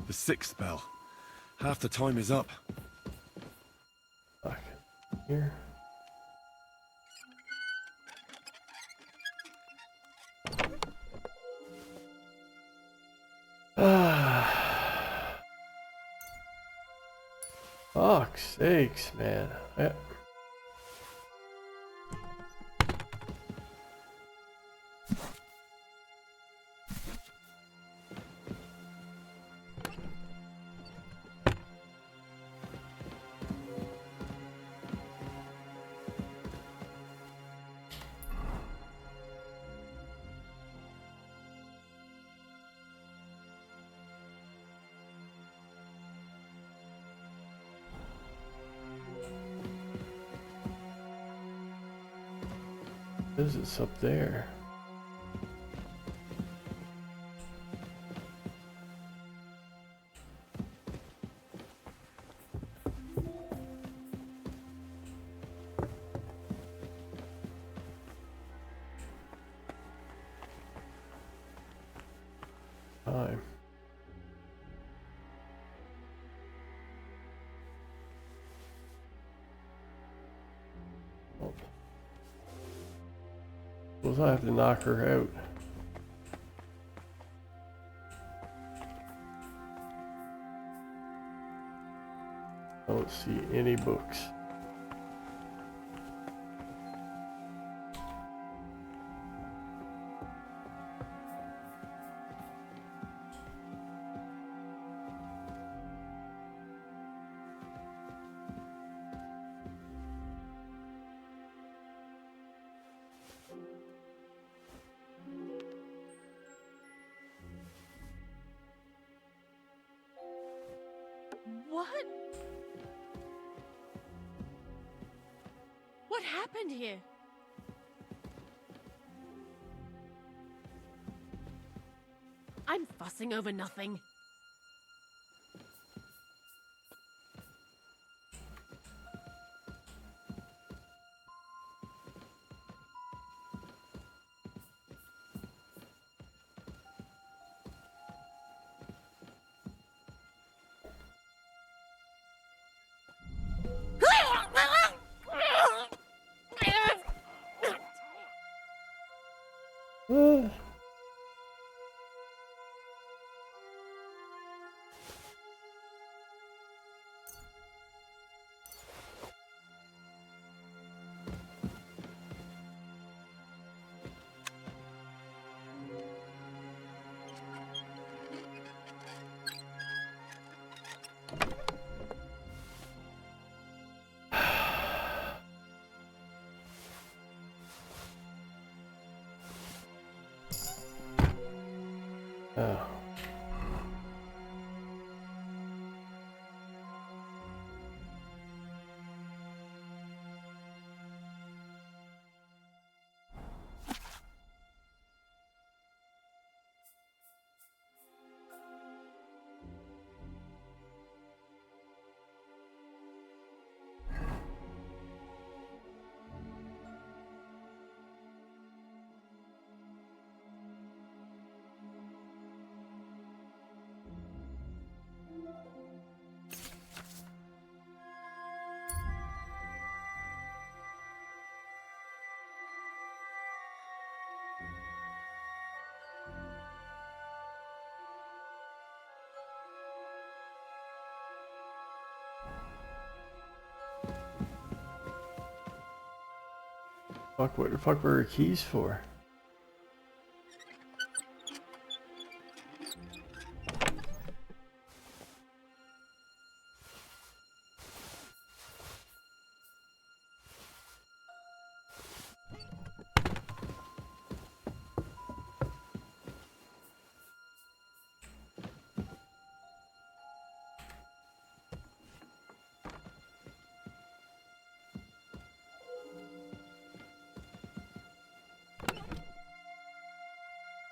The 6th bell. Half the time is up. Back here. Fuck's sakes, man. What is this up there? Time. Oh. Suppose I have to knock her out. Don't see any books. What? What happened here? I'm fussing over nothing. Oh. Fuck, what the fuck were her keys for?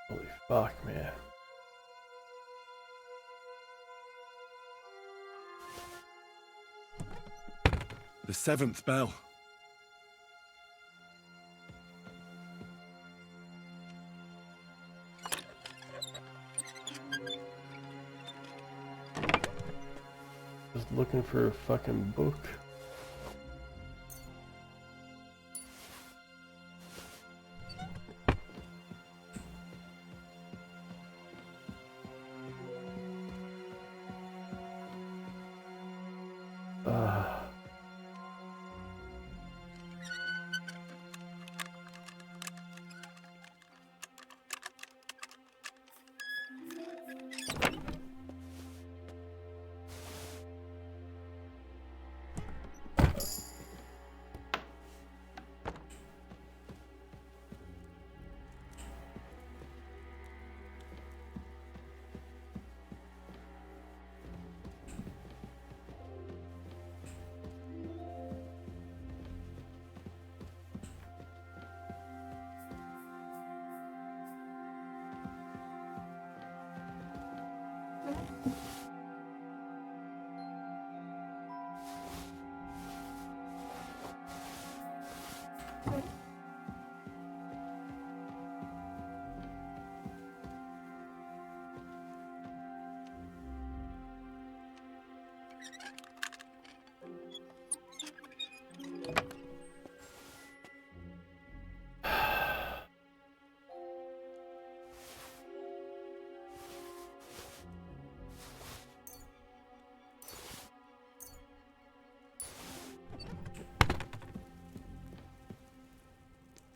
Holy fuck, man. The 7th bell. just looking for a fucking book.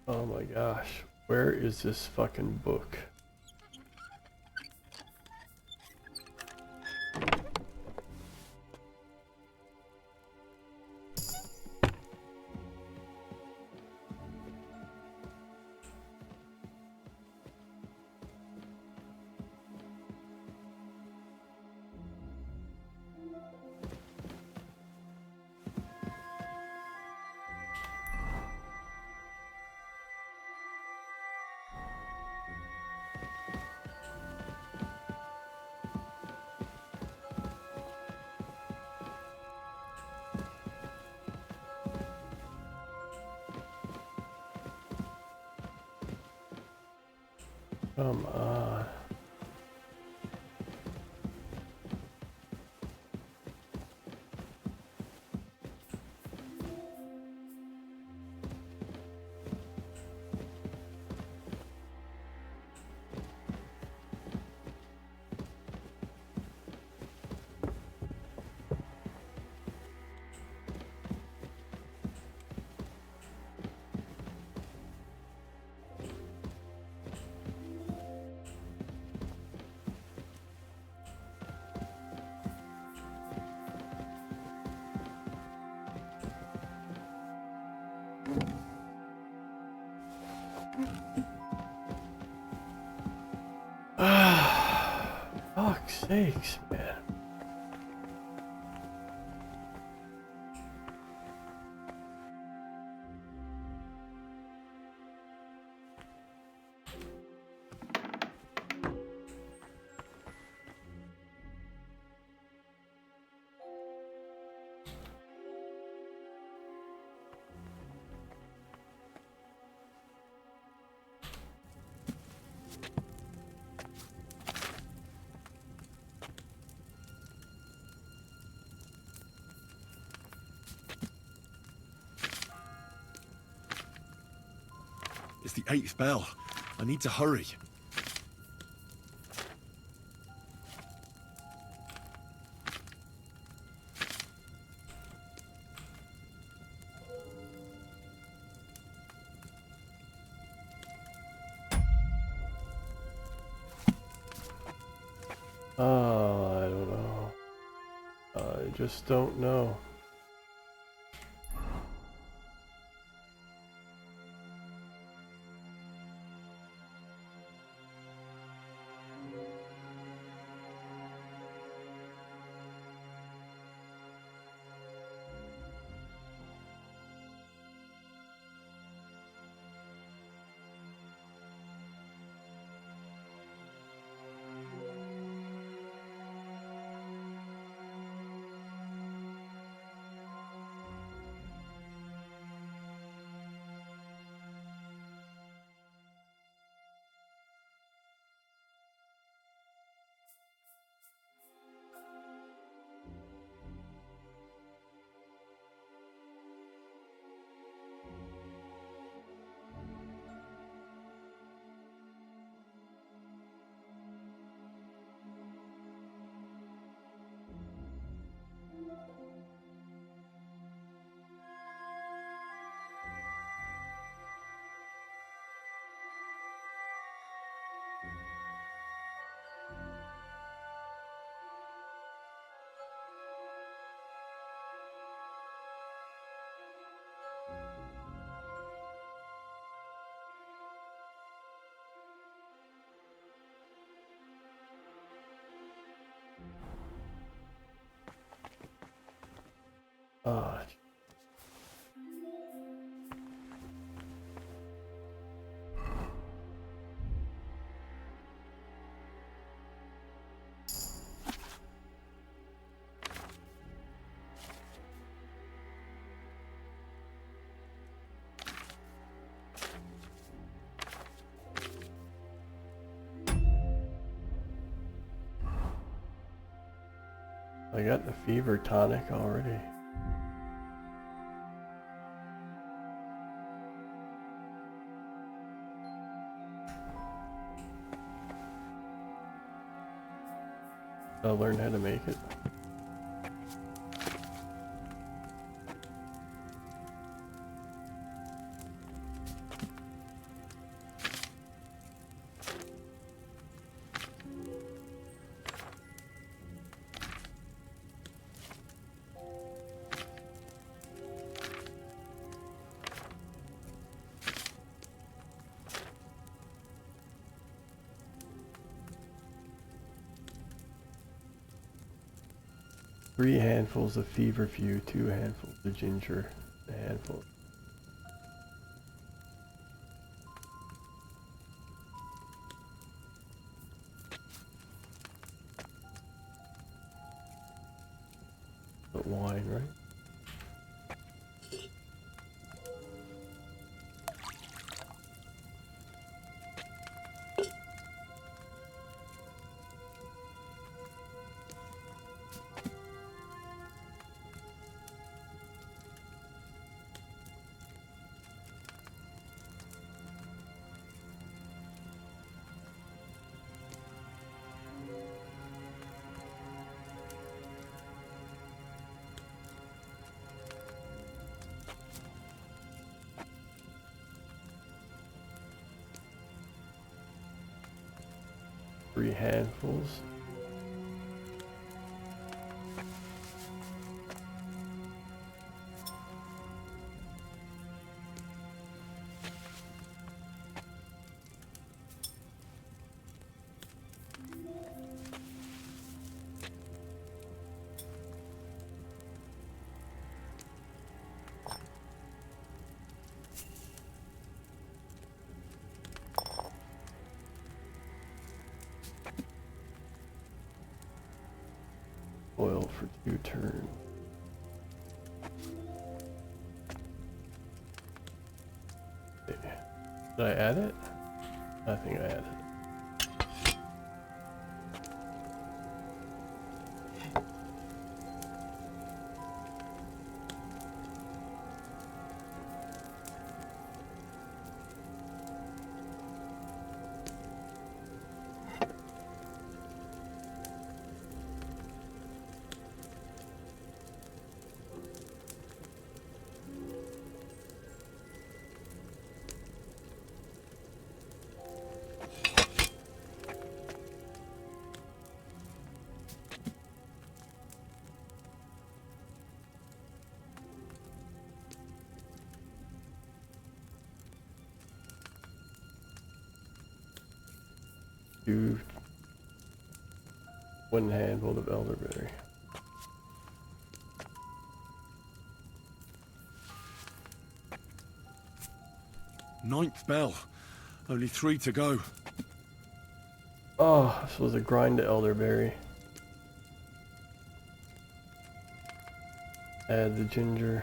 Oh my gosh, where is this fucking book? Come on. Fuck's sakes, man. It's the 8th bell. I need to hurry. Oh, I don't know. I just don't know. Ah. I got the fever tonic already. I'll learn how to make it. Three handfuls of feverfew, 2 handfuls of ginger, a handful. But wine, right? Three handfuls. Oil for 2 turns. Did I add it? I think I added it. Do 1 handful of elderberry. Ninth bell. Only 3 to go. Oh, this was a grind to elderberry. Add the ginger.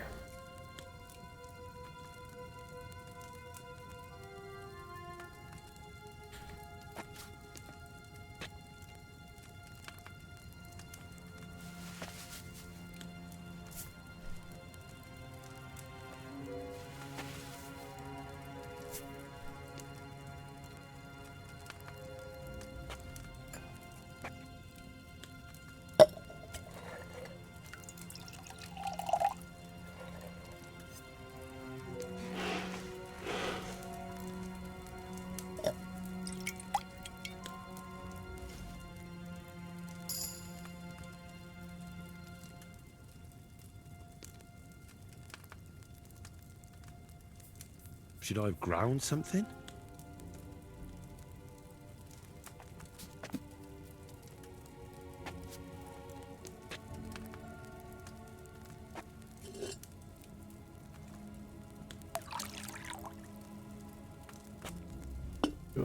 Should I have ground something?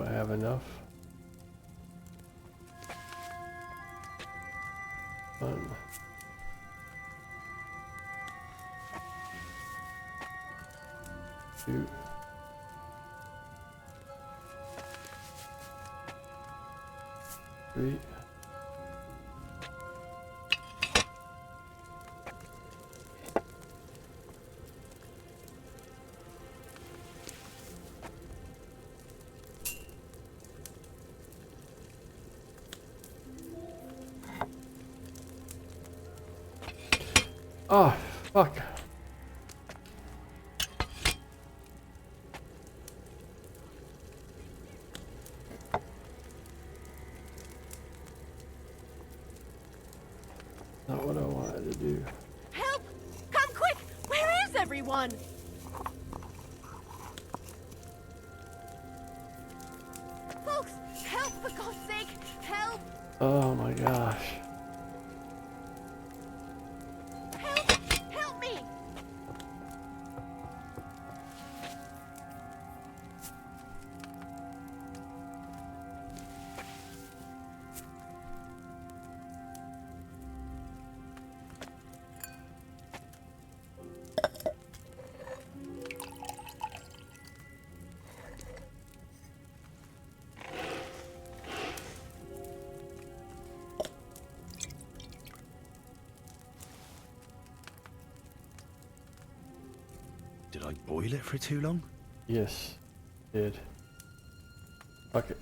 I have enough? 1, 2, 3. Oh, fuck. Not what I wanted to do. Help! Come quick! Where is everyone? Folks, help for God's sake! Help! Oh my gosh. Help! Help me! Did I boil it for too long? Yes, did. Okay.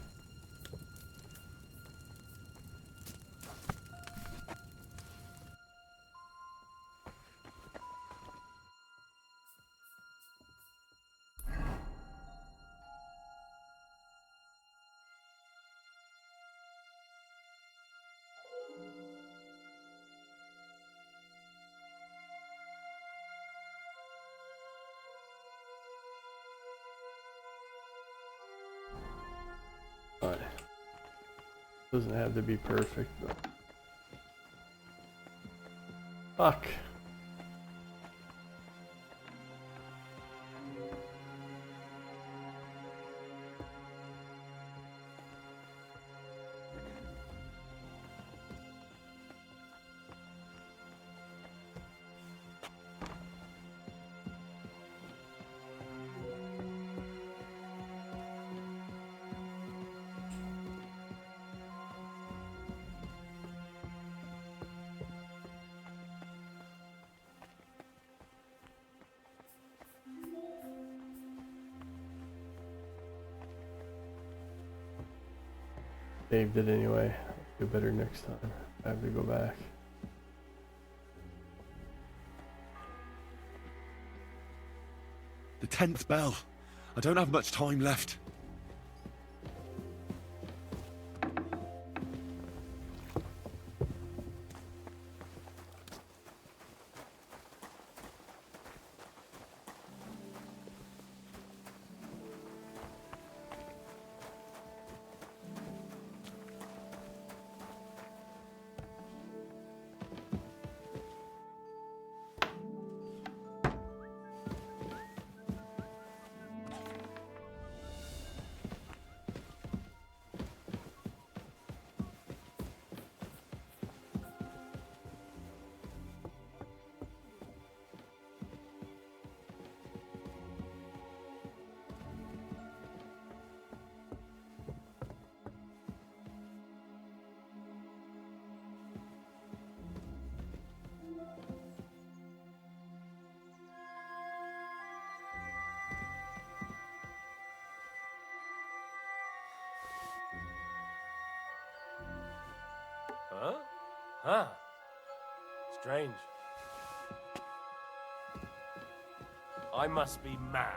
Alright. Doesn't have to be perfect, but... Fuck. Saved it anyway. I'll do better next time. I have to go back. The 10th bell. I don't have much time left. Huh? Huh. Strange. I must be mad.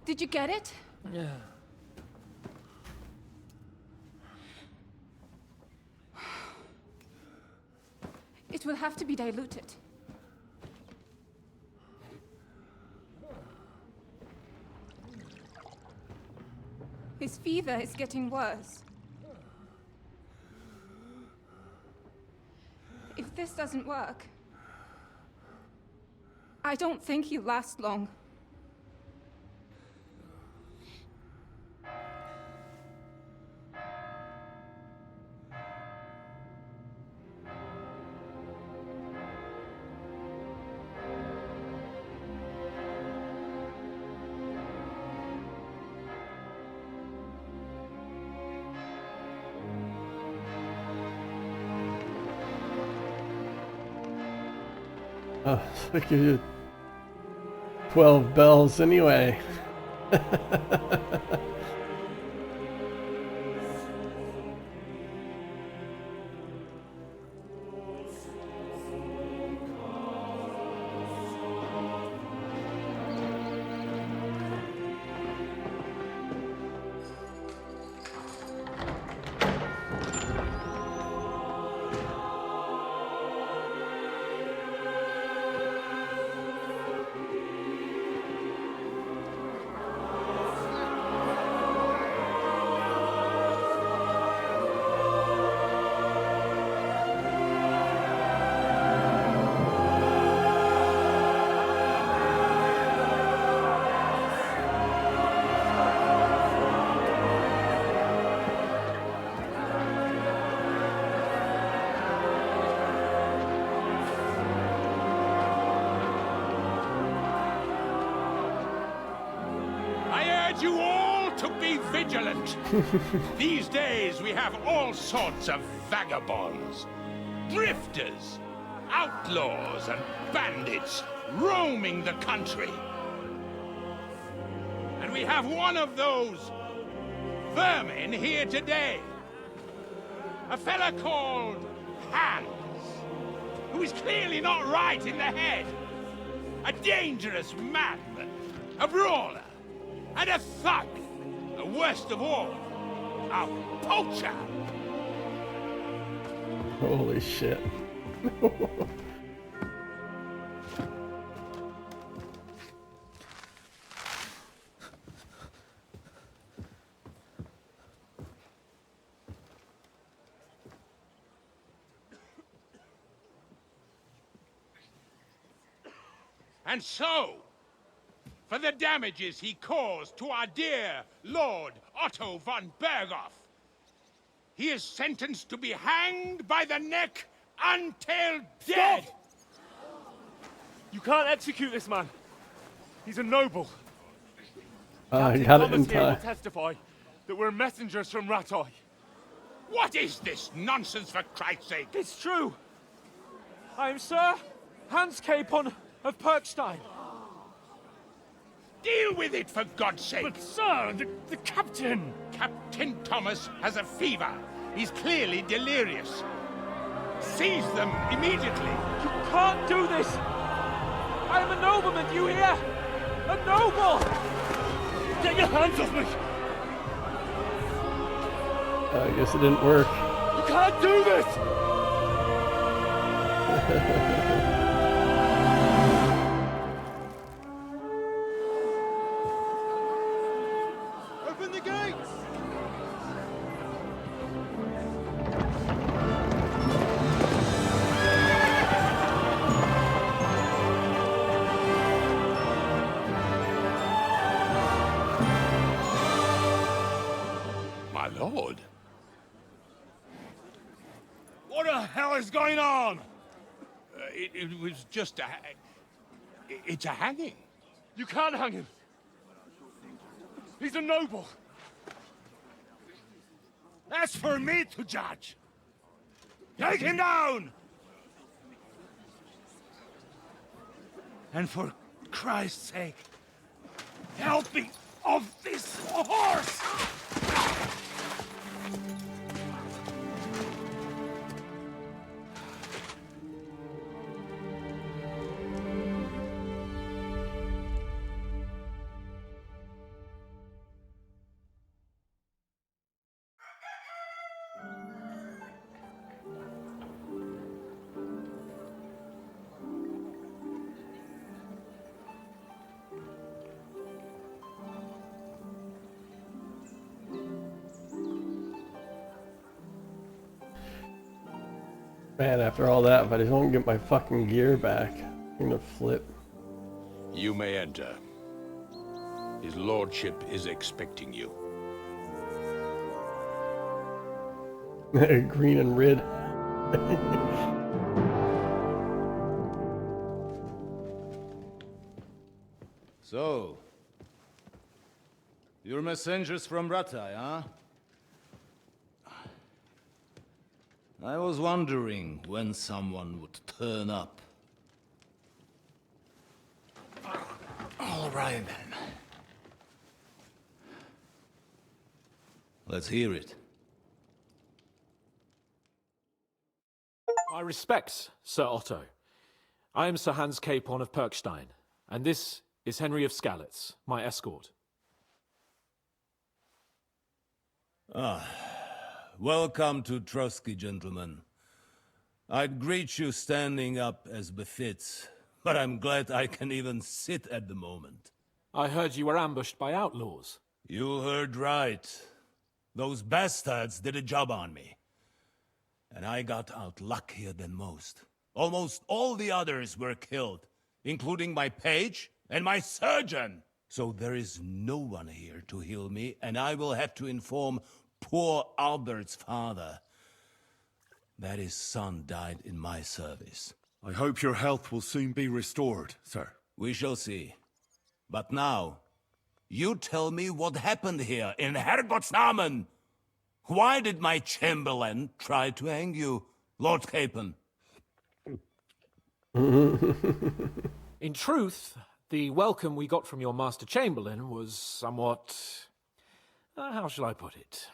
Did you get it? Yeah. It will have to be diluted. His fever is getting worse. If this doesn't work, I don't think he'll last long. Oh, so I give you 12 bells anyway. You all to be vigilant. These days we have all sorts of vagabonds, drifters, outlaws and bandits roaming the country. And we have one of those vermin here today. A fella called Hans, who is clearly not right in the head. A dangerous madman, a brawler, and a thug, the worst of all, a poacher. Holy shit. And so, for the damages he caused to our dear Lord Otto von Berghoff, he is sentenced to be hanged by the neck until dead! Stop! You can't execute this man. He's a noble. I Captain got it Thomas in here will time. testify that we're messengers from Ratoi. What is this nonsense, for Christ's sake? It's true. I am Sir Hans Capon of Perkstein. Deal with it, for God's sake! But sir, the captain! Captain Thomas has a fever. He's clearly delirious. Seize them immediately. You can't do this! I am a nobleman, do you hear? A noble! Get your hands off me! I guess it didn't work. You can't do this! Open the gates! My lord. What the hell is going on? It was just a... It's a hanging. You can't hang him. He's a noble. That's for me to judge. Take him down! And for Christ's sake, help me off this horse! Man, after all that, if I just won't get my fucking gear back, I'm gonna flip. You may enter. His lordship is expecting you. Green and red. So, you're messengers from Ratai, huh? I was wondering when someone would turn up. All right, then. Let's hear it. My respects, Sir Otto. I am Sir Hans Capon of Perkstein, and this is Henry of Skalitz, my escort. Welcome to Trotsky, gentlemen. I'd greet you standing up as befits, but I'm glad I can even sit at the moment. I heard you were ambushed by outlaws. You heard right. Those bastards did a job on me. And I got out luckier than most. Almost all the others were killed, including my page and my surgeon. So there is no one here to heal me, and I will have to inform poor Albert's father that his son died in my service. I hope your health will soon be restored, sir. We shall see. But now, you tell me what happened here in Herrgott's Namen. Why did my chamberlain try to hang you, Lord Capon? In truth, the welcome we got from your Master Chamberlain was somewhat... how shall I put it?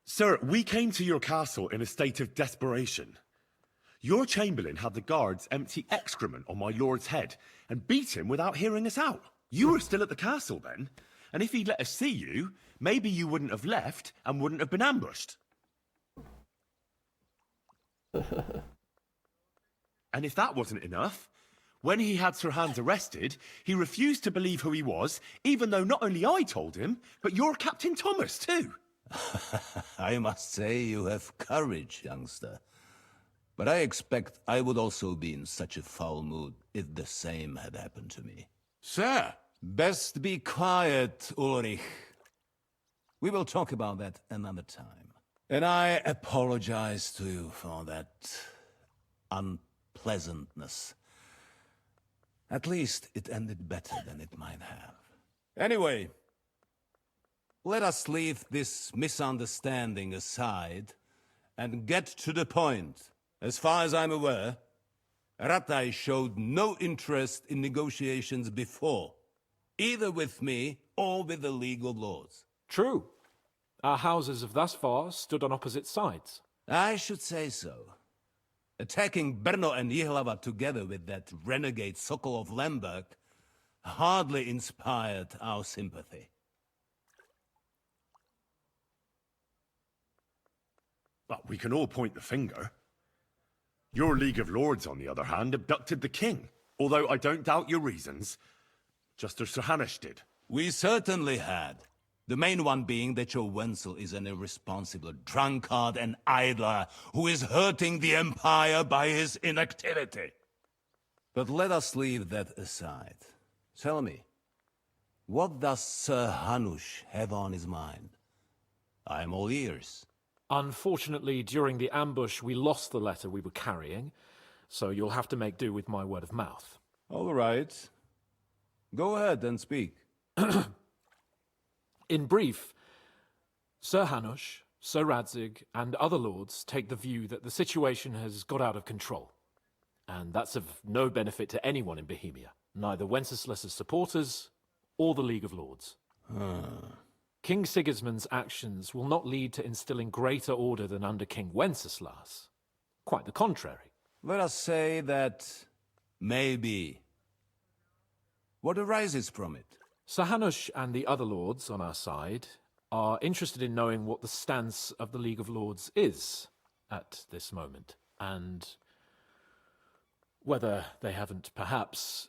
Sir, we came to your castle in a state of desperation. Your chamberlain had the guards empty excrement on my lord's head and beat him without hearing us out. You were still at the castle then, and if he'd let us see you, maybe you wouldn't have left and wouldn't have been ambushed. And if that wasn't enough, when he had Sir Hans arrested, he refused to believe who he was, even though not only I told him, but your Captain Thomas too. I must say you have courage, youngster. But I expect I would also be in such a foul mood if the same had happened to me. Sir! Best be quiet, Ulrich. We will talk about that another time. And I apologize to you for that unpleasantness. At least it ended better than it might have. Anyway, let us leave this misunderstanding aside and get to the point. As far as I'm aware, Ratai showed no interest in negotiations before, either with me or with the League of Lords. True. Our houses have thus far stood on opposite sides. I should say so. Attacking Brno and Jihlava together with that renegade Sokol of Lemberg hardly inspired our sympathy. But we can all point the finger. Your League of Lords, on the other hand, abducted the king, although I don't doubt your reasons, just as Sir Hanush did. We certainly had. The main one being that your Wenzel is an irresponsible drunkard and idler who is hurting the Empire by his inactivity. But let us leave that aside. Tell me, what does Sir Hanush have on his mind? I am all ears. Unfortunately, during the ambush, we lost the letter we were carrying, so you'll have to make do with my word of mouth. All right. Go ahead and speak. In brief, Sir Hanush, Sir Radzig, and other lords take the view that the situation has got out of control. And that's of no benefit to anyone in Bohemia, neither Wenceslas's supporters or the League of Lords. King Sigismund's actions will not lead to instilling greater order than under King Wenceslas. Quite the contrary. Let us say that maybe. What arises from it? Sir Hanush and the other lords on our side are interested in knowing what the stance of the League of Lords is at this moment, and whether they haven't perhaps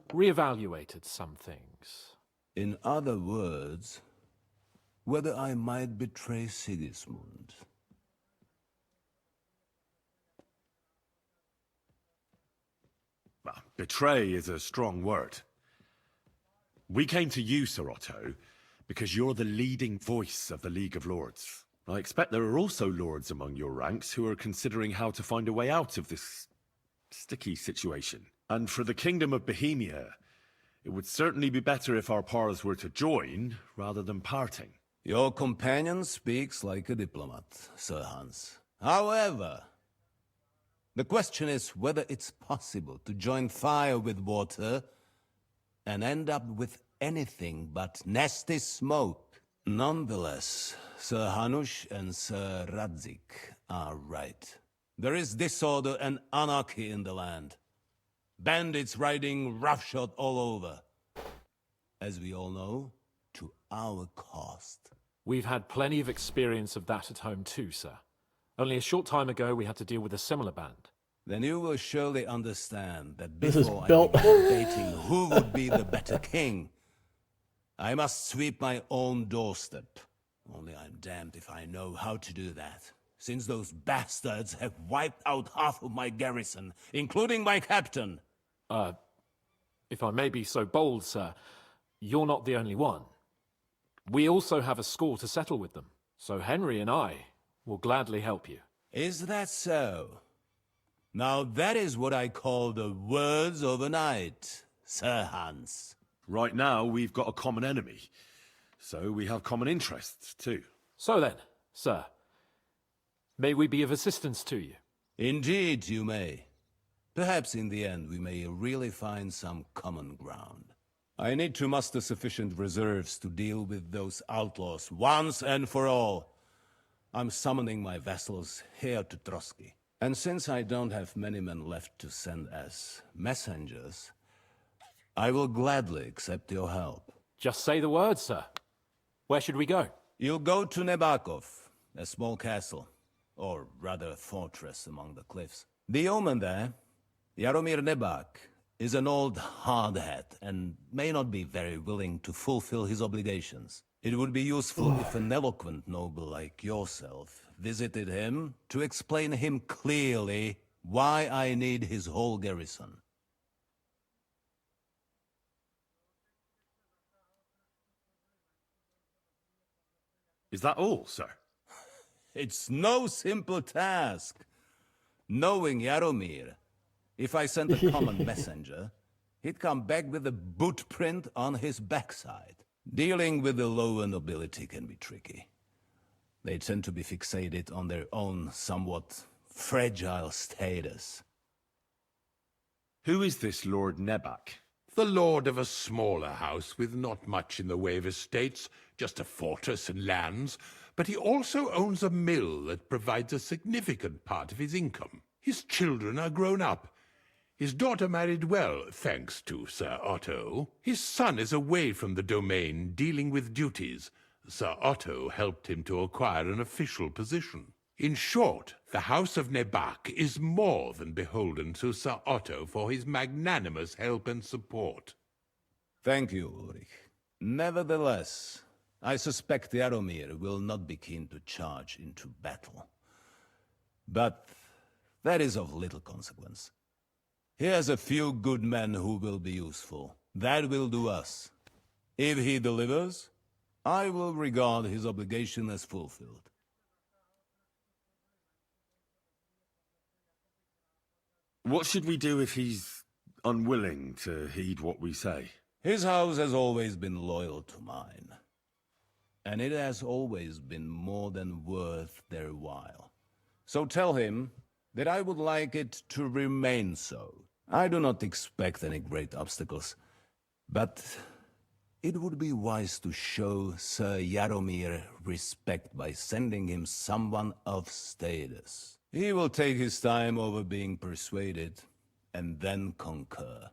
reevaluated some things. In other words, whether I might betray Sigismund. Well, betray is a strong word. We came to you, Sir Otto, because you're the leading voice of the League of Lords. I expect there are also lords among your ranks who are considering how to find a way out of this sticky situation. And for the Kingdom of Bohemia, it would certainly be better if our paths were to join rather than parting. Your companion speaks like a diplomat, Sir Hans. However, the question is whether it's possible to join fire with water and end up with anything but nasty smoke. Nonetheless, Sir Hanush and Sir Radzik are right. There is disorder and anarchy in the land. Bandits riding roughshod all over. As we all know, to our cost. We've had plenty of experience of that at home too, sir. Only a short time ago we had to deal with a similar band. Then you will surely understand that This is before I built- begin debating who would be the better king, I must sweep my own doorstep. Only I'm damned if I know how to do that, since those bastards have wiped out half of my garrison, including my captain. If I may be so bold, sir, you're not the only one. We also have a score to settle with them, so Henry and I will gladly help you. Is that so? Now that is what I call the words of a knight, Sir Hans. Right now, we've got a common enemy, so we have common interests too. So then, sir, may we be of assistance to you? Indeed, you may. Perhaps in the end we may really find some common ground. I need to muster sufficient reserves to deal with those outlaws once and for all. I'm summoning my vassals here to Trotsky. And since I don't have many men left to send as messengers, I will gladly accept your help. Just say the word, sir. Where should we go? You'll go to Nebakov, a small castle, or rather a fortress among the cliffs. The yeoman there, Jaromir Nebak, is an old hardhat and may not be very willing to fulfill his obligations. It would be useful if an eloquent noble like yourself visited him to explain him clearly why I need his whole garrison. Is that all, sir? It's no simple task. Knowing Jaromir, if I sent a common messenger, he'd come back with a boot print on his backside. Dealing with the lower nobility can be tricky. They tend to be fixated on their own somewhat fragile status. Who is this Lord Nebak? The lord of a smaller house with not much in the way of estates, just a fortress and lands, but he also owns a mill that provides a significant part of his income. His children are grown up. His daughter married well, thanks to Sir Otto. His son is away from the domain, dealing with duties. Sir Otto helped him to acquire an official position. In short, the House of Nebak is more than beholden to Sir Otto for his magnanimous help and support. Thank you, Ulrich. Nevertheless, I suspect Jaromir will not be keen to charge into battle. But that is of little consequence. He has a few good men who will be useful. That will do us. If he delivers, I will regard his obligation as fulfilled. What should we do if he's unwilling to heed what we say? His house has always been loyal to mine. And it has always been more than worth their while. So tell him that I would like it to remain so. I do not expect any great obstacles, but it would be wise to show Sir Jaromir respect by sending him someone of status. He will take his time over being persuaded, and then concur,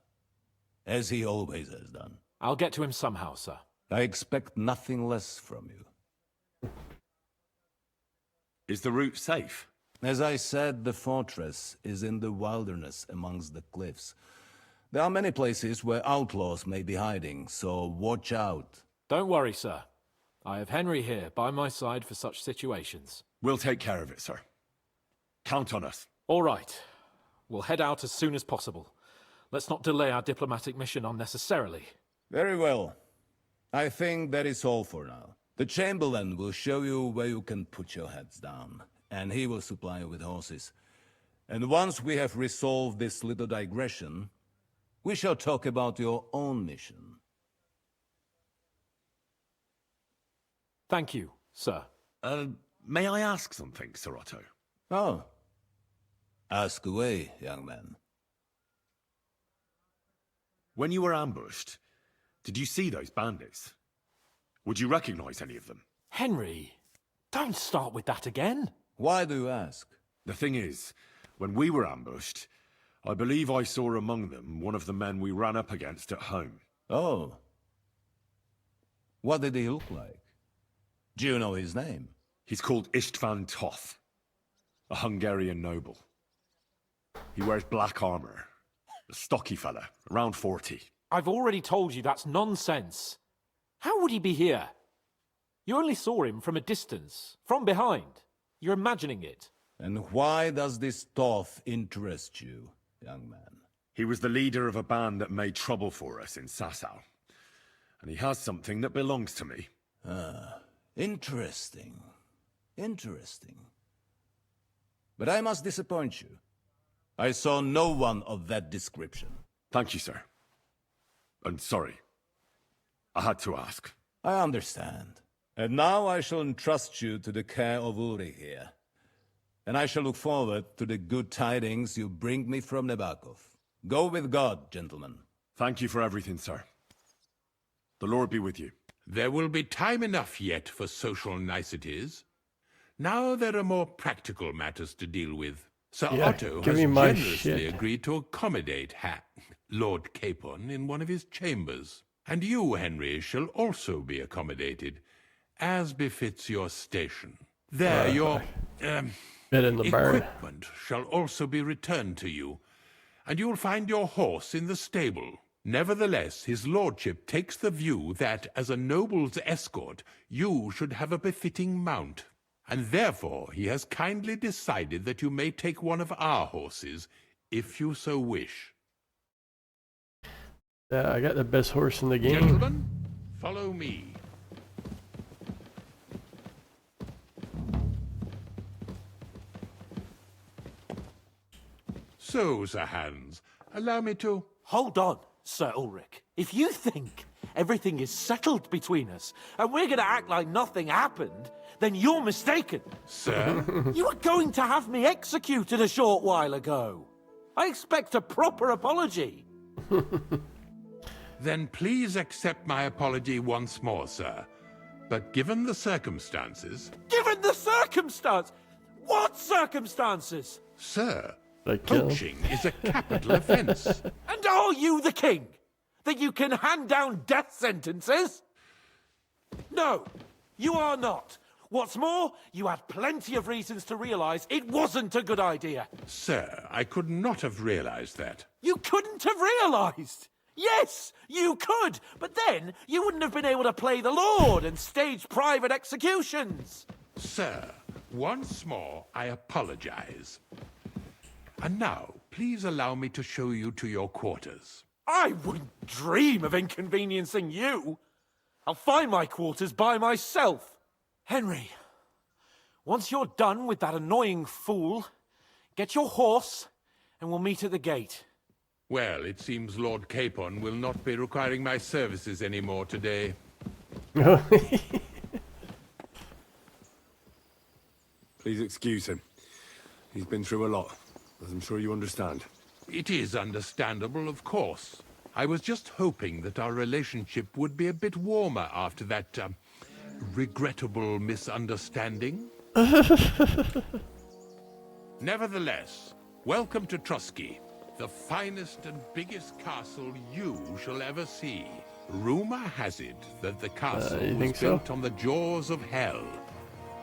as he always has done. I'll get to him somehow, sir. I expect nothing less from you. Is the route safe? As I said, the fortress is in the wilderness amongst the cliffs. There are many places where outlaws may be hiding, so watch out. Don't worry, sir. I have Henry here by my side for such situations. We'll take care of it, sir. Count on us. All right. We'll head out as soon as possible. Let's not delay our diplomatic mission unnecessarily. Very well. I think that is all for now. The Chamberlain will show you where you can put your heads down, and he will supply you with horses. And once we have resolved this little digression, we shall talk about your own mission. Thank you, sir. May I ask something, Sir Otto? Oh. Ask away, young man. When you were ambushed, did you see those bandits? Would you recognize any of them? Henry, don't start with that again. Why do you ask? The thing is, when we were ambushed, I believe I saw among them one of the men we ran up against at home. Oh. What did he look like? Do you know his name? He's called Istvan Toth, a Hungarian noble. He wears black armor. A stocky fella, around 40. I've already told you that's nonsense. How would he be here? You only saw him from a distance, from behind. You're imagining it. And why does this Toth interest you, young man? He was the leader of a band that made trouble for us in Sasau. And he has something that belongs to me. Ah, interesting. Interesting. But I must disappoint you. I saw no one of that description. Thank you, sir. And sorry. I had to ask. I understand. And now I shall entrust you to the care of Uri here. And I shall look forward to the good tidings you bring me from Nebakov. Go with God, gentlemen. Thank you for everything, sir. The Lord be with you. There will be time enough yet for social niceties. Now there are more practical matters to deal with. Sir Otto has generously agreed to accommodate Lord Capon in one of his chambers. And you, Henry, shall also be accommodated, as befits your station. There, your equipment shall also be returned to you, and you'll find your horse in the stable. Nevertheless, his lordship takes the view that, as a noble's escort, you should have a befitting mount. And therefore he has kindly decided that you may take one of our horses, if you so wish. Yeah, I got the best horse in the game. Gentlemen, follow me. So, Sir Hans, allow me to... Hold on, Sir Ulrich. If you think everything is settled between us, and we're going to act like nothing happened, then you're mistaken. Sir? You were going to have me executed a short while ago. I expect a proper apology. Then please accept my apology once more, sir. But given the circumstances... Given the circumstance? What circumstances? Sir, poaching is a capital offence. And are you the king? That you can hand down death sentences? No, you are not. What's more, you had plenty of reasons to realize it wasn't a good idea. Sir, I could not have realized that. You couldn't have realized? Yes, you could, but then you wouldn't have been able to play the Lord and stage private executions. Sir, once more, I apologize. And now, please allow me to show you to your quarters. I wouldn't dream of inconveniencing you. I'll find my quarters by myself. Henry, once you're done with that annoying fool, get your horse and we'll meet at the gate. Well, it seems Lord Capon will not be requiring my services anymore today. Please excuse him. He's been through a lot, as I'm sure you understand. It is understandable, of course. I was just hoping that our relationship would be a bit warmer after that, regrettable misunderstanding. Nevertheless, welcome to Trusky, the finest and biggest castle you shall ever see. Rumor has it that the castle was built on the jaws of hell,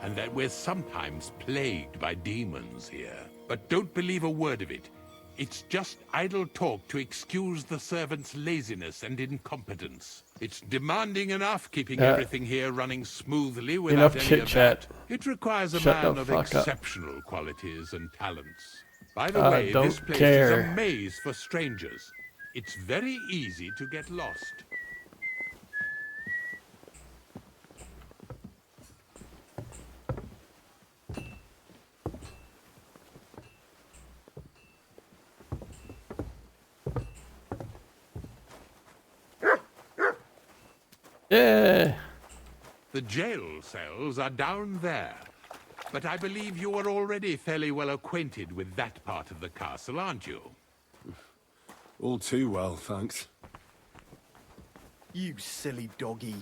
and that we're sometimes plagued by demons here. But don't believe a word of it. It's just idle talk to excuse the servants' laziness and incompetence. It's demanding enough keeping everything here running smoothly without any chit of chat. that. It requires a Shut the man of fuck up. exceptional qualities and talents. By the I way, don't this place care. is a maze for strangers. It's very easy to get lost. Yeah. The jail cells are down there. But I believe you are already fairly well acquainted with that part of the castle, aren't you? All too well, thanks. You silly doggy.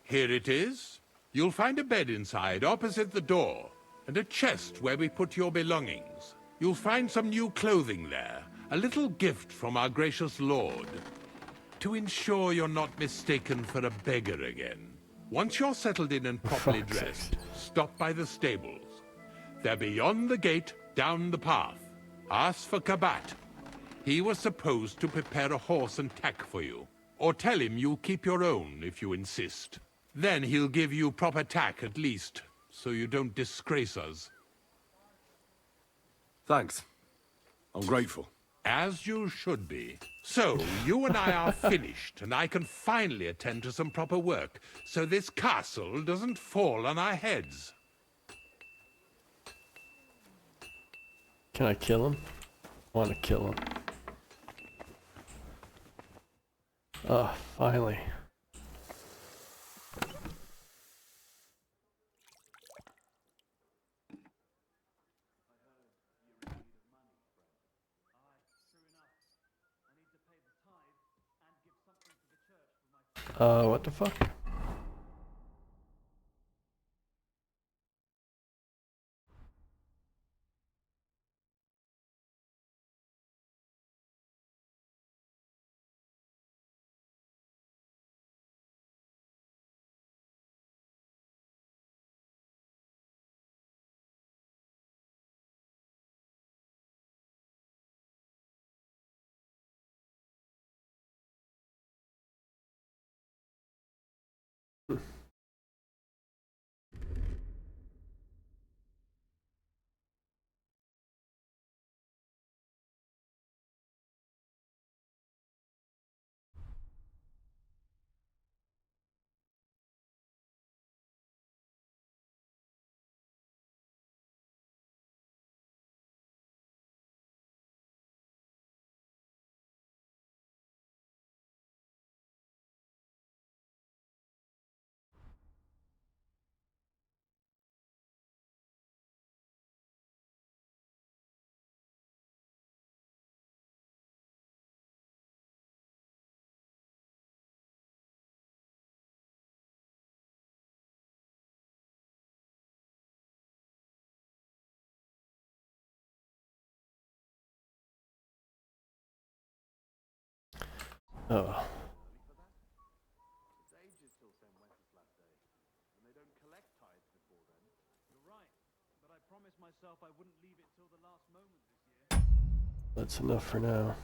Here it is. You'll find a bed inside, opposite the door, and a chest where we put your belongings. You'll find some new clothing there, a little gift from our gracious lord, to ensure you're not mistaken for a beggar again. Once you're settled in and properly dressed, stop by the stables. They're beyond the gate, down the path. Ask for Kabat. He was supposed to prepare a horse and tack for you. Or tell him you'll keep your own if you insist. Then he'll give you proper tack at least, so you don't disgrace us. Thanks. I'm grateful. As you should be. So, you and I are finished, and I can finally attend to some proper work, so this castle doesn't fall on our heads. Can I kill him? I want to kill him. Oh, finally. What the fuck? Oh. That's enough for now.